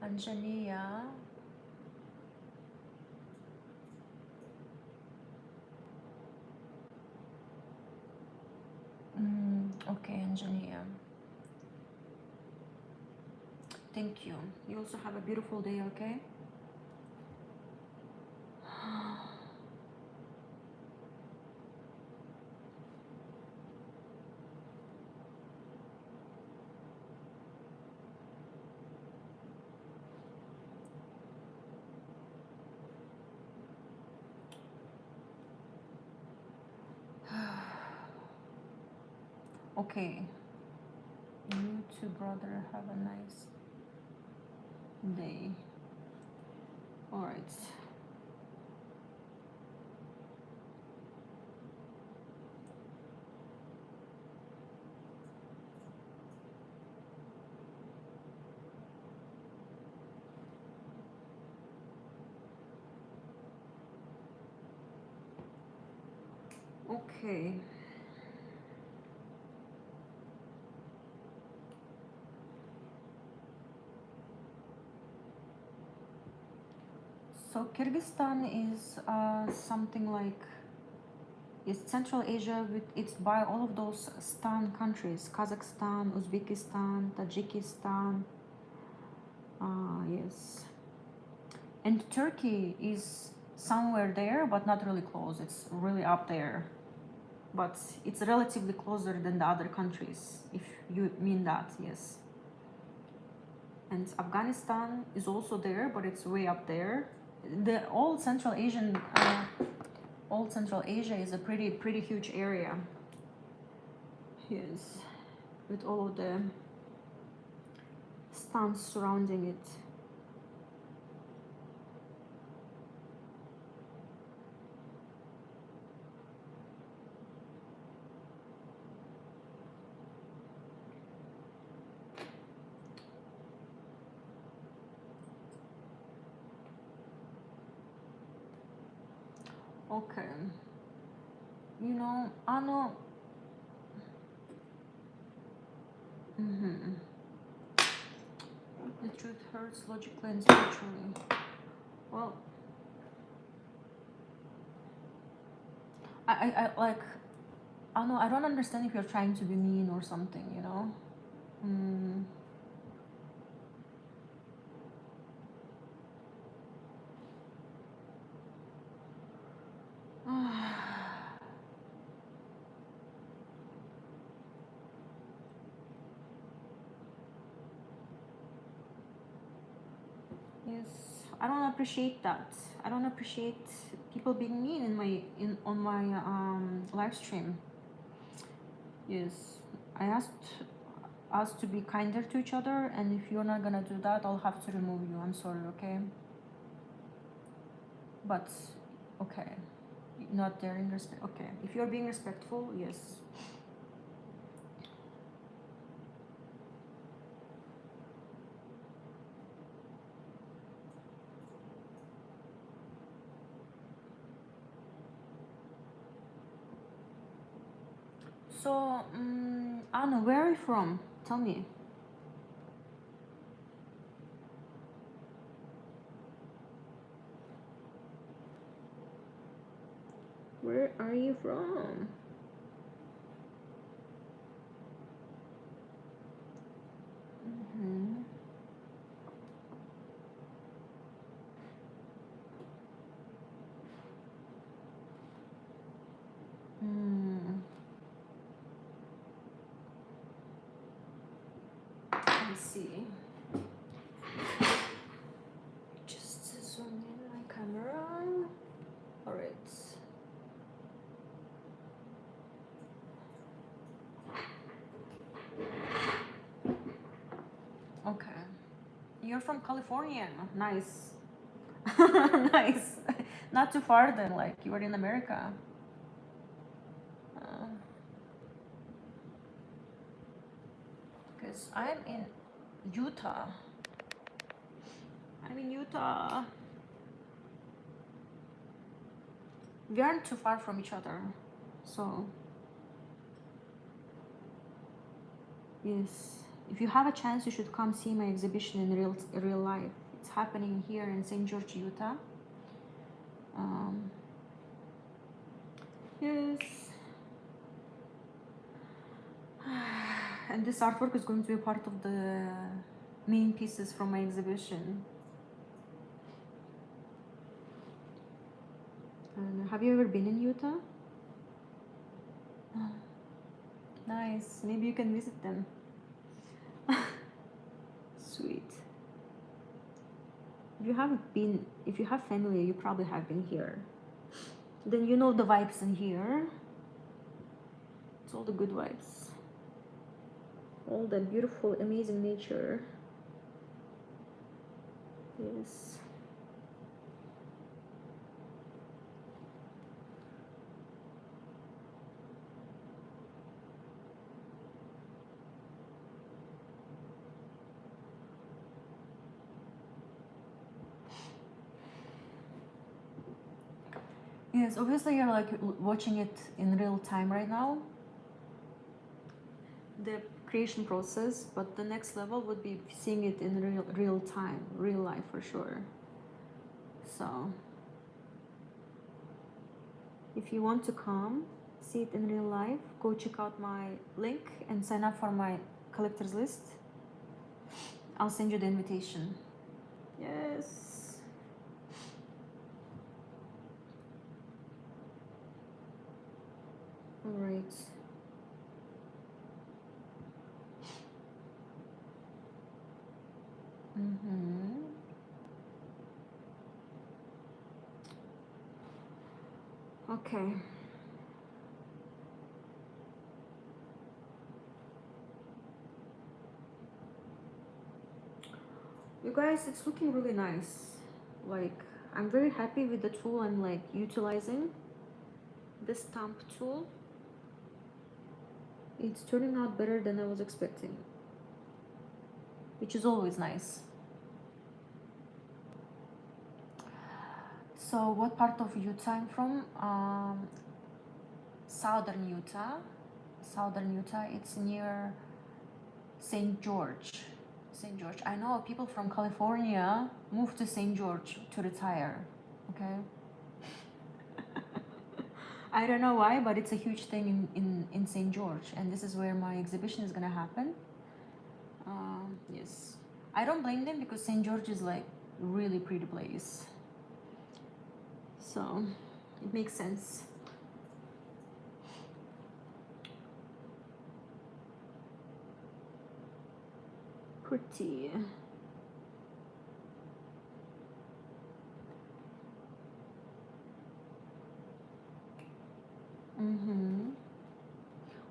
Anjania. Okay, Anjania. Thank you. You also have a beautiful day, okay? Okay. You too, brother. Have a nice day. All right. Okay. So Kyrgyzstan is something like, it's Central Asia. It's by all of those Stan countries: Kazakhstan, Uzbekistan, Tajikistan. Yes, and Turkey is somewhere there, but not really close. It's really up there, but it's relatively closer than the other countries, if you mean that. Yes. And Afghanistan is also there, but it's way up there. The all Central Asia is a pretty huge area. Yes, with all of the stans surrounding it. Okay. You know, Ano. The truth hurts logically and spiritually. Well, I like, Ano, I don't understand if you're trying to be mean or something, you know? Yes, I don't appreciate that. I don't appreciate people being mean on my live stream. Yes, I asked us to be kinder to each other, and if you're not gonna do that, I'll have to remove you. I'm sorry, okay? But okay, not daring respect. Okay, if you're being respectful, yes. So, Anna, where are you from? Tell me. Where are you from? Let me see. Just zoom in my camera. All right. Okay. You're from California. Nice. Nice. Not too far then, like you were in America. Because I'm in Utah. I'm in Utah. We aren't too far from each other. So, yes. If you have a chance, you should come see my exhibition in real life. It's happening here in St. George, Utah. Yes. And this artwork is going to be part of the main pieces from my exhibition. Have you ever been in Utah? Nice. Maybe you can visit them. Sweet. If you have family, you probably have been here. Then you know the vibes in here. It's all the good vibes. All the beautiful, amazing nature. Yes. Yes, obviously you're like watching it in real time right now, the creation process, but the next level would be seeing it in real time, real life for sure. So if you want to come see it in real life, go check out my link and sign up for my collector's list. I'll send you the invitation. Yes. All right. Okay. You guys, it's looking really nice. Like, I'm very happy with the tool I'm like utilizing. This stamp tool. It's turning out better than I was expecting, which is always nice. So what part of Utah I'm from? Southern Utah. Southern Utah, it's near St. George. St. George. I know people from California moved to St. George to retire. Okay. I don't know why, but it's a huge thing in St. George, and this is where my exhibition is gonna happen. Yes. I don't blame them because St. George is like really pretty place. So it makes sense. Pretty.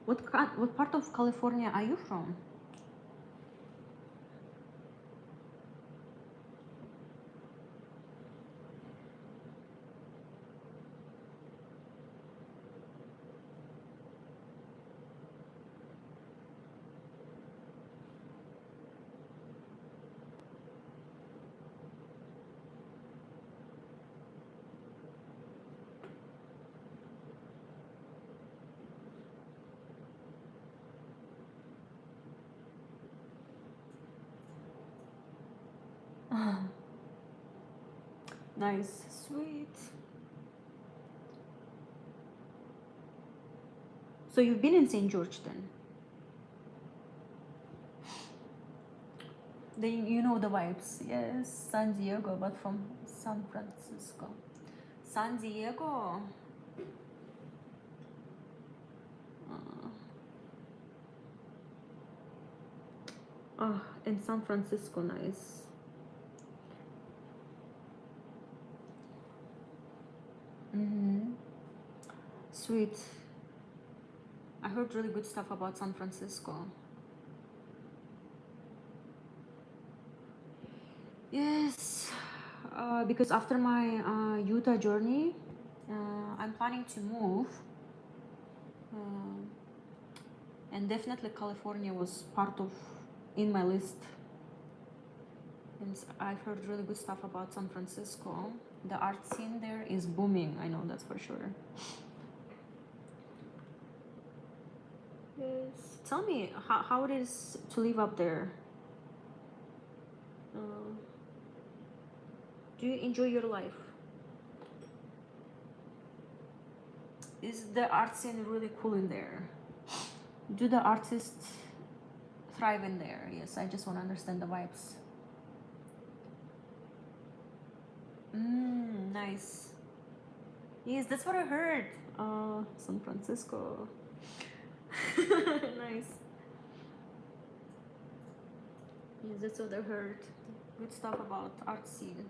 What part of California are you from? Nice, sweet. So you've been in St. George then? Then you know the vibes. Yes, San Diego, but from San Francisco. San Diego. Oh, in San Francisco, nice. Sweet. I heard really good stuff about San Francisco. Yes, because after my Utah journey, I'm planning to move. And definitely California was part of in my list. And I've heard really good stuff about San Francisco. The art scene there is booming, I know that's for sure. Yes. Tell me how it is to live up there. Do you enjoy your life? Is the art scene really cool in there? Do the artists thrive in there? Yes, I just want to understand the vibes. Nice. Yes, that's what I heard. San Francisco. Nice. Yes, that's what I heard. Good stuff about art scene.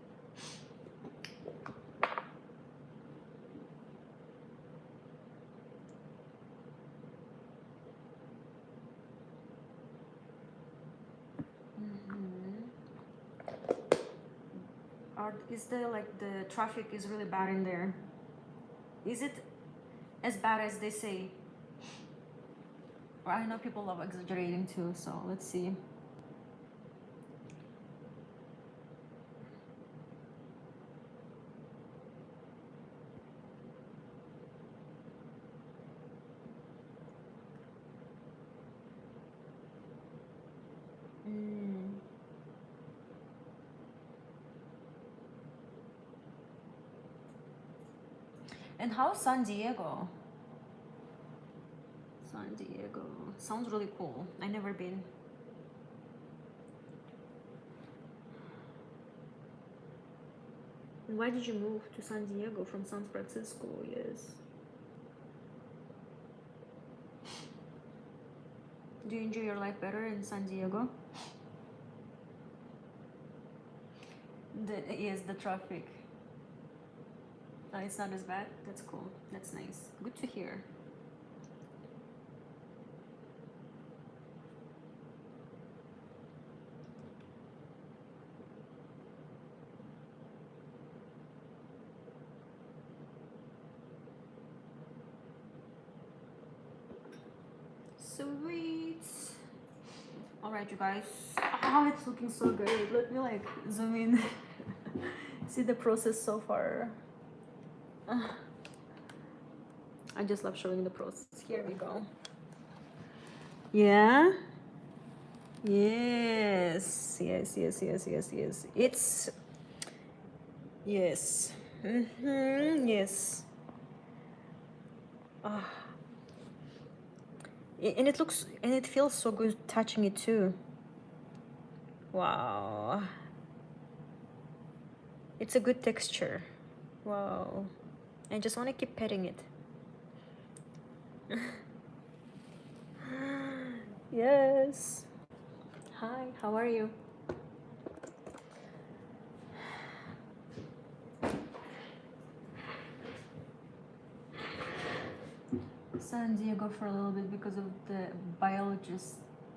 Is there like the traffic is really bad in there? Is it as bad as they say? Or I know people love exaggerating too, so let's see. And how's San Diego? San Diego sounds really cool. I've never been. And why did you move to San Diego from San Francisco? Yes. Do you enjoy your life better in San Diego? Yes, the traffic. It's not as bad. That's cool. That's nice. Good to hear. Sweet. All right, you guys. Oh, it's looking so good. Let me like zoom in. See the process so far. I just love showing the process. Here we go. Yeah. Yes. Yes. Yes. Yes. Yes. Yes. It's. Yes. Yes. And it looks and it feels so good touching it too. Wow. It's a good texture. Wow. I just want to keep petting it. Yes. Hi, how are you? San Diego for a little bit because of the biologist.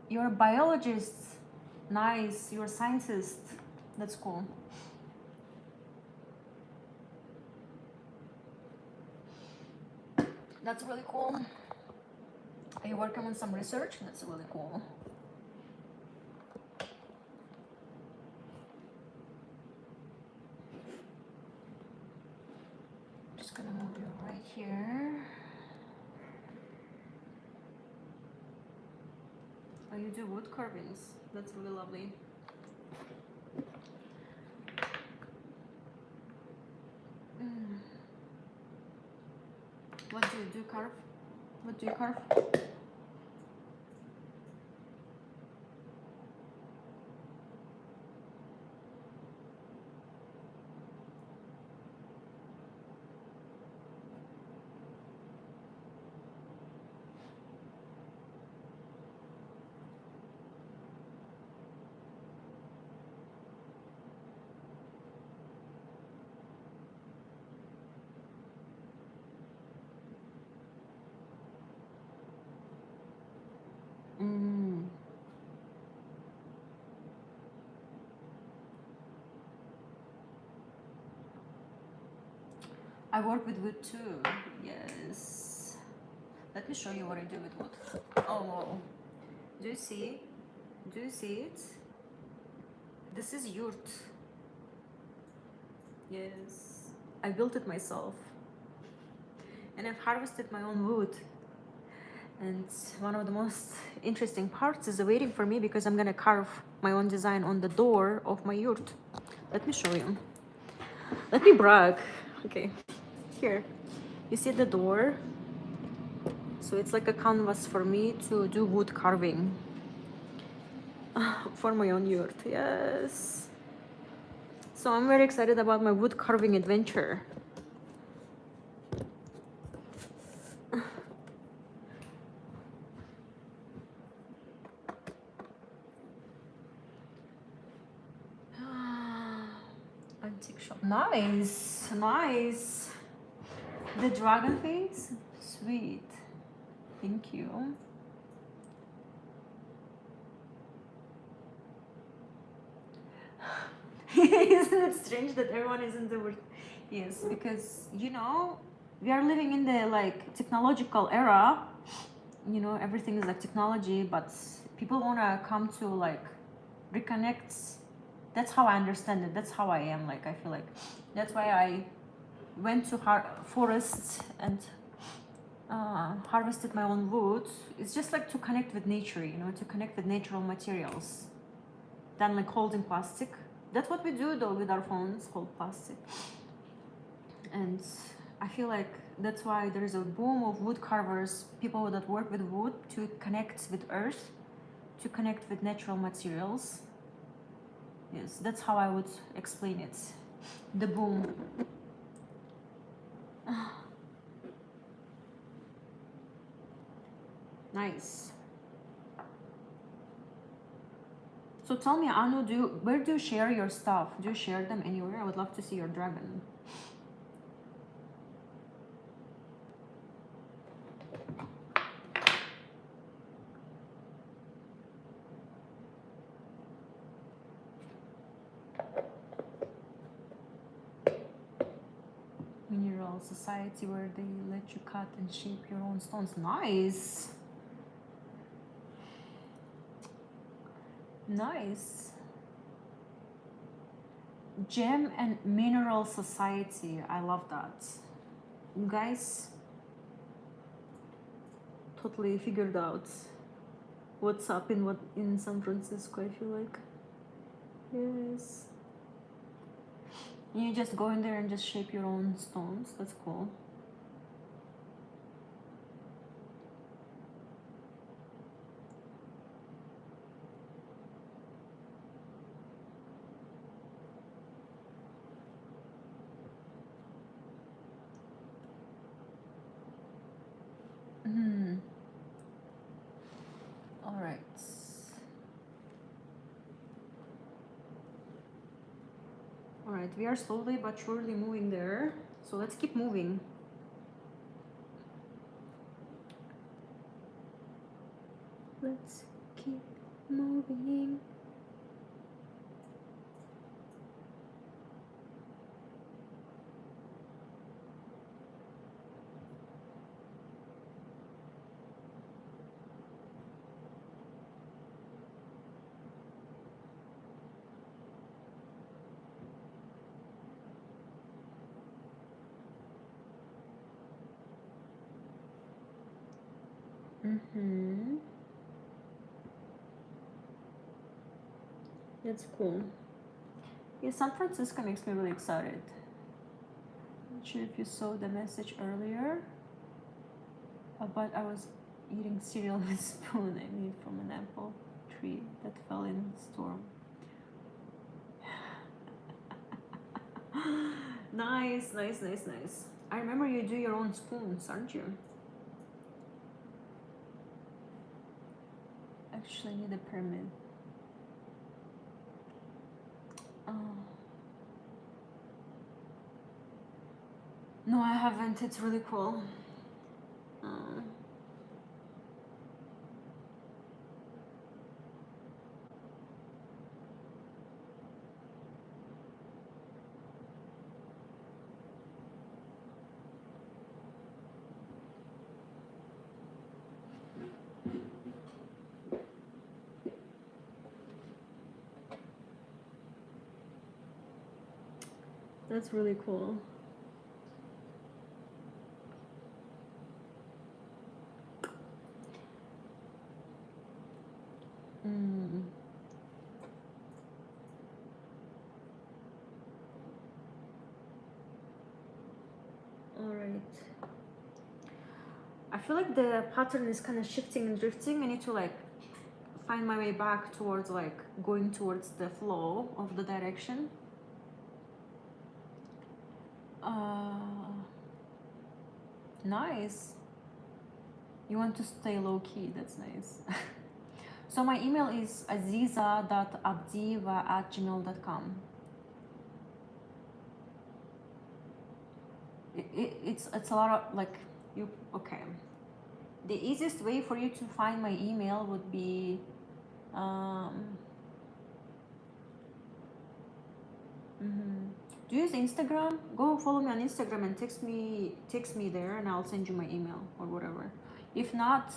You're a biologist. Nice. You're a scientist. That's cool. That's really cool. Are you working on some research? That's really cool. Just gonna move you right here. Oh, you do wood carvings. That's really lovely. What do you do, carve? What do you carve? I work with wood too. Yes. Let me show you what I do with wood. Oh, wow. Do you see? Do you see it? This is yurt. Yes. I built it myself. And I've harvested my own wood. And one of the most interesting parts is waiting for me because I'm gonna carve my own design on the door of my yurt. Let me show you. Let me brag. Okay. Here. You see the door? So it's like a canvas for me to do wood carving for my own yurt. Yes. So I'm very excited about my wood carving adventure. Antique shop. Nice. Nice. The dragon face? Sweet. Thank you. Isn't it strange that everyone is in the word? Yes, because you know we are living in the like technological era. You know, everything is like technology, but people wanna come to like reconnect. That's how I understand it. That's how I am. Like I feel like that's why I went to forests and harvested my own wood. It's just like to connect with nature, you know, to connect with natural materials than like holding plastic. That's what we do though with our phones, hold plastic. And I feel like that's why there's a boom of wood carvers, people that work with wood to connect with earth, to connect with natural materials. Yes, that's how I would explain it. The boom. Nice. So tell me, Anu, where do you share your stuff? Do you share them anywhere? I would love to see your dragon. Mineral society where they let you cut and shape your own stones. Nice. Nice. Gem and Mineral Society. I love that. Guys, totally figured out what's up in San Francisco, I feel like. Yes. You just go in there and just shape your own stones. That's cool. All right. All right, we are slowly but surely moving there. So let's keep moving. Let's keep moving. That's cool. Yeah, San Francisco makes me really excited. Not sure if you saw the message earlier, but I was eating cereal with a spoon I made from an apple tree that fell in a storm. Nice, nice, nice, nice. I remember you do your own spoons, aren't you? Actually, need a permit. Oh. No, I haven't. It's really cool. That's really cool. All right. I feel like the pattern is kind of shifting and drifting. I need to like find my way back towards like going towards the flow of the direction. Nice. You want to stay low key. That's nice. So my email is aziza.abdiva@gmail.com. It's a lot of like you. Okay. The easiest way for you to find my email would be do you use Instagram? Go follow me on Instagram and text me there and I'll send you my email or whatever. If not,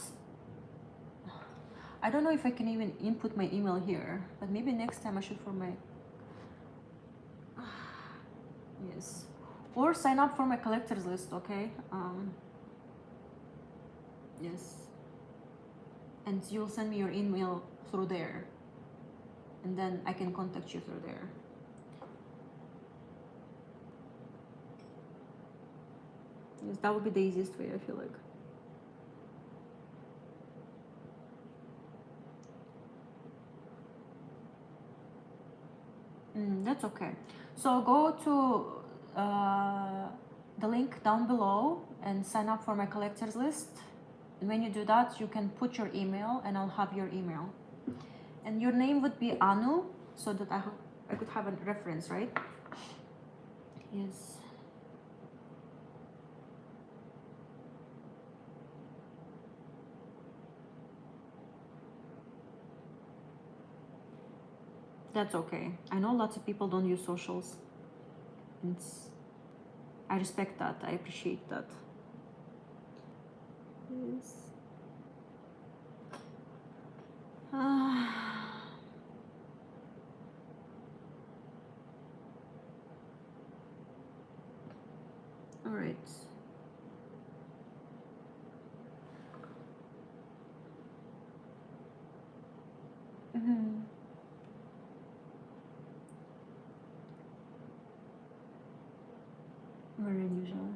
I don't know if I can even input my email here, but maybe next time I should for my yes, or sign up for my collectors list. Okay. Yes, and you'll send me your email through there and then I can contact you through there. Yes, that would be the easiest way, I feel like. That's okay. So go to the link down below and sign up for my collectors list. And when you do that, you can put your email and I'll have your email. And your name would be Anu, so that I could have a reference, right? Yes. That's okay. I know lots of people don't use socials. I respect that. I appreciate that. Yes. All right. Very unusual.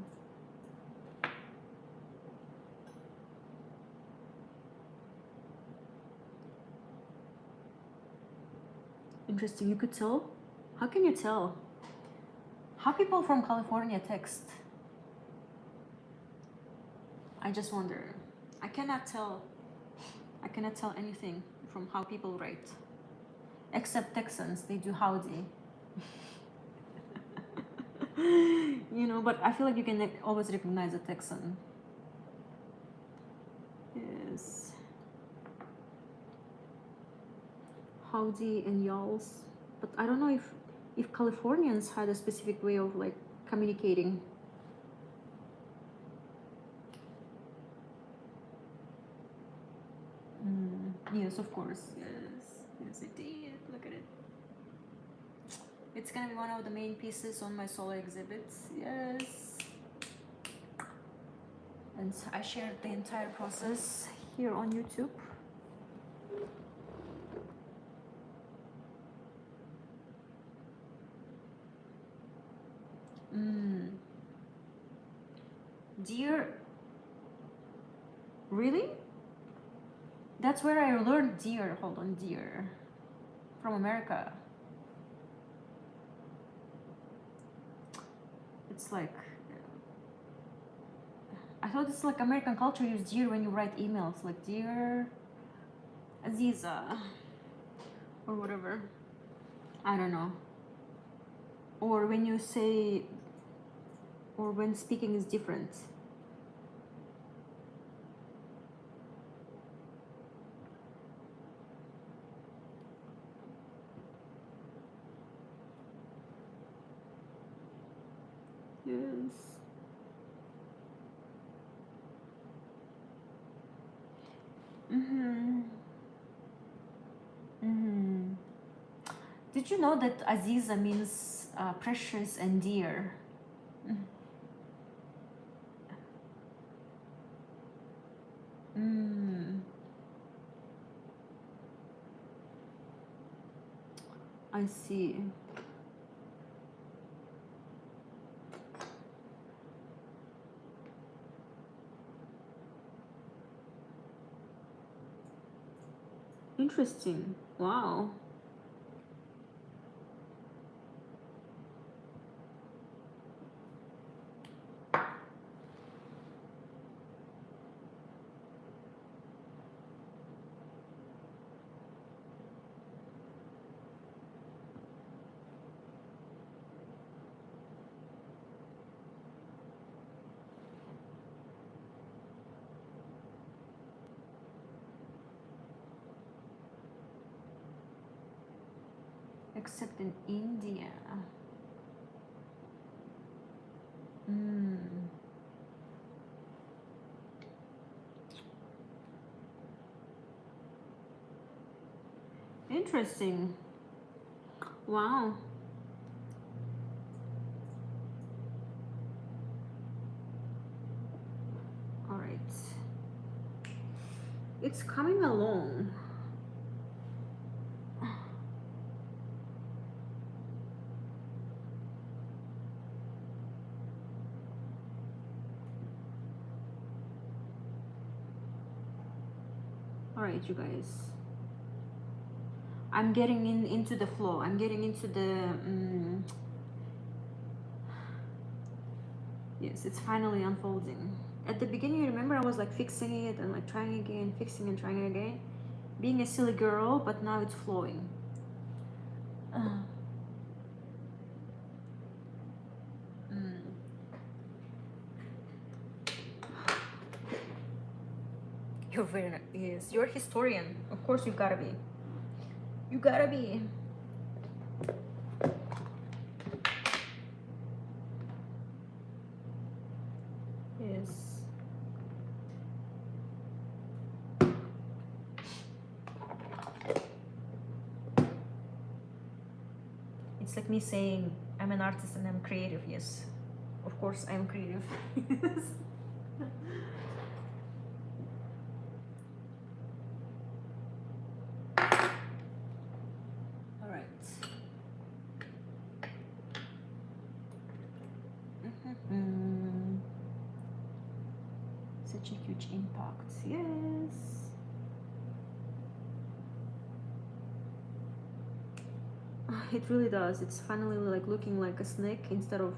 Interesting. You could tell? How can you tell? How people from California text? I just wonder. I cannot tell. I cannot tell anything from how people write. Except Texans, they do howdy. You know, but I feel like you can always recognize a Texan. Yes. Howdy and y'alls. But I don't know if Californians had a specific way of like communicating. Yes, of course. Yes, it did. Look at it. It's gonna be one of the main pieces on my solo exhibits. Yes. And I shared the entire process here on YouTube. Deer. Really? That's where I learned deer. Hold on, deer. From America. It's like, I thought it's like American culture, use dear when you write emails, like dear Aziza or whatever. I don't know. Or when you say, or when speaking is different. Yes. Did you know that Aziza means precious and dear? I see. Interesting. Wow. Except in India. Interesting. Wow. All right. It's coming along. All right, you guys. I'm getting into the flow. I'm getting into the yes, it's finally unfolding. At the beginning, remember, I was like fixing it and like trying again, fixing and trying again, being a silly girl, but now it's flowing. Mm. You're very, yes, you're a historian. Of course, you gotta be. You gotta be. Yes. It's like me saying I'm an artist and I'm creative. Yes, of course I'm creative. Yes. All right. Such a huge impact. Yes. It really does. It's finally like looking like a snake instead of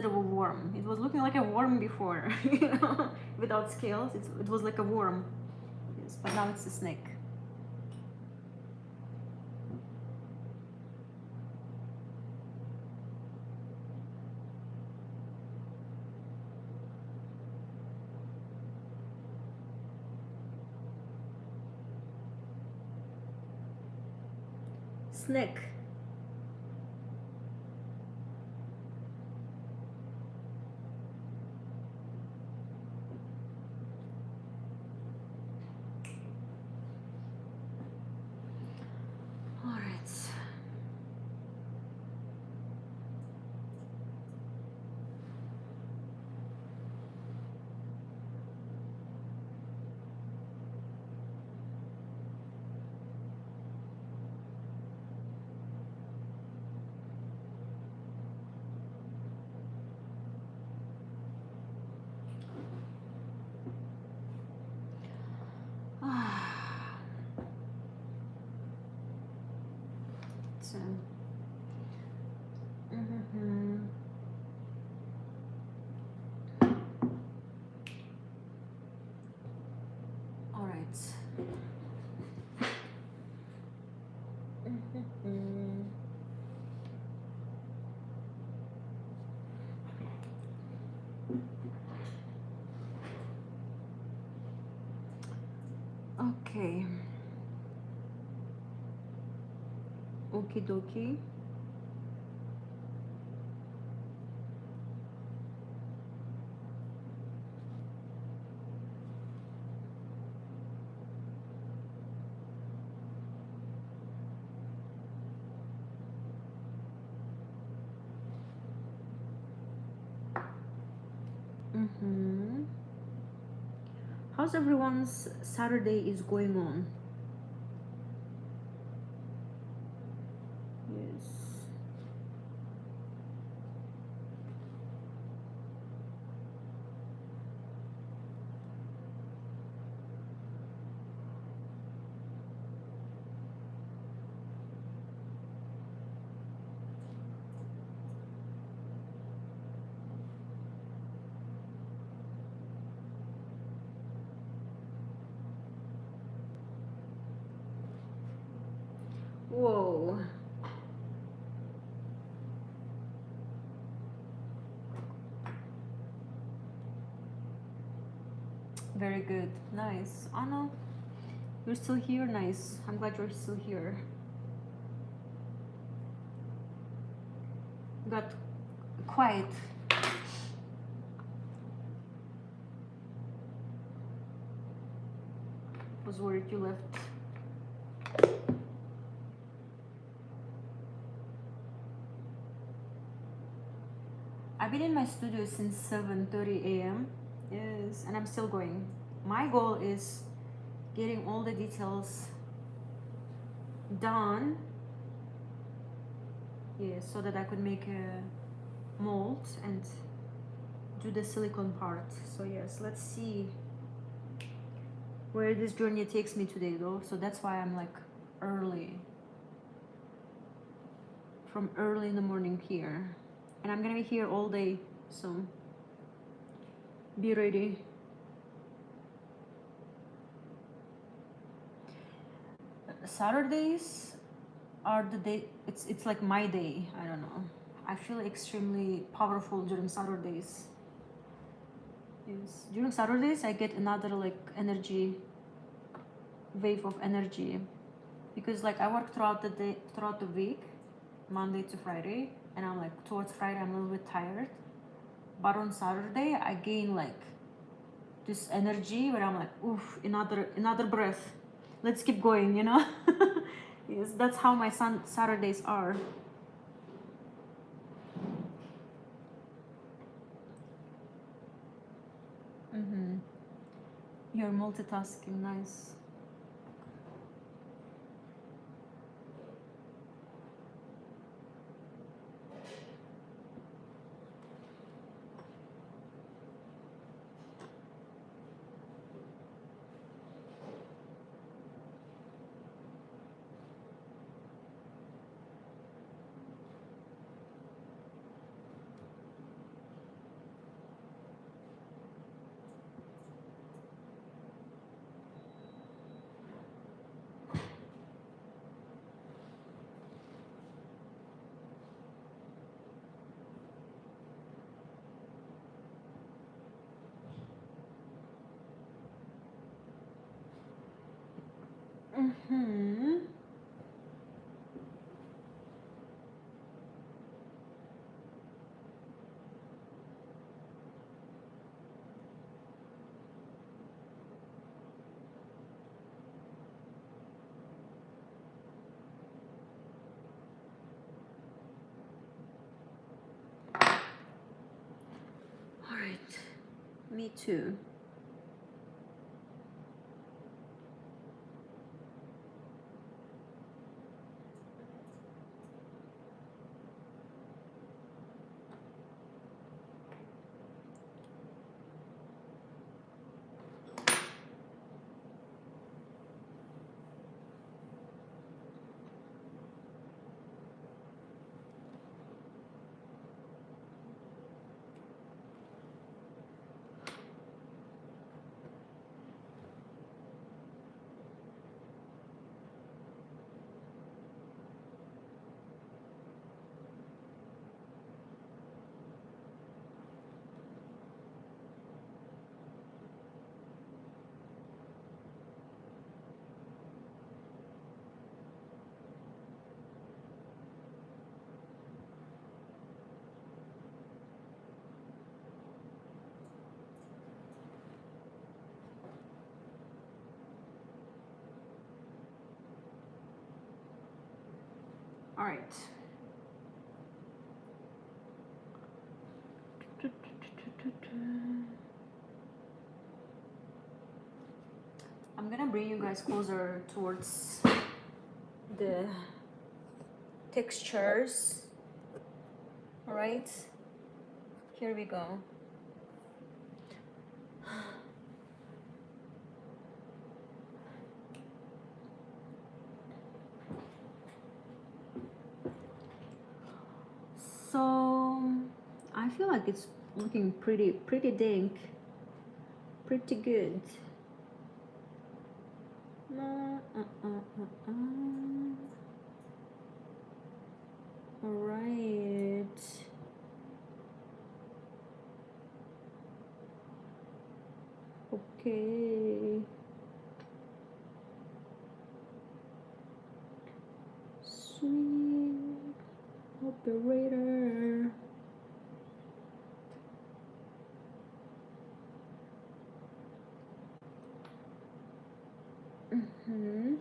a worm. It was looking like a worm before, you know, without scales. It was like a worm. Yes, but now it's a snake. Snake. All right. So. All right. Okay. Okie dokie. How's everyone's Saturday is going on? Yes. Whoa. Very good. Nice. Anna, you're still here? Nice. I'm glad you're still here. Got quiet. Was worried you left. I've been in my studio since 7:30 a.m. Yes, and I'm still going. My goal is getting all the details done. Yes, so that I could make a mold and do the silicone part. So yes, let's see where this journey takes me today though. So that's why I'm like early, from early in the morning here, and I'm gonna be here all day, so be ready. Saturdays are the day, it's like my day. I don't know, I feel extremely powerful during Saturdays. Yes, during Saturdays I get another like energy, wave of energy, because like I work throughout the day, throughout the week, Monday to Friday, and I'm like towards Friday I'm a little bit tired, but on Saturday I gain like this energy where I'm like, oof, another breath, let's keep going, you know. Yes, that's how my Saturdays are. Mm-hmm. You're multitasking, nice. Mm-hmm. All right, me too. All right. I'm gonna bring you guys closer towards the textures. All right, here we go. So I feel like it's looking pretty dank, pretty good. All right. Okay. Sweet operator. Mm-hmm.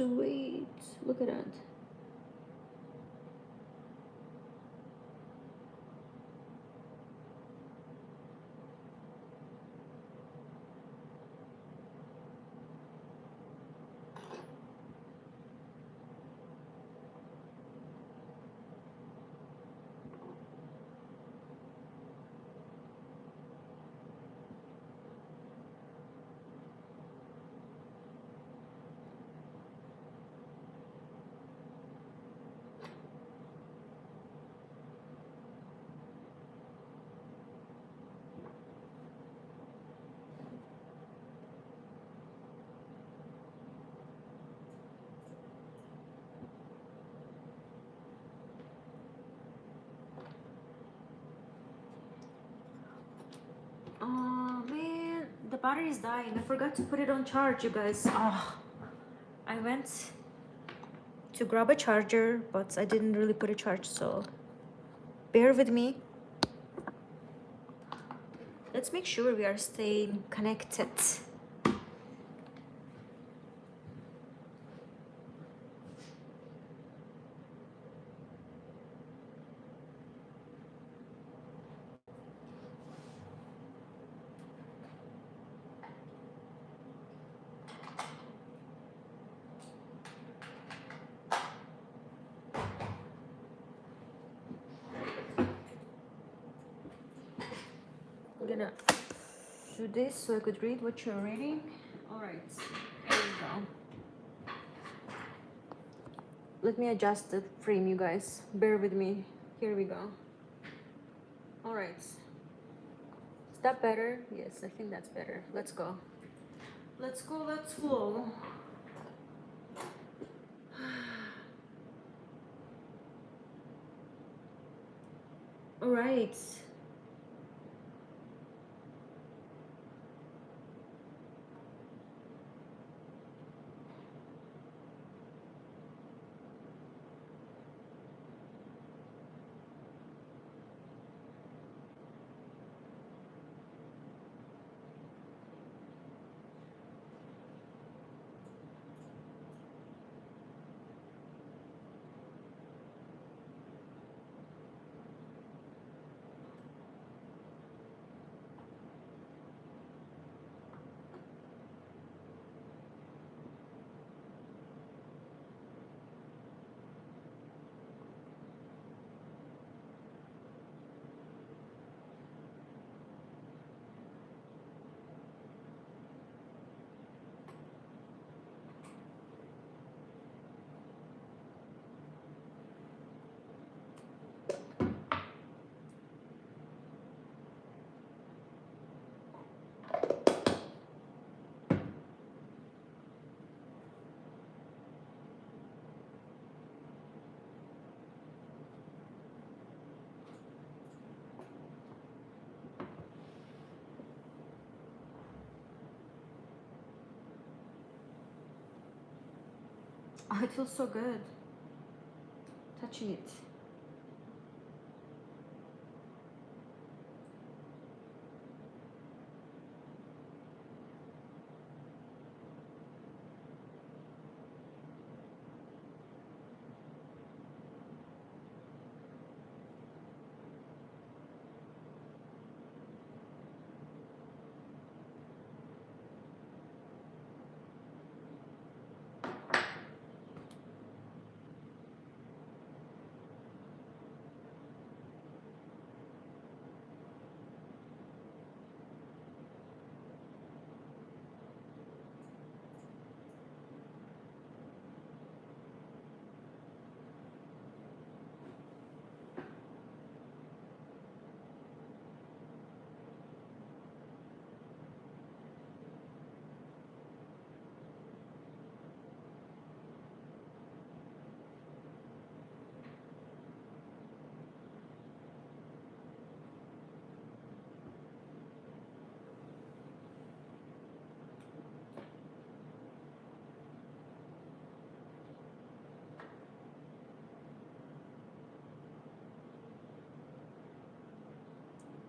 sweet. Look at that. Oh man, the battery is dying. I forgot to put it on charge, you guys. Oh, I went to grab a charger, but I didn't really put a charge, so bear with me. Let's make sure we are staying connected. I'm gonna do this so I could read what you're reading. All right, there we go. Let me adjust the frame, you guys. Bear with me. Here we go. All right. Is that better? Yes, I think that's better. Let's go. Let's go, let's flow. All right. Oh, it feels so good touching it.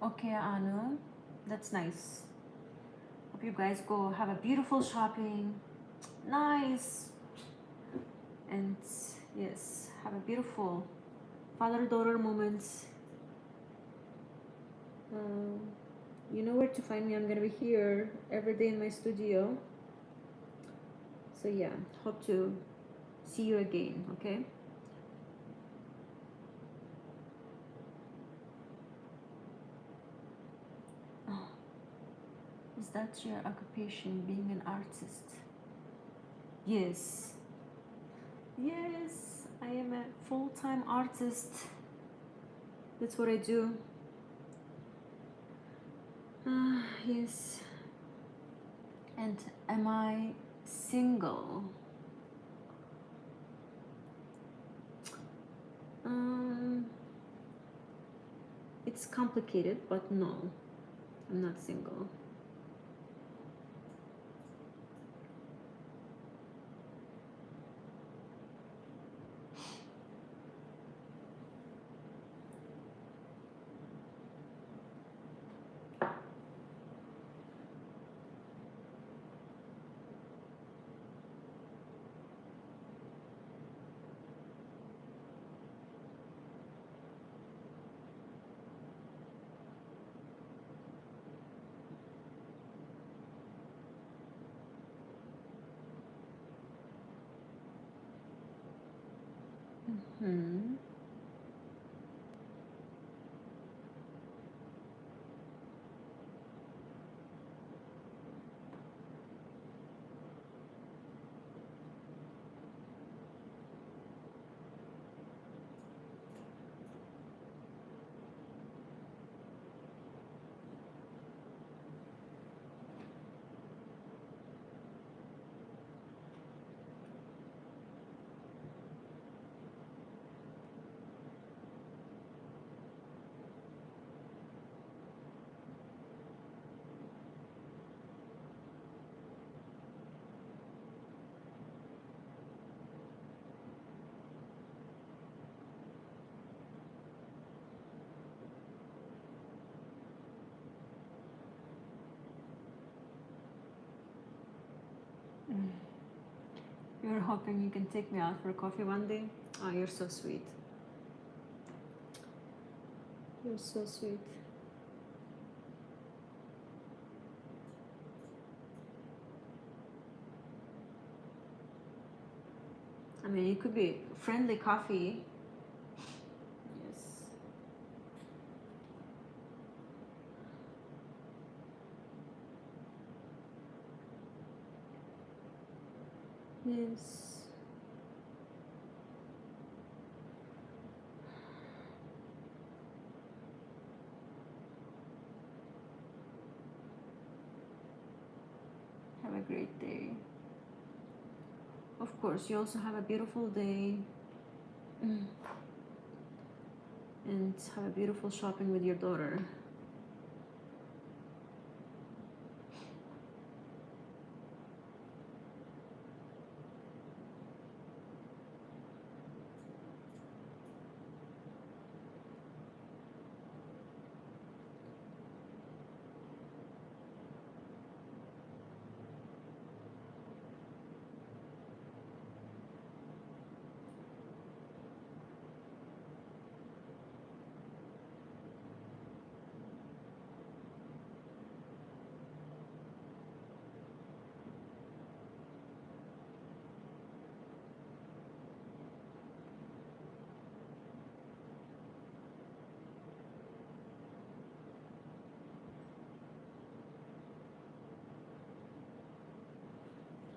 Okay, Anu, that's nice. Hope you guys go have a beautiful shopping. Nice. And yes, have a beautiful father-daughter moments. Um, you know where to find me. I'm gonna be here every day in my studio. So yeah, hope to see you again. Okay. Oh, is that your occupation, being an artist? Yes. Yes, I am a full-time artist. That's what I do. Yes. And am I single? Um, it's complicated, but no, I'm not single. Hmm. You're hoping you can take me out for coffee one day? Oh, you're so sweet. You're so sweet. I mean, it could be friendly coffee. Yes. Yes. Have a great day. Of course, you also have a beautiful day. Mm. And have a beautiful shopping with your daughter.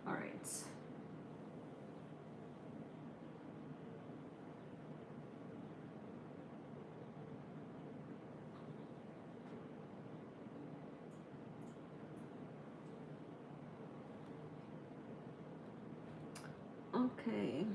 All right. Okay.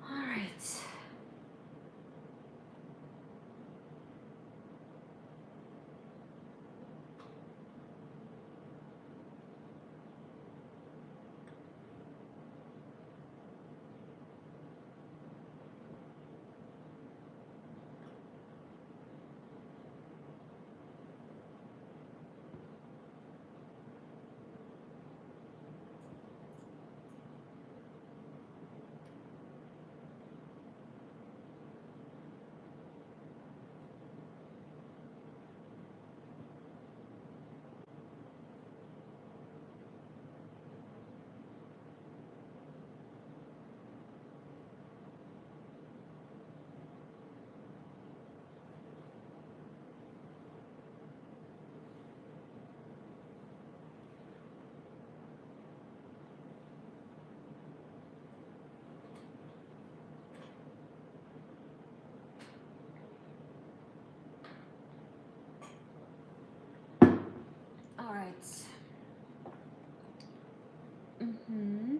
All right. Mm-hmm.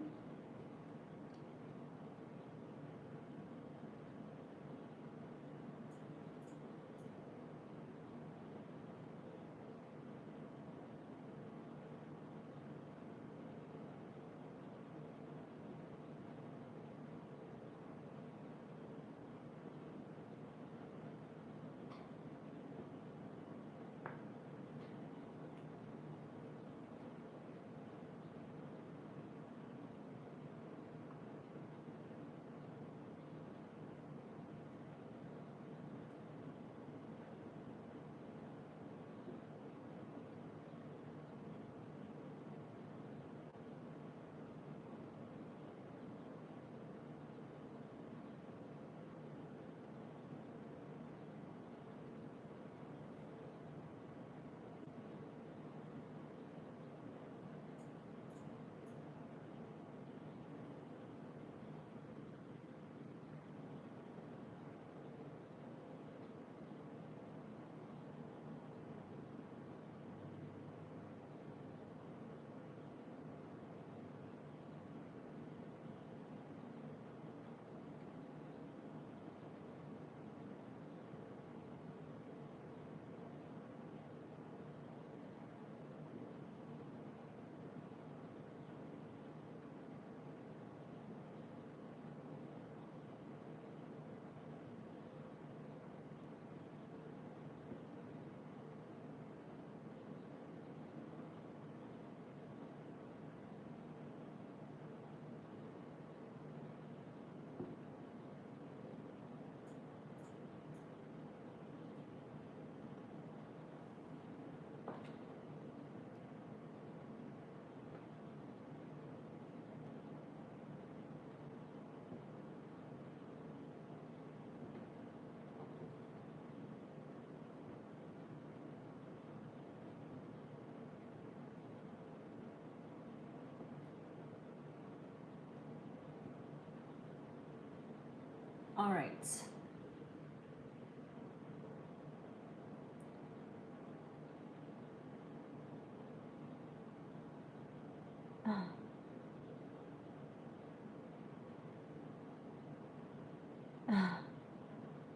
All right.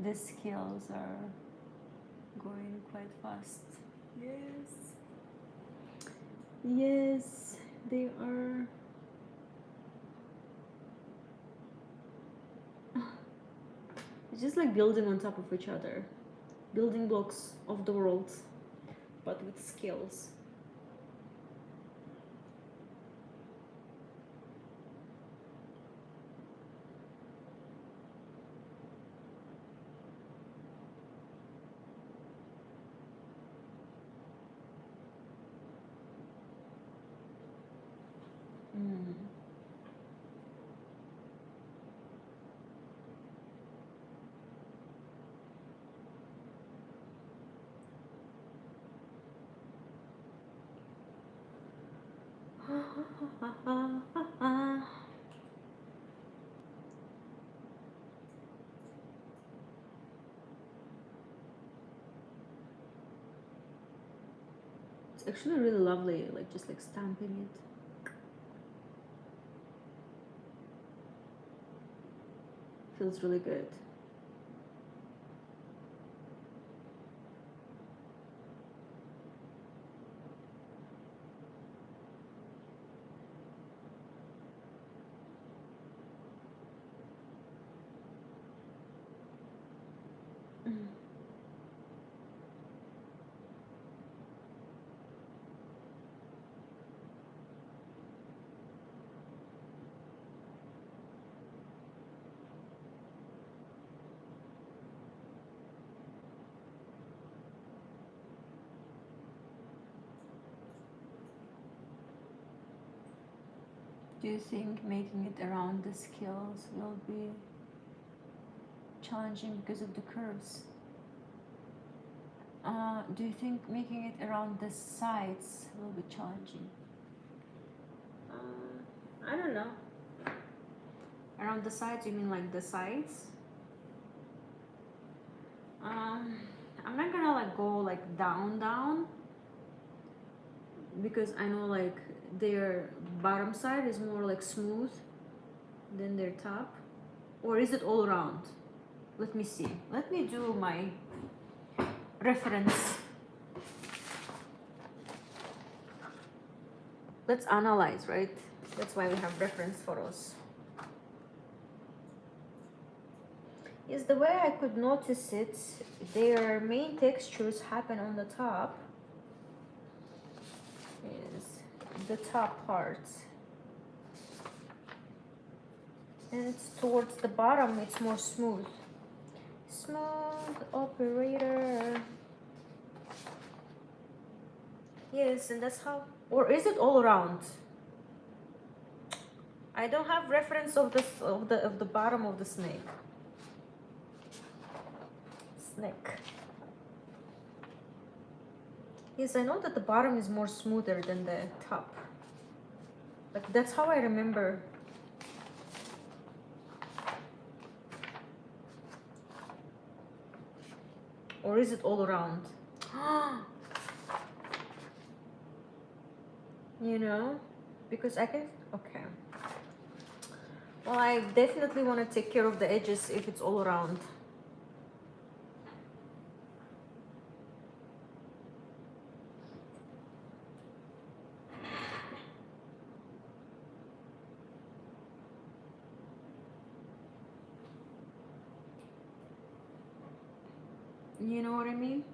The scales are going quite fast. Yes. Yes, they are. It's just like building on top of each other. Building blocks of the world, but with scales. Mm. It's actually really lovely, like just like stamping it. Feels really good. Mm. Do you think making it around the scales will be challenging because of the curves? Do you think making it around the sides will be challenging? I don't know. Around the sides, you mean like the sides? Um, I'm not gonna like go like down because I know like their bottom side is more like smooth than their top, or is it all around? Let me see. Let me do my reference. Let's analyze, right? That's why we have reference photos. Is the way I could notice it, their main textures happen on the top, is the top part, and it's towards the bottom it's more smooth. Smooth operator. Yes, and that's how, or is it all around? I don't have reference of this of the bottom of the snake. Yes, I know that the bottom is more smoother than the top. Like that's how I remember. Or is it all around? You know, because I can, okay. Well, I definitely want to take care of the edges if it's all around. You know what I mean?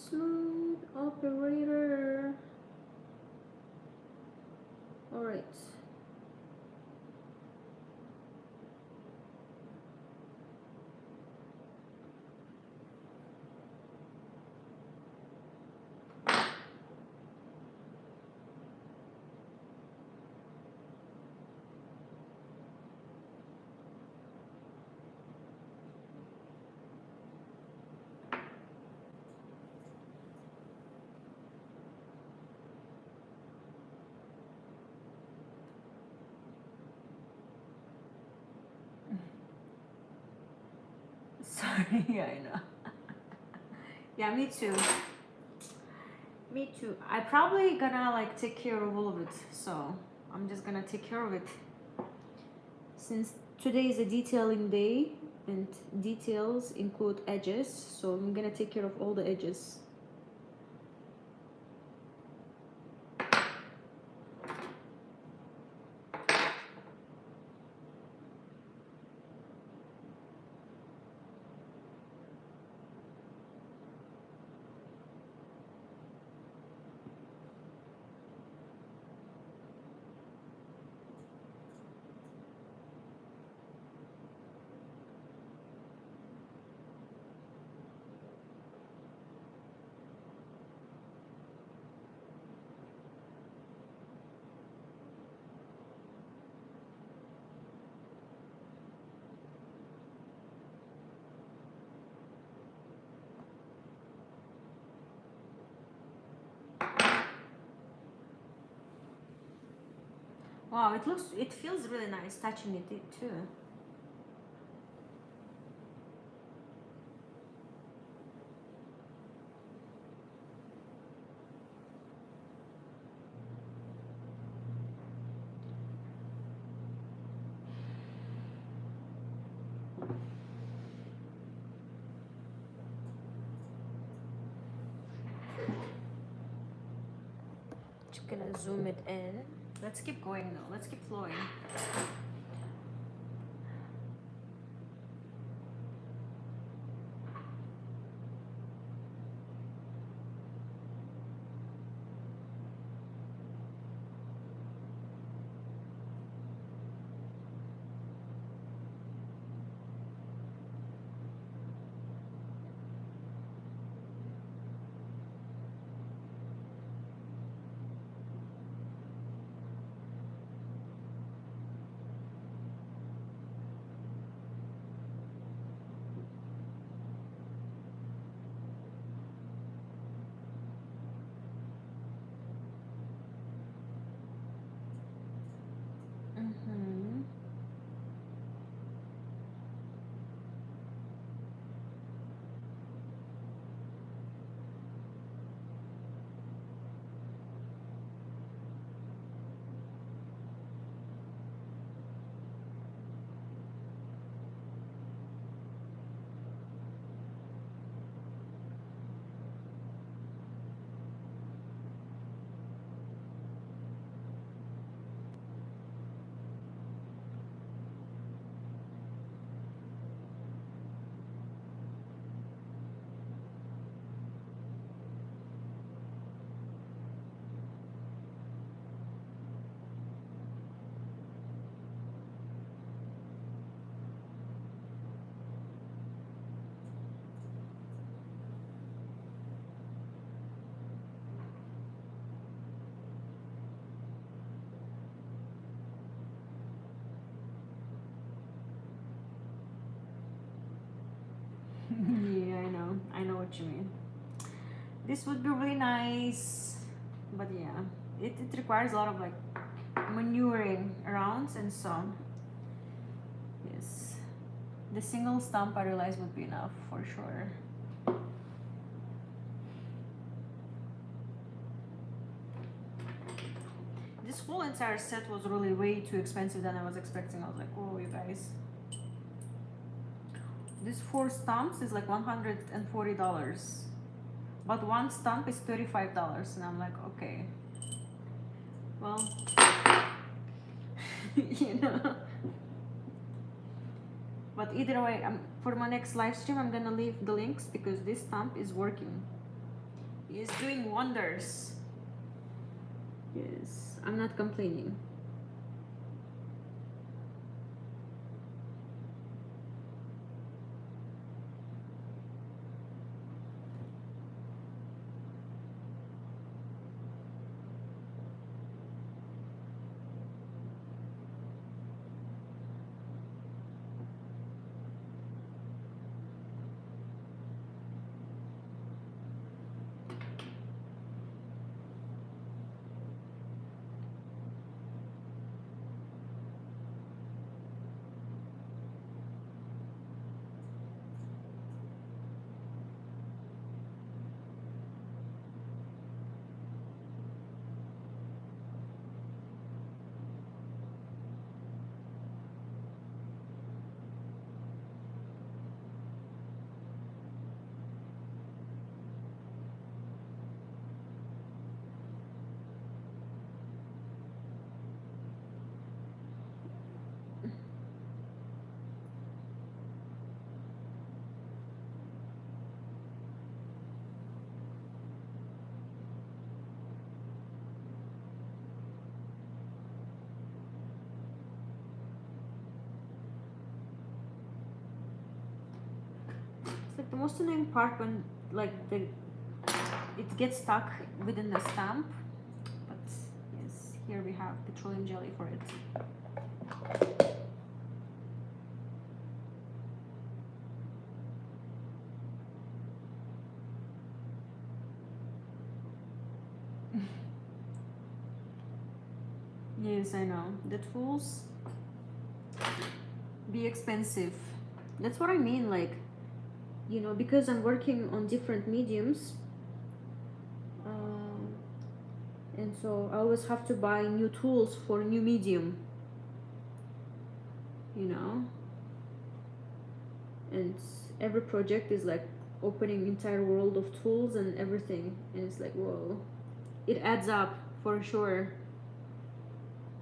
Smooth operator. All right. Sorry, yeah, I know. Yeah, me too. Me too. I probably gonna like take care of all of it, so I'm just gonna take care of it. Since today is a detailing day and details include edges, so I'm gonna take care of all the edges. Wow, it feels really nice touching it too. Just gonna zoom it in. Let's keep going though. Let's keep flowing. Yeah, I know what you mean. This would be really nice, but yeah, it requires a lot of like maneuvering around and so on. Yes, the single stump I realized would be enough for sure. This whole entire set was really way too expensive than I was expecting. I was like, oh, you guys. This 4 stumps is like $140, but one stump is $35, and I'm like, okay, well, you know. But either way, for my next live stream, I'm gonna leave the links because this stump is working. It's doing wonders. Yes, I'm not complaining. It's like the most annoying part when like it gets stuck within the stamp. But yes, here we have petroleum jelly for it. Yes, I know. The tools be expensive. That's what I mean, like, you know, because I'm working on different mediums, and so I always have to buy new tools for new medium, you know, and every project is like opening entire world of tools and everything, and it's like, whoa, it adds up for sure.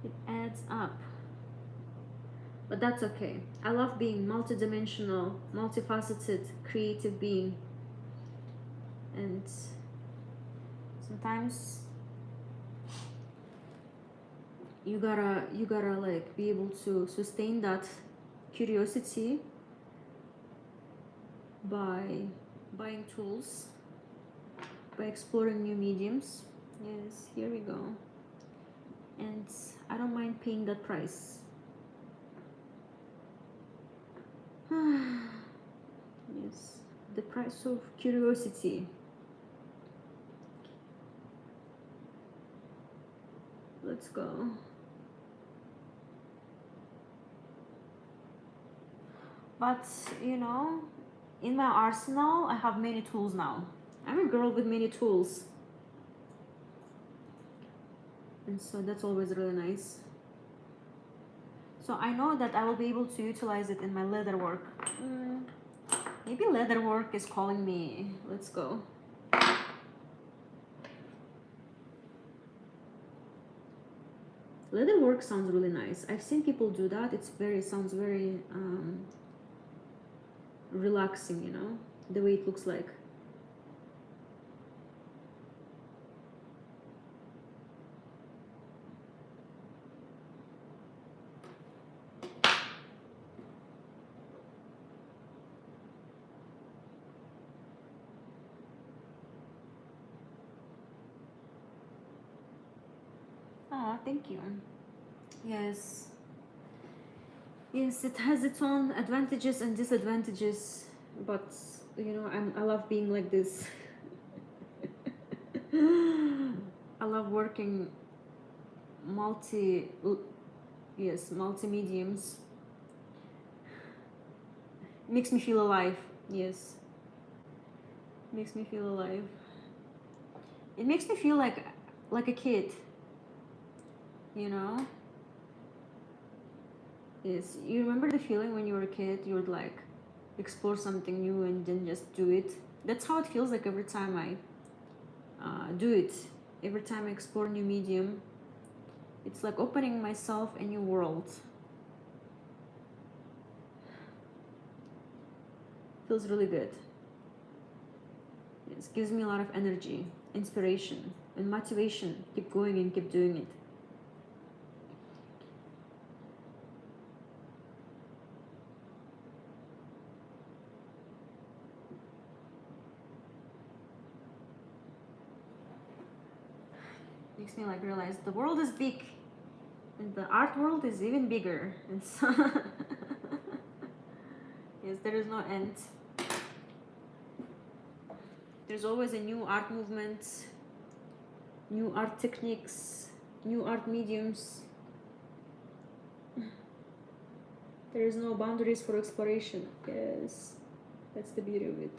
It adds up. But that's okay. I love being multidimensional, multifaceted, creative being. And sometimes you gotta like be able to sustain that curiosity by buying tools, by exploring new mediums. Yes, here we go. And I don't mind paying that price. Yes, the price of curiosity. Let's go. But you know, in my arsenal, I have many tools now. I'm a girl with many tools. And so that's always really nice. So I know that I will be able to utilize it in my leather work. Maybe leather work is calling me. Let's go. Leather work sounds really nice. I've seen people do that. Sounds very relaxing, you know, the way it looks like. Oh, thank you. Yes. Yes, it has its own advantages and disadvantages. but you know, I love being like this. I love working multi, yes, multi mediums. Makes me feel alive. Yes, makes me feel alive. It makes me feel like a kid, you know. Yes, you remember the feeling when you were a kid? You would like explore something new and then just do it. That's how it feels like every time I do it. Every time I explore a new medium, it's like opening myself a new world. Feels really good. It gives me a lot of energy, inspiration, and motivation. Keep going and keep doing it. Makes me like realize the world is big, and the art world is even bigger. And so yes, there is no end. There's always a new art movement, new art techniques, new art mediums. There is no boundaries for exploration. Yes, that's the beauty of it.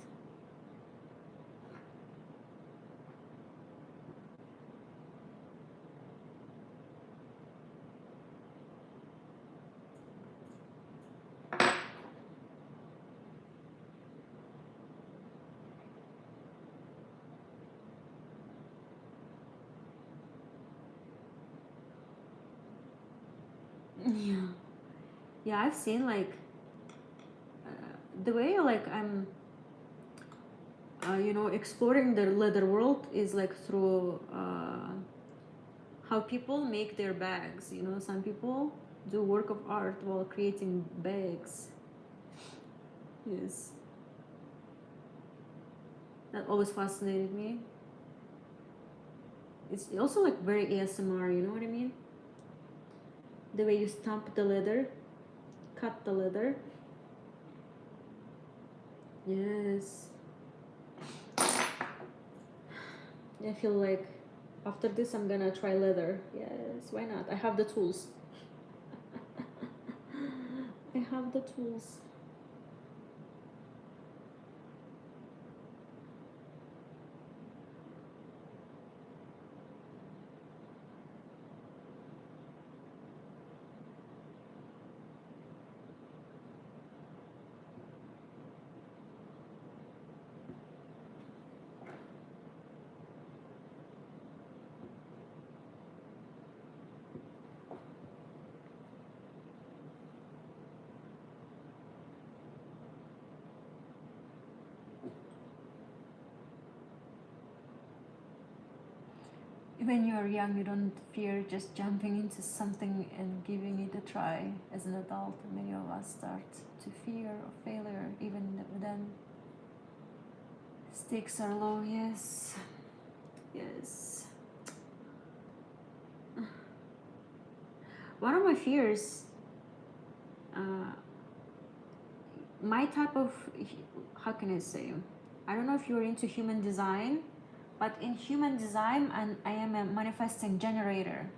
Yeah, yeah, I've seen like the way like I'm you know, exploring the leather world is like through how people make their bags. You know, some people do work of art while creating bags. Yes, that always fascinated me. It's also like very ASMR, you know what I mean? The way you stamp the leather, cut the leather. Yes, I feel like after this I'm gonna try leather. Yes, why not? I have the tools. I have the tools. When you're young, you don't fear just jumping into something and giving it a try. As an adult, many of us start to fear of failure, even then. Stakes are low, yes. Yes. One of my fears, uh, my type of, how can I say? I don't know if you're into human design, but in human design, and I am a manifesting generator.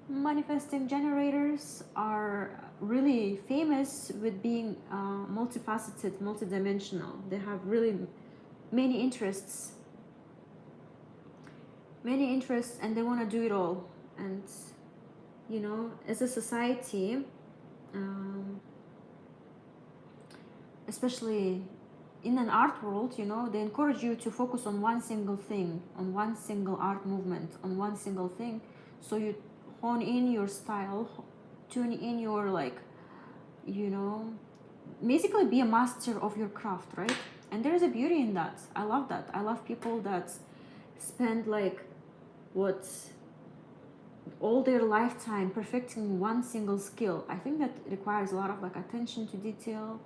Manifesting generators are really famous with being multifaceted, multidimensional. They have really many interests, and they want to do it all. And you know, as a society, um, especially in an art world, you know, they encourage you to focus on one single thing, on one single art movement, on one single thing. So you hone in your style, tune in your like, you know, basically be a master of your craft, right? And there's a beauty in that. I love that. I love people that spend like what all their lifetime perfecting one single skill. I think that requires a lot of like attention to detail,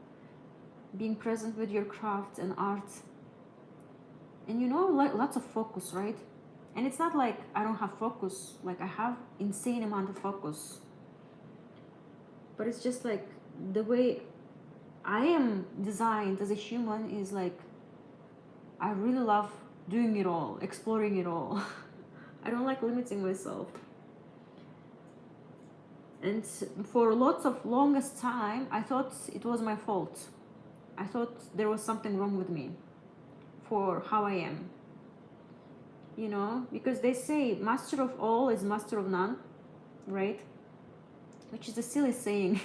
being present with your craft and art, and you know, like lots of focus, right? And it's not like I don't have focus, like I have insane amount of focus, but it's just like the way I am designed as a human is like, I really love doing it all, exploring it all. I don't like limiting myself. And for lots of longest time, I thought it was my fault. I thought there was something wrong with me for how I am. You know, because they say master of all is master of none, right? Which is a silly saying.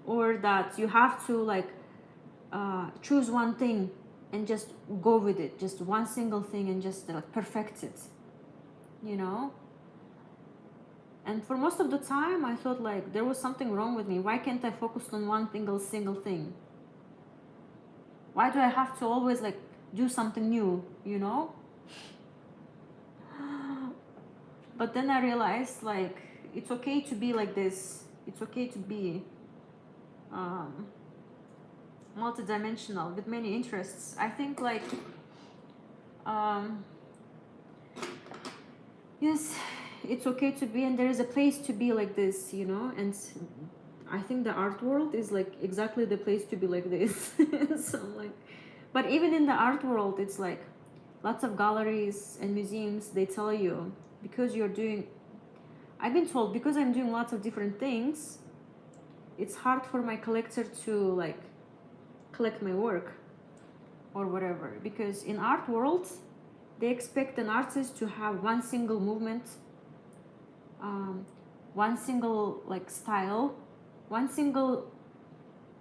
Or that you have to like choose one thing and just go with it, just one single thing and just like perfect it, you know. And for most of the time I thought like there was something wrong with me. Why can't I focus on one single thing? Why do I have to always like do something new, you know? But then I realized like it's okay to be like this. It's okay to be multidimensional with many interests. I think like yes, it's okay to be, and there is a place to be like this, you know. And I think the art world is like exactly the place to be like this. So like, but even in the art world, it's like lots of galleries and museums, they tell you, because you're doing, I've been told, because I'm doing lots of different things, it's hard for my collector to like collect my work or whatever, because in art world they expect an artist to have one single movement, one single like style, one single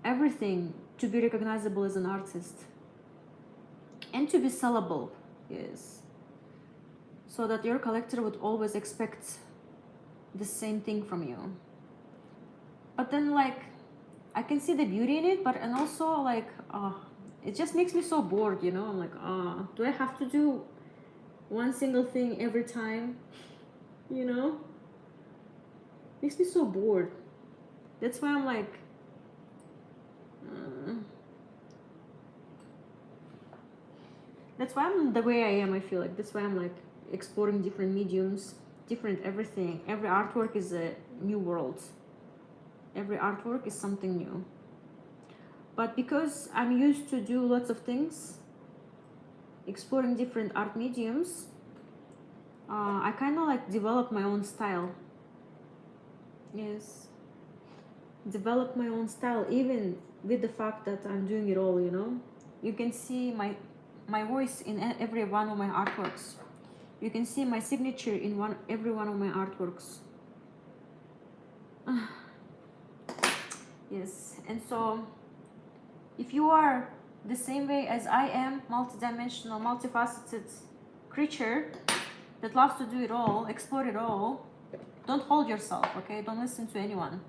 everything to be recognizable as an artist and to be sellable. Yes, so that your collector would always expect the same thing from you. But then like I can see the beauty in it, but and also like it just makes me so bored, you know. I'm like, do I have to do one single thing every time, you know? Makes me so bored. That's why I'm like that's why I'm the way I am. I feel like that's why I'm like exploring different mediums, different everything. Every artwork is a new world. Every artwork is something new. But because I'm used to do lots of things, exploring different art mediums, I kind of like develop my own style. Yes, develop my own style, even with the fact that I'm doing it all, you know. You can see my voice in every one of my artworks. You can see my signature in every one of my artworks. Yes, and so if you are the same way as I am, multidimensional, multifaceted creature that loves to do it all, explore it all, don't hold yourself, okay? Don't listen to anyone.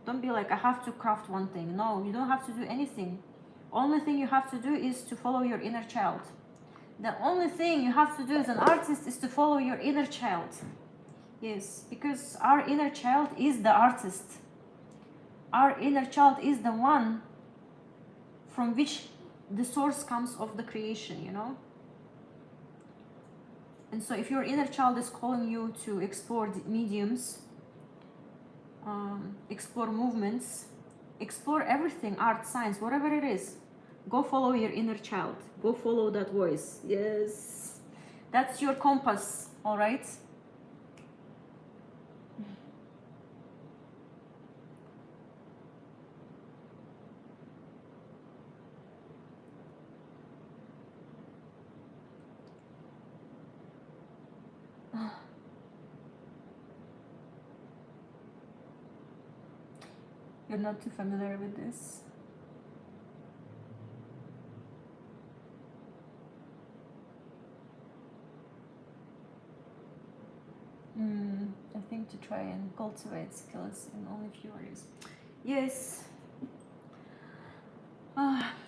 Don't be like, I have to craft one thing. No, you don't have to do anything. Only thing you have to do is to follow your inner child. The only thing you have to do as an artist is to follow your inner child. Yes, because our inner child is the artist. Our inner child is the one from which the source comes of the creation, you know. And so if your inner child is calling you to explore mediums, explore movements, explore everything, art, science, whatever it is, go follow your inner child. Go follow that voice. Yes, that's your compass. All right. You're not too familiar with this. I think to try and cultivate skills in only few areas. Yes.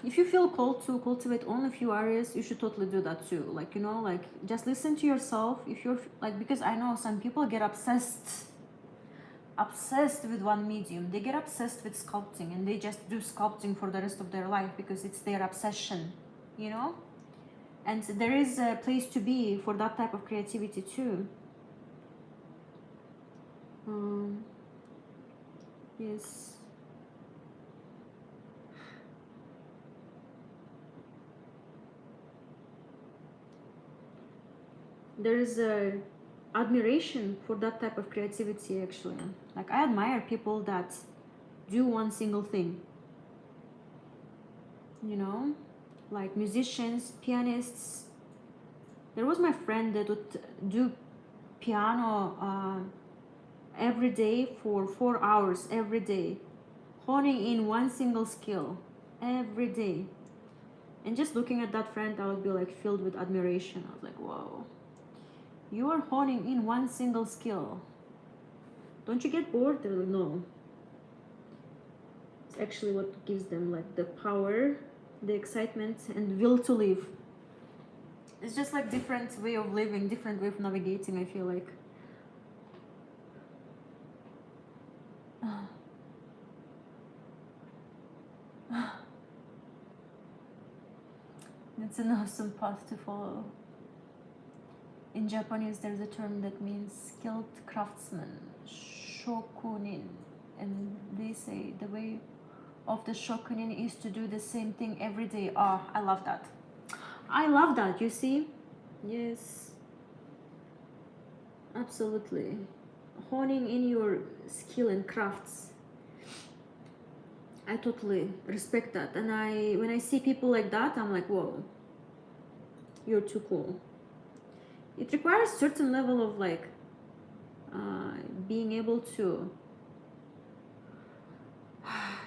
If you feel called to cultivate only a few areas, you should totally do that too. Like, you know, like just listen to yourself. If you're like, because I know some people get obsessed with one medium. They get obsessed with sculpting and they just do sculpting for the rest of their life because it's their obsession, you know. And there is a place to be for that type of creativity too. Yes. there is a admiration for that type of creativity actually. Like I admire people that do one single thing, you know, like musicians, pianists. There was my friend that would do piano every day for 4 hours every day, honing in one single skill every day. And just looking at that friend, I would be like filled with admiration. I was like, whoa, you are honing in one single skill. Don't you get bored? They're like, no. It's actually what gives them like the power, the excitement, and will to live. It's just like different way of living, different way of navigating, I feel like. It's an awesome path to follow. In Japanese, there's a term that means skilled craftsman, shokunin. And they say the way of the shokunin is to do the same thing every day. Oh, I love that. I love that, you see? Yes, absolutely. Honing in your skill and crafts. I totally respect that. And when I see people like that, I'm like, whoa, you're too cool. It requires certain level of like being able to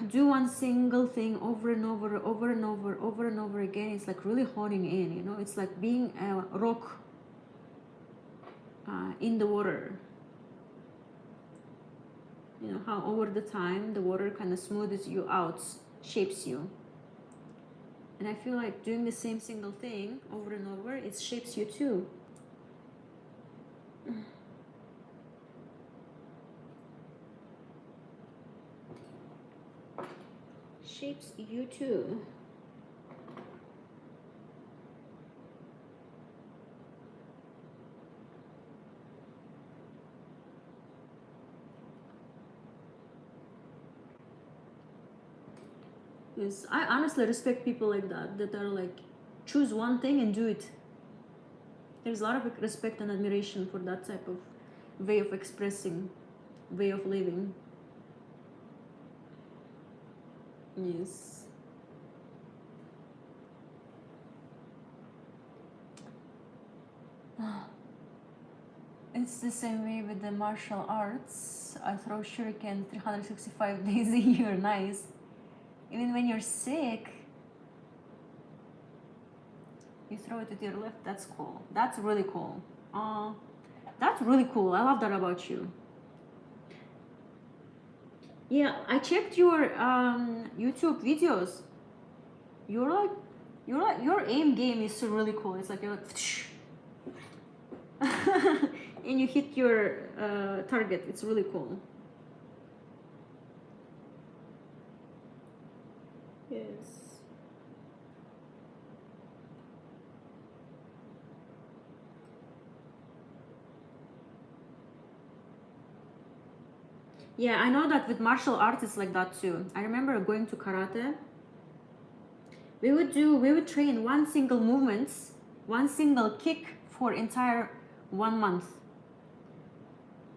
do one single thing over and over, over and over, over and over again. It's like really honing in, you know. It's like being a rock in the water. You know how over the time the water kind of smooths you out, shapes you. And I feel like doing the same single thing over and over, it shapes you too. Shapes you too. Yes, I honestly respect people like that, that are like, choose one thing and do it. There's a lot of respect and admiration for that type of way of expressing, way of living. Yes. It's the same way with the martial arts. I throw shuriken 365 days a year, nice. Even when you're sick, you throw it with your left. That's cool. That's really cool. That's really cool. I love that about you. Yeah, I checked your YouTube videos. You're like, your aim game is really cool. It's like you're like, and you hit your target. It's really cool. Yes. Yeah, I know that with martial arts it's like that too. I remember going to karate. We would train one single movement, one single kick for entire 1 month.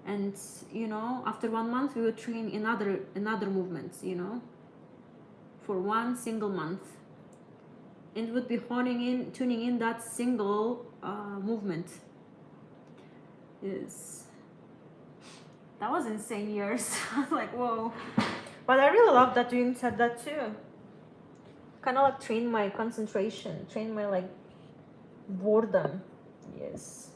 And you know, after 1 month we would train another movement, you know, for one single month. And would be tuning in that single movement. Yes. That was insane years. I was like, whoa. But I really love that doing that too. Kind of like train my concentration, train my like boredom. Yes.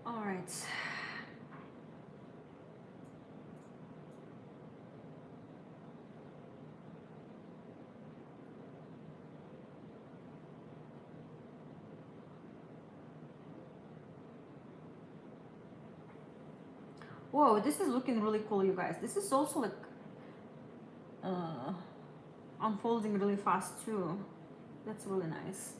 All right. Whoa, this is looking really cool, you guys. This is also like unfolding really fast too. That's really nice.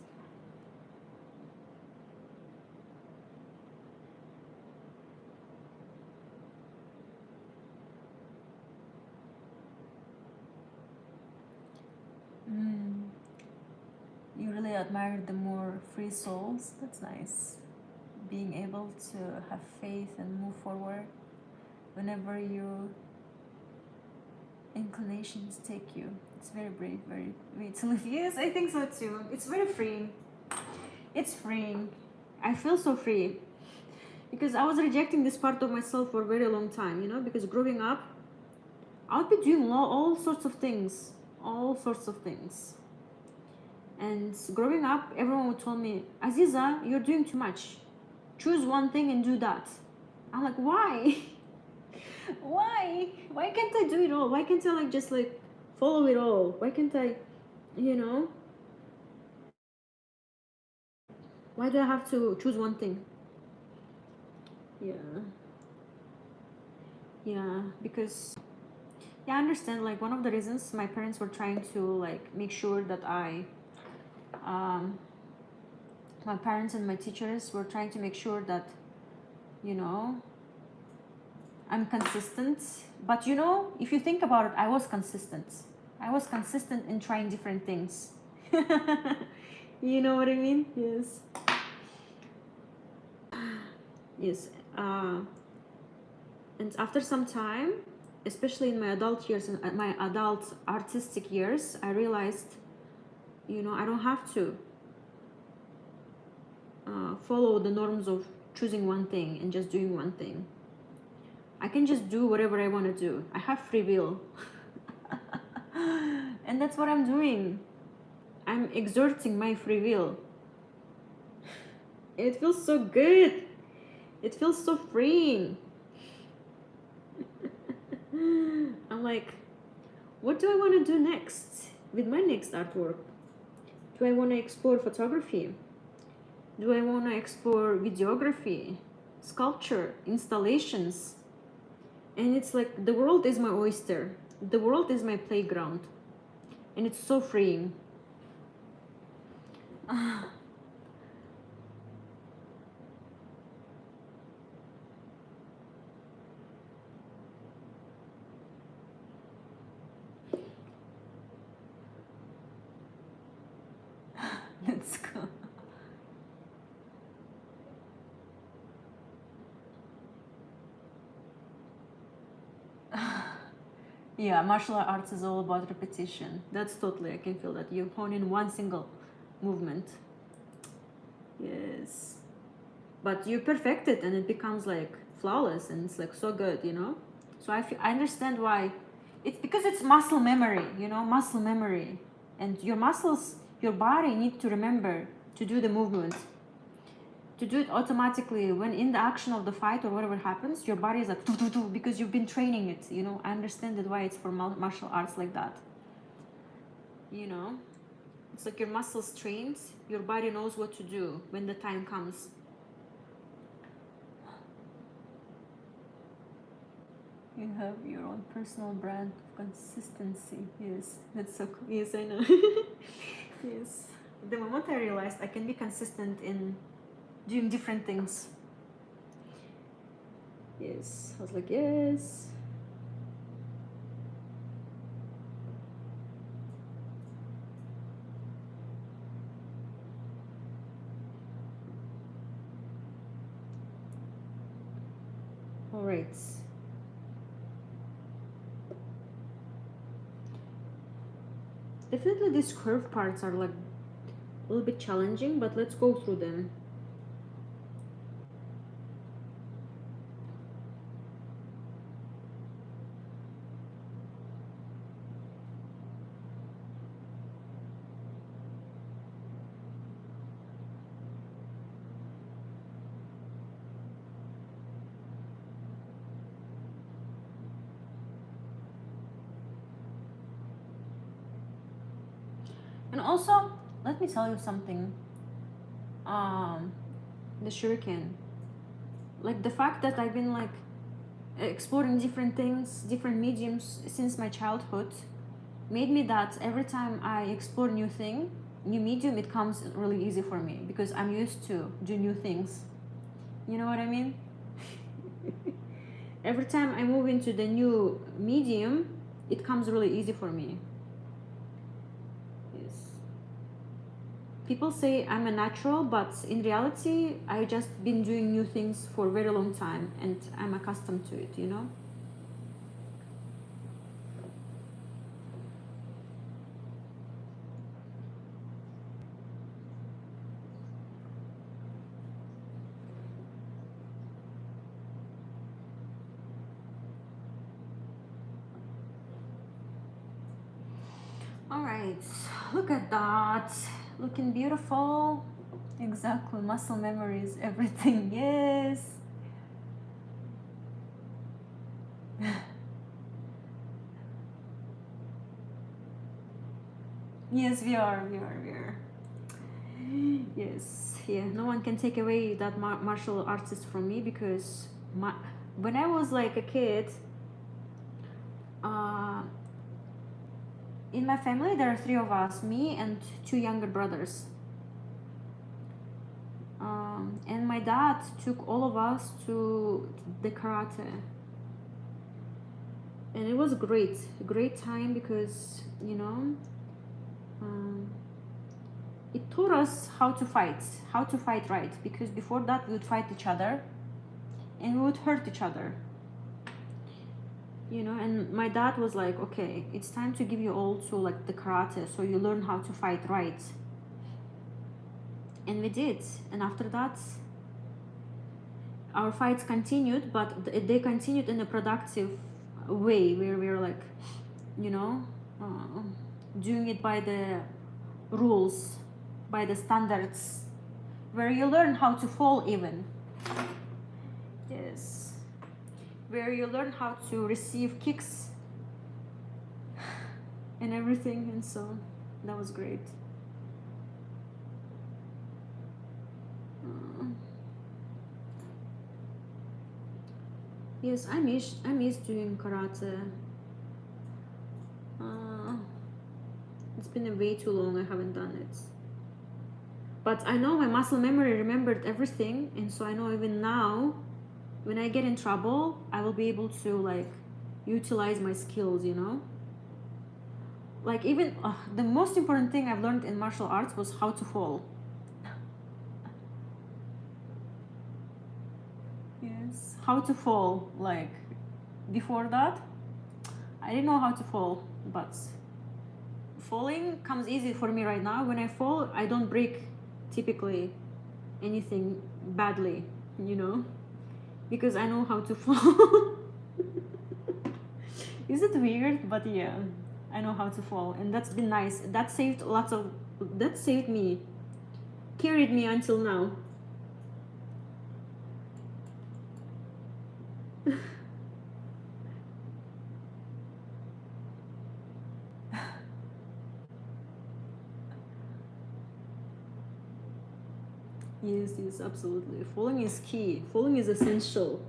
admire the more free souls. That's nice. Being able to have faith and move forward whenever your inclinations take you. It's very brave, very way to live. Yes, I think so too. It's very freeing. It's freeing. I feel so free because I was rejecting this part of myself for a very long time, you know, because growing up, I would be doing all sorts of things, all sorts of things. And growing up, everyone would tell me, Aziza, you're doing too much. Choose one thing and do that. I'm like, why? Why? Why can't I do it all? Why can't I like just like follow it all? Why can't I, you know? Why do I have to choose one thing? Yeah. Yeah, because yeah, I understand like one of the reasons my parents were trying to like make sure that my parents and my teachers were trying to make sure that, you know, I'm consistent. But you know, if you think about it, I was consistent. I was consistent in trying different things. You know what I mean? Yes. Yes. And after some time, especially in my adult years and my adult artistic years, I realized, you know, I don't have to follow the norms of choosing one thing and just doing one thing. I can just do whatever I want to do. I have free will. And that's what I'm doing. I'm exerting my free will. It feels so good. It feels so freeing. I'm like, what do I want to do next with my next artwork? Do I want to explore photography? Do I want to explore videography, sculpture, installations? And it's like the world is my oyster. The world is my playground. And it's so freeing. Let's go. Yeah, martial arts is all about repetition. That's totally, I can feel that. You hone in one single movement. Yes. But you perfect it and it becomes like flawless and it's like so good, you know? So I understand why. It's because it's muscle memory, you know, muscle memory. And your muscles, your body need to remember to do the movement. To do it automatically when in the action of the fight or whatever happens, your body is like because you've been training it, you know. I understand that why it's for martial arts like that, you know. It's like your muscles trained, your body knows what to do when the time comes. You have your own personal brand of consistency. Yes, that's so cool. Yes, I know. Yes, the moment I realized I can be consistent in doing different things. Yes, I was like, yes. All right. Definitely these curved parts are like a little bit challenging, but let's go through them. And also, let me tell you something. The shuriken, like the fact that I've been like exploring different things, different mediums since my childhood, made me that every time I explore new medium, it comes really easy for me because I'm used to do new things. You know what I mean? Every time I move into the new medium, it comes really easy for me. Yes. People say I'm a natural, but in reality, I just been doing new things for a very long time, and I'm accustomed to it, you know? All right, look at that. Looking beautiful. Exactly, muscle memory is everything. Yes. Yes, we are. Yes, yeah. No one can take away that martial artist from me because when I was like a kid, uh, in my family there are three of us, me and two younger brothers. And my dad took all of us to the karate, and it was a great time because um, it taught us how to fight right. Because before that we would fight each other, and we would hurt each other, And my dad was like, "Okay, it's time to give you all to like the karate, so you learn how to fight right." And we did, and after that our fights continued, but they continued in a productive way where we were like, you know uh, doing it by the rules, by the standards, where you learn how to fall even. Yes, where you learn how to receive kicks and everything, and so that was great. uh, yes, I miss doing karate. uh, it's been a way too long I haven't done it. But I know my muscle memory remembered everything, and so I know even now, when I get in trouble, I will be able to like utilize my skills. Like even the most important thing I've learned in martial arts was how to fall. Yes, how to fall. Like before that, I didn't know how to fall, but falling comes easy for me right now. When I fall, I don't break typically anything badly, you know, because I know how to fall. Is it weird? But yeah, I know how to fall, and that's been nice. That saved me, carried me until now. Yes, yes, absolutely. Falling is key. Falling is essential.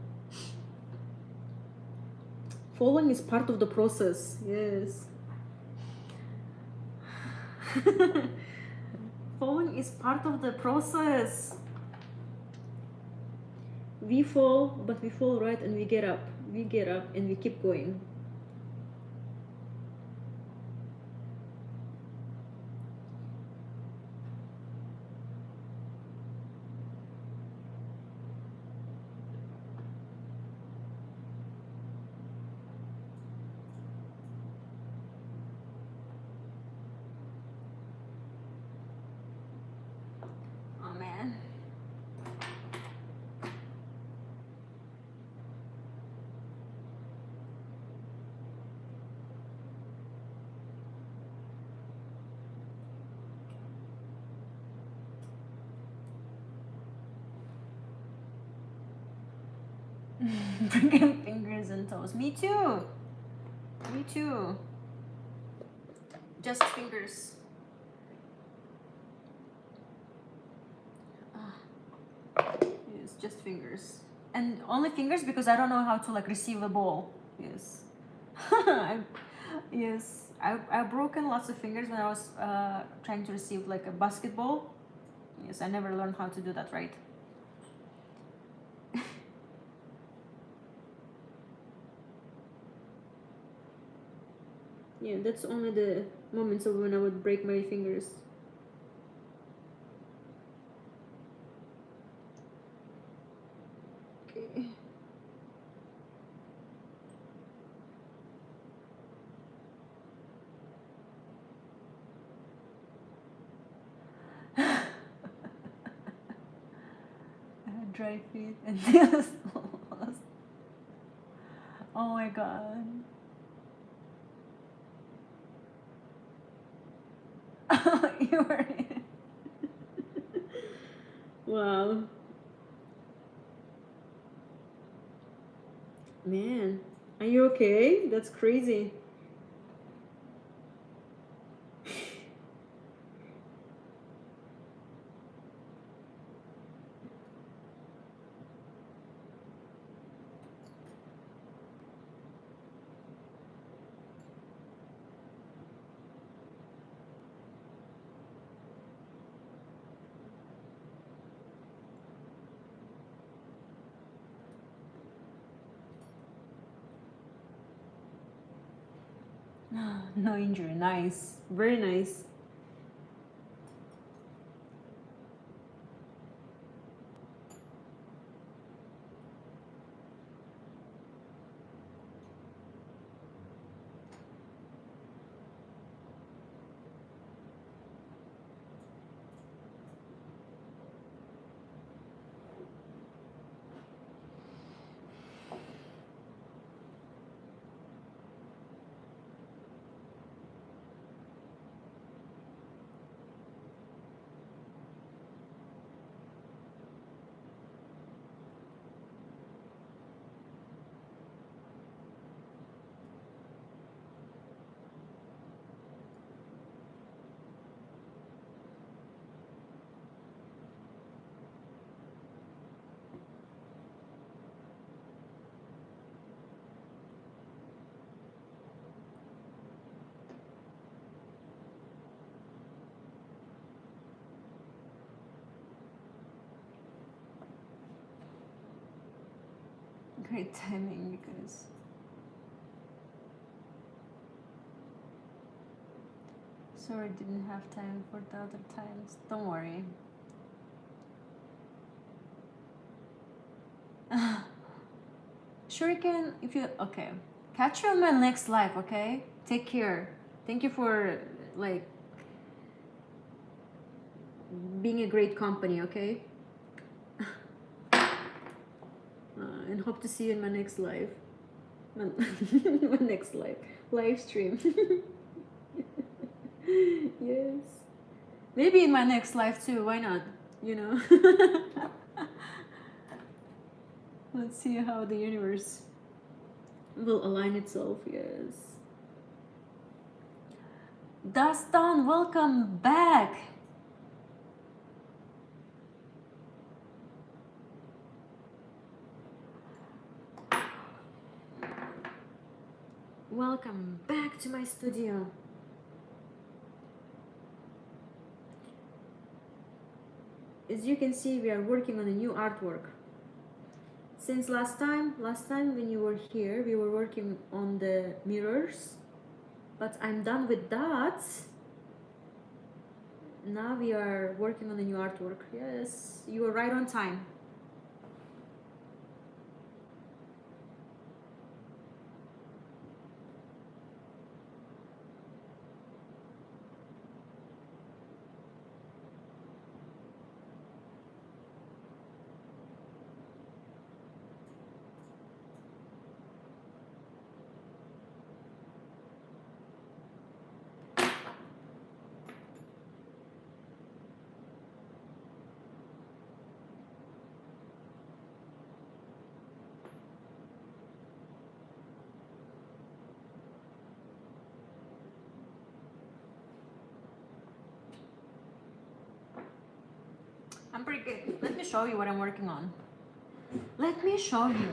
Falling is part of the process. Yes. Falling is part of the process. We fall, but we fall right and we get up. We get up and we keep going. Oh man. Broken fingers and toes. Me too. Me too. Just fingers. Yes, just fingers. And only fingers because I don't know how to like receive a ball. Yes. Yes. I've broken lots of fingers when I was trying to receive like a basketball. Yes, I never learned how to do that right. Yeah, that's only the moments of when I would break my fingers. dry feet and nails lost. Oh my god. You were in. Wow. Man, are you okay? That's crazy. No injury. Nice. Very nice. Great timing because sorry didn't have time for the other times. Don't worry. Sure you can if you okay. Catch you on my next live, okay? Take care. Thank you for like being a great company, okay? And hope to see you in my next live. My next live stream. Yes. Maybe in my next live too. Why not? You know. Let's see how the universe will align itself. Yes. Dastan, welcome back. Welcome back to my studio. As you can see, we are working on a new artwork. Since last time when you were here, we were working on the mirrors, but I'm done with that. Now we are working on a new artwork. Yes, you were right on time. I'm pretty good. Let me show you what I'm working on. Let me show you.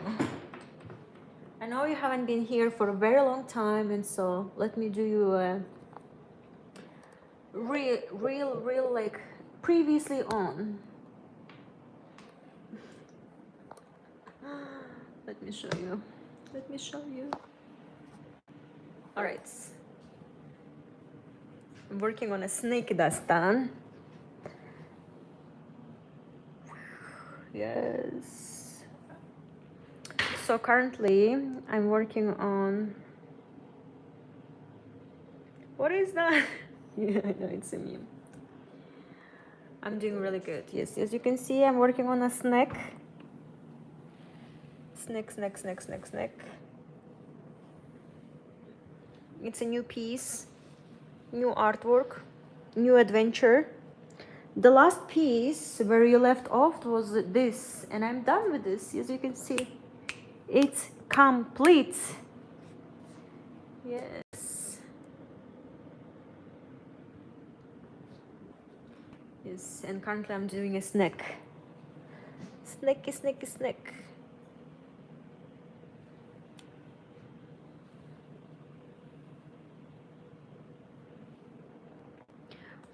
I know you haven't been here for a very long time, and so let me do you a real like previously on. Let me show you. Let me show you. All right. I'm working on a snake dastan. Yes. So currently I'm working on, what is that? Yeah, I know it's a meme. I'm doing really good. Yes, as you can see, I'm working on a snake. Snack, snack, snack, snack, snack. It's a new piece, new artwork, new adventure. The last piece where you left off was this, and I'm done with this. As you can see, it's complete. Yes. Yes, and currently I'm doing a snack. Snacky, snacky, snack.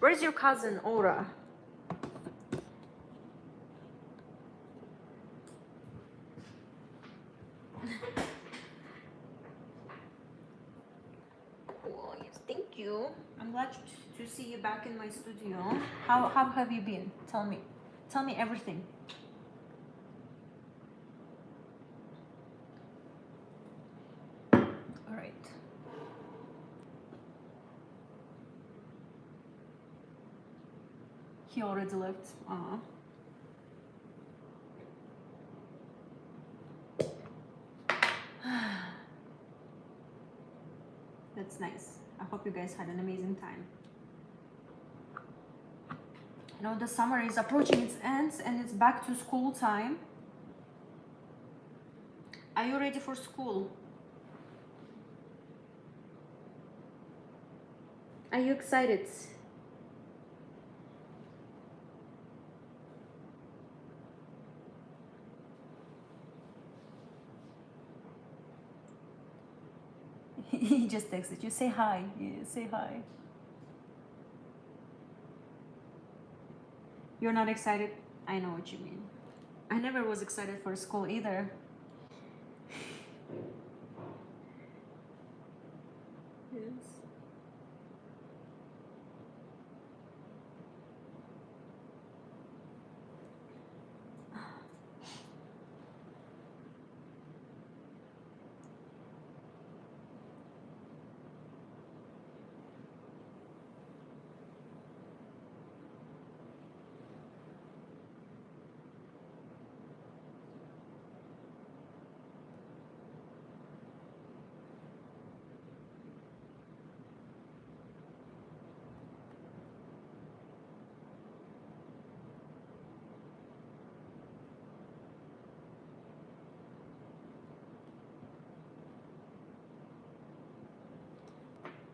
Where's your cousin, Aura? Oh, yes, thank you. I'm glad to see you back in my studio. How have you been? Tell me. Tell me everything. All right. He already left. That's nice. I hope you guys had an amazing time. You know, the summer is approaching its end and it's back to school time. Are you ready for school? Are you excited? He just texted you. Say hi. Yeah, say hi. You're not excited? I know what you mean. I never was excited for school either. Yes.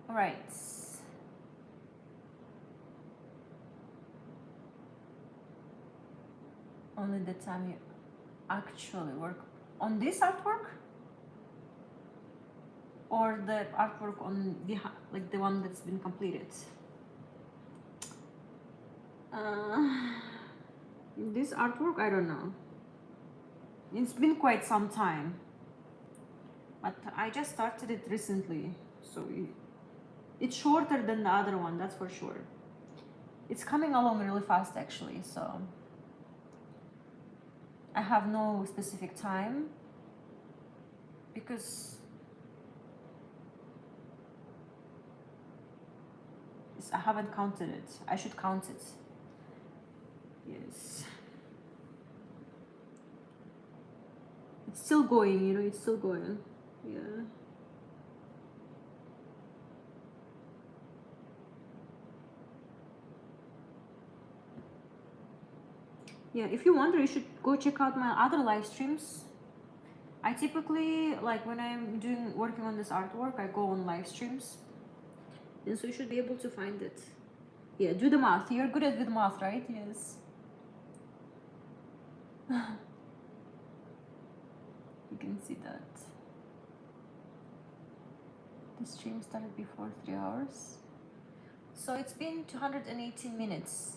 All right. Only the time you actually work on this artwork, or the artwork on the like the one that's been completed. This artwork, I don't know. It's been quite some time, but I just started it recently, so it's shorter than the other one, that's for sure. It's coming along really fast actually, so I have no specific time because I haven't counted it. I should count it. Yes. It's still going, you know, it's still going. Yeah. Yeah, if you wonder, you should go check out my other live streams. I typically, like when I'm working on this artwork, I go on live streams. And so you should be able to find it. Yeah, do the math. You're good at the math, right? Yes. You can see that. The stream started before 3 hours. So it's been 218 minutes.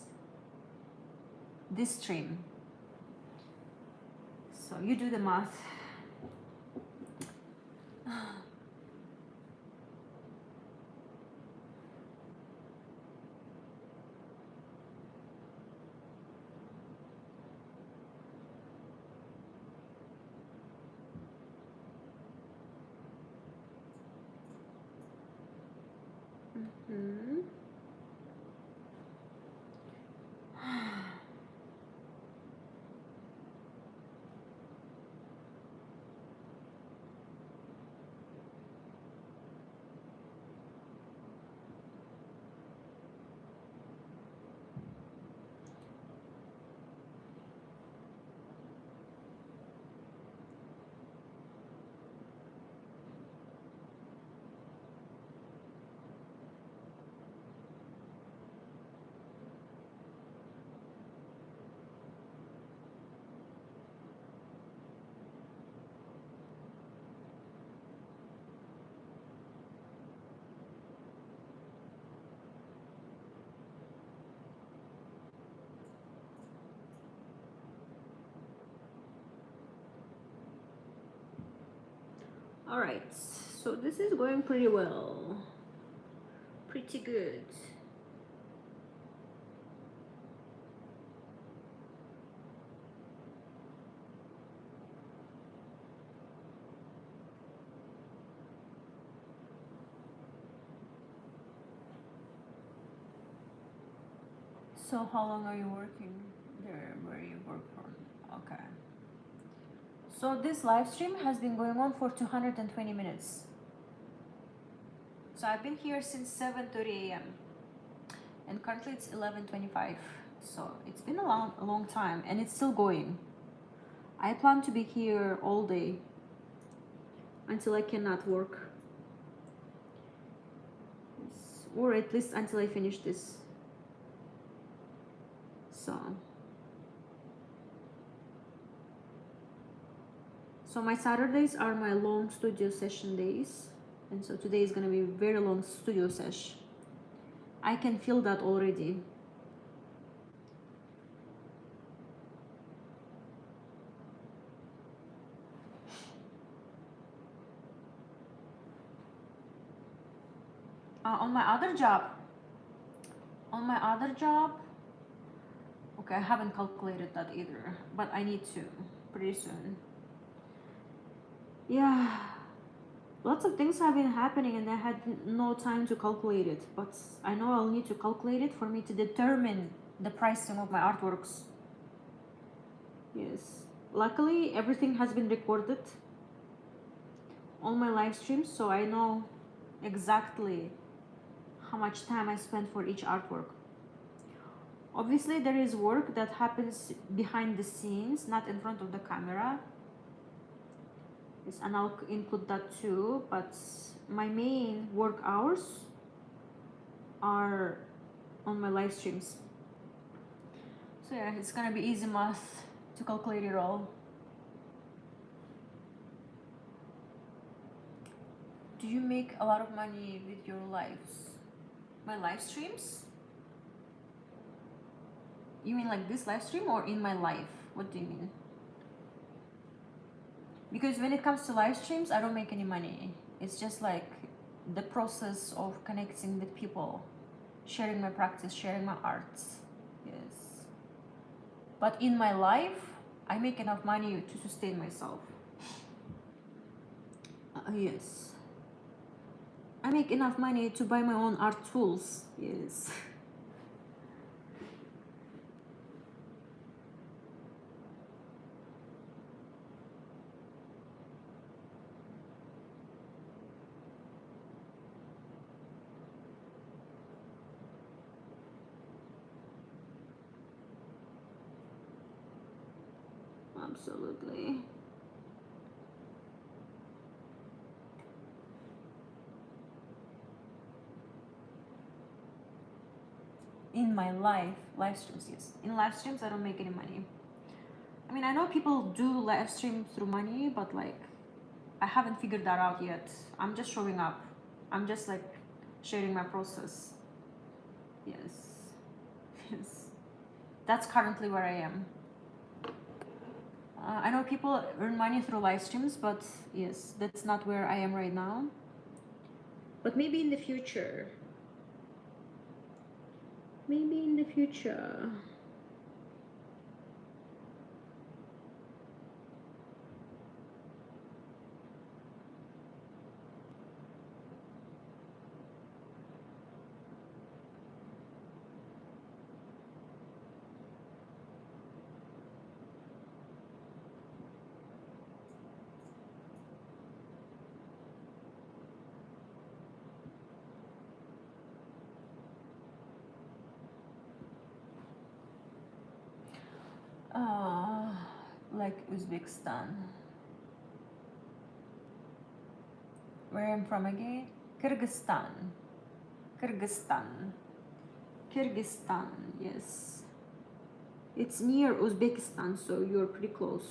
This stream. So you do the math. All right, so this is going pretty well. Pretty good. So how long are you working there where you work from? Okay. So this live stream has been going on for 220 minutes. So I've been here since 7:30 a.m. and currently it's 11:25. So it's been a long time and it's still going. I plan to be here all day until I cannot work. Or at least until I finish this. So my Saturdays are my long studio session days. And so today is gonna be a very long studio sesh. I can feel that already. On my other job, okay, I haven't calculated that either, but I need to pretty soon. Yeah, lots of things have been happening and I had no time to calculate it, but I know I'll need to calculate it for me to determine the pricing of my artworks. Yes, luckily everything has been recorded on my live streams, so I know exactly how much time I spent for each artwork. Obviously there is work that happens behind the scenes, not in front of the camera. Yes, and I'll include that too, but my main work hours are on my live streams. So yeah, it's gonna be easy math to calculate it all. Do you make a lot of money with your lives? My live streams? You mean like this live stream or in my life? What do you mean? Because when it comes to live streams, I don't make any money. It's just like the process of connecting with people, sharing my practice, sharing my arts. Yes. But in my life, I make enough money to sustain myself. Yes. I make enough money to buy my own art tools. Yes. Absolutely. In my live streams, yes. In live streams, I don't make any money. I mean, I know people do live stream through money, but like, I haven't figured that out yet. I'm just showing up. I'm just like sharing my process. Yes. Yes. That's currently where I am. I know people earn money through live streams, but yes, that's not where I am right now. But maybe in the future. Maybe in the future. Uh, like Uzbekistan. Where I'm from again? Kyrgyzstan. Kyrgyzstan. Kyrgyzstan, yes. It's near Uzbekistan, so you're pretty close.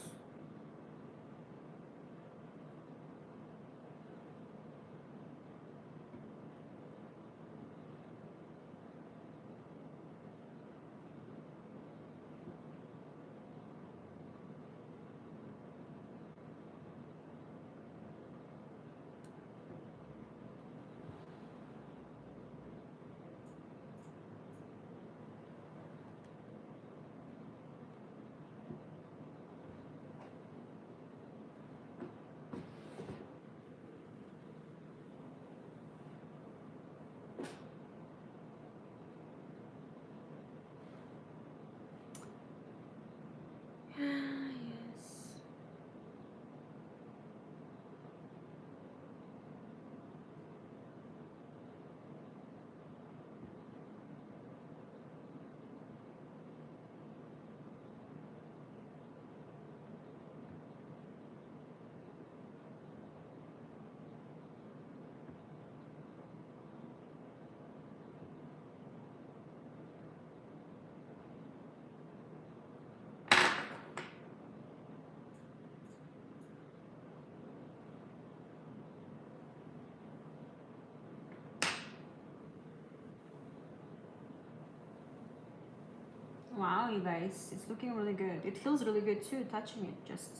Wow, you guys, it's looking really good. It feels really good too, touching it, just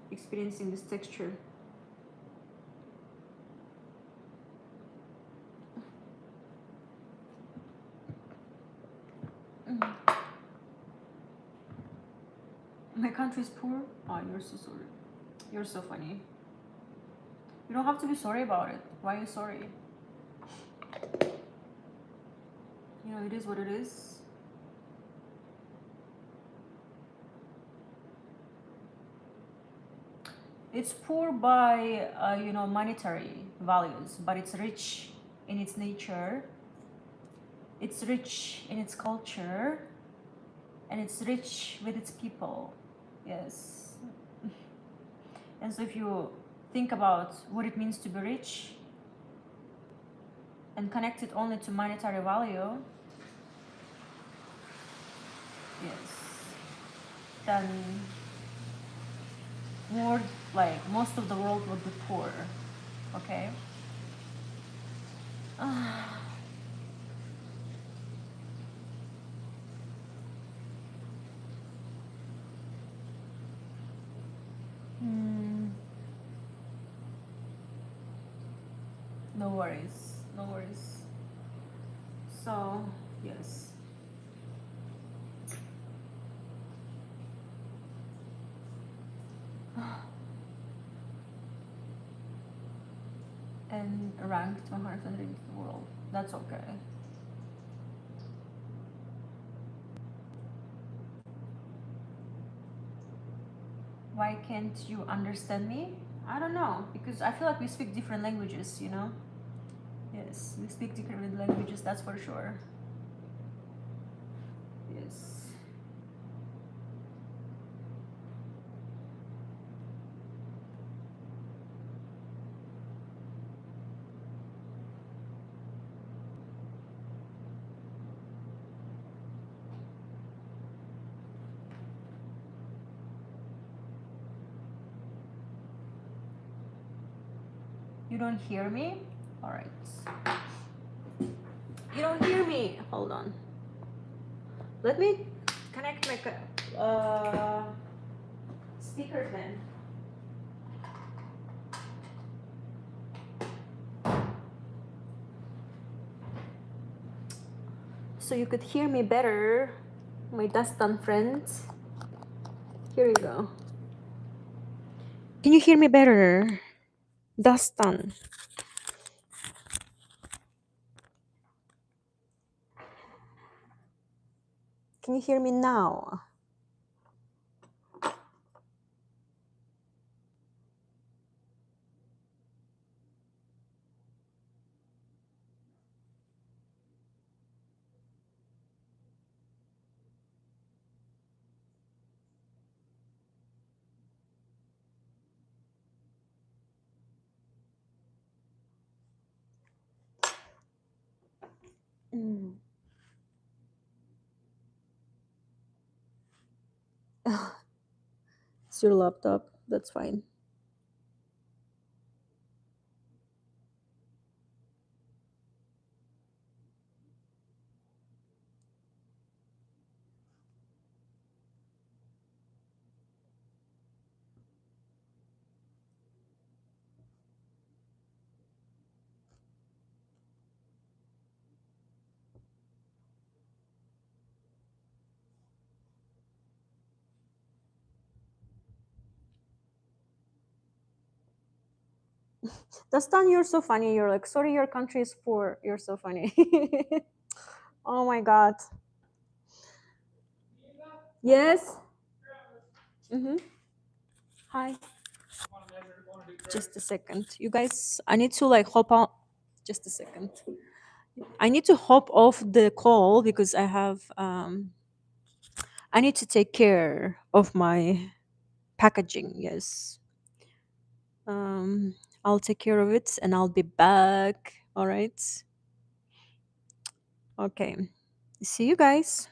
experiencing this texture. My country is poor. Oh, you're so sorry. You're so funny. You don't have to be sorry about it. Why are you sorry? You know, it is what it is. It's poor by, monetary values, but it's rich in its nature. It's rich in its culture, and it's rich with its people. Yes. And so if you think about what it means to be rich and connect it only to monetary value, yes, then more like most of the world would be poor. Okay. Hmm, no worries, no worries. So yes. And ranked 180 in the world. That's okay. Why can't you understand me? I don't know, because I feel like we speak different languages, you know? Yes, we speak different languages, that's for sure. Yes. You don't hear me? All right. You don't hear me. Hold on. Let me connect my speaker then. So you could hear me better, my Dastan friends. Here you go. Can you hear me better? Dastan. Can you hear me now? Mm. It's your laptop. That's fine. Dastan, you're so funny. You're like, sorry, your country is poor. You're so funny. Oh my God. Yes? Mm-hmm. Hi. Just a second. You guys, I need to like hop on. Just a second. I need to hop off the call because I need to take care of my packaging. Yes. Um, I'll take care of it and I'll be back. All right. Okay. See you guys.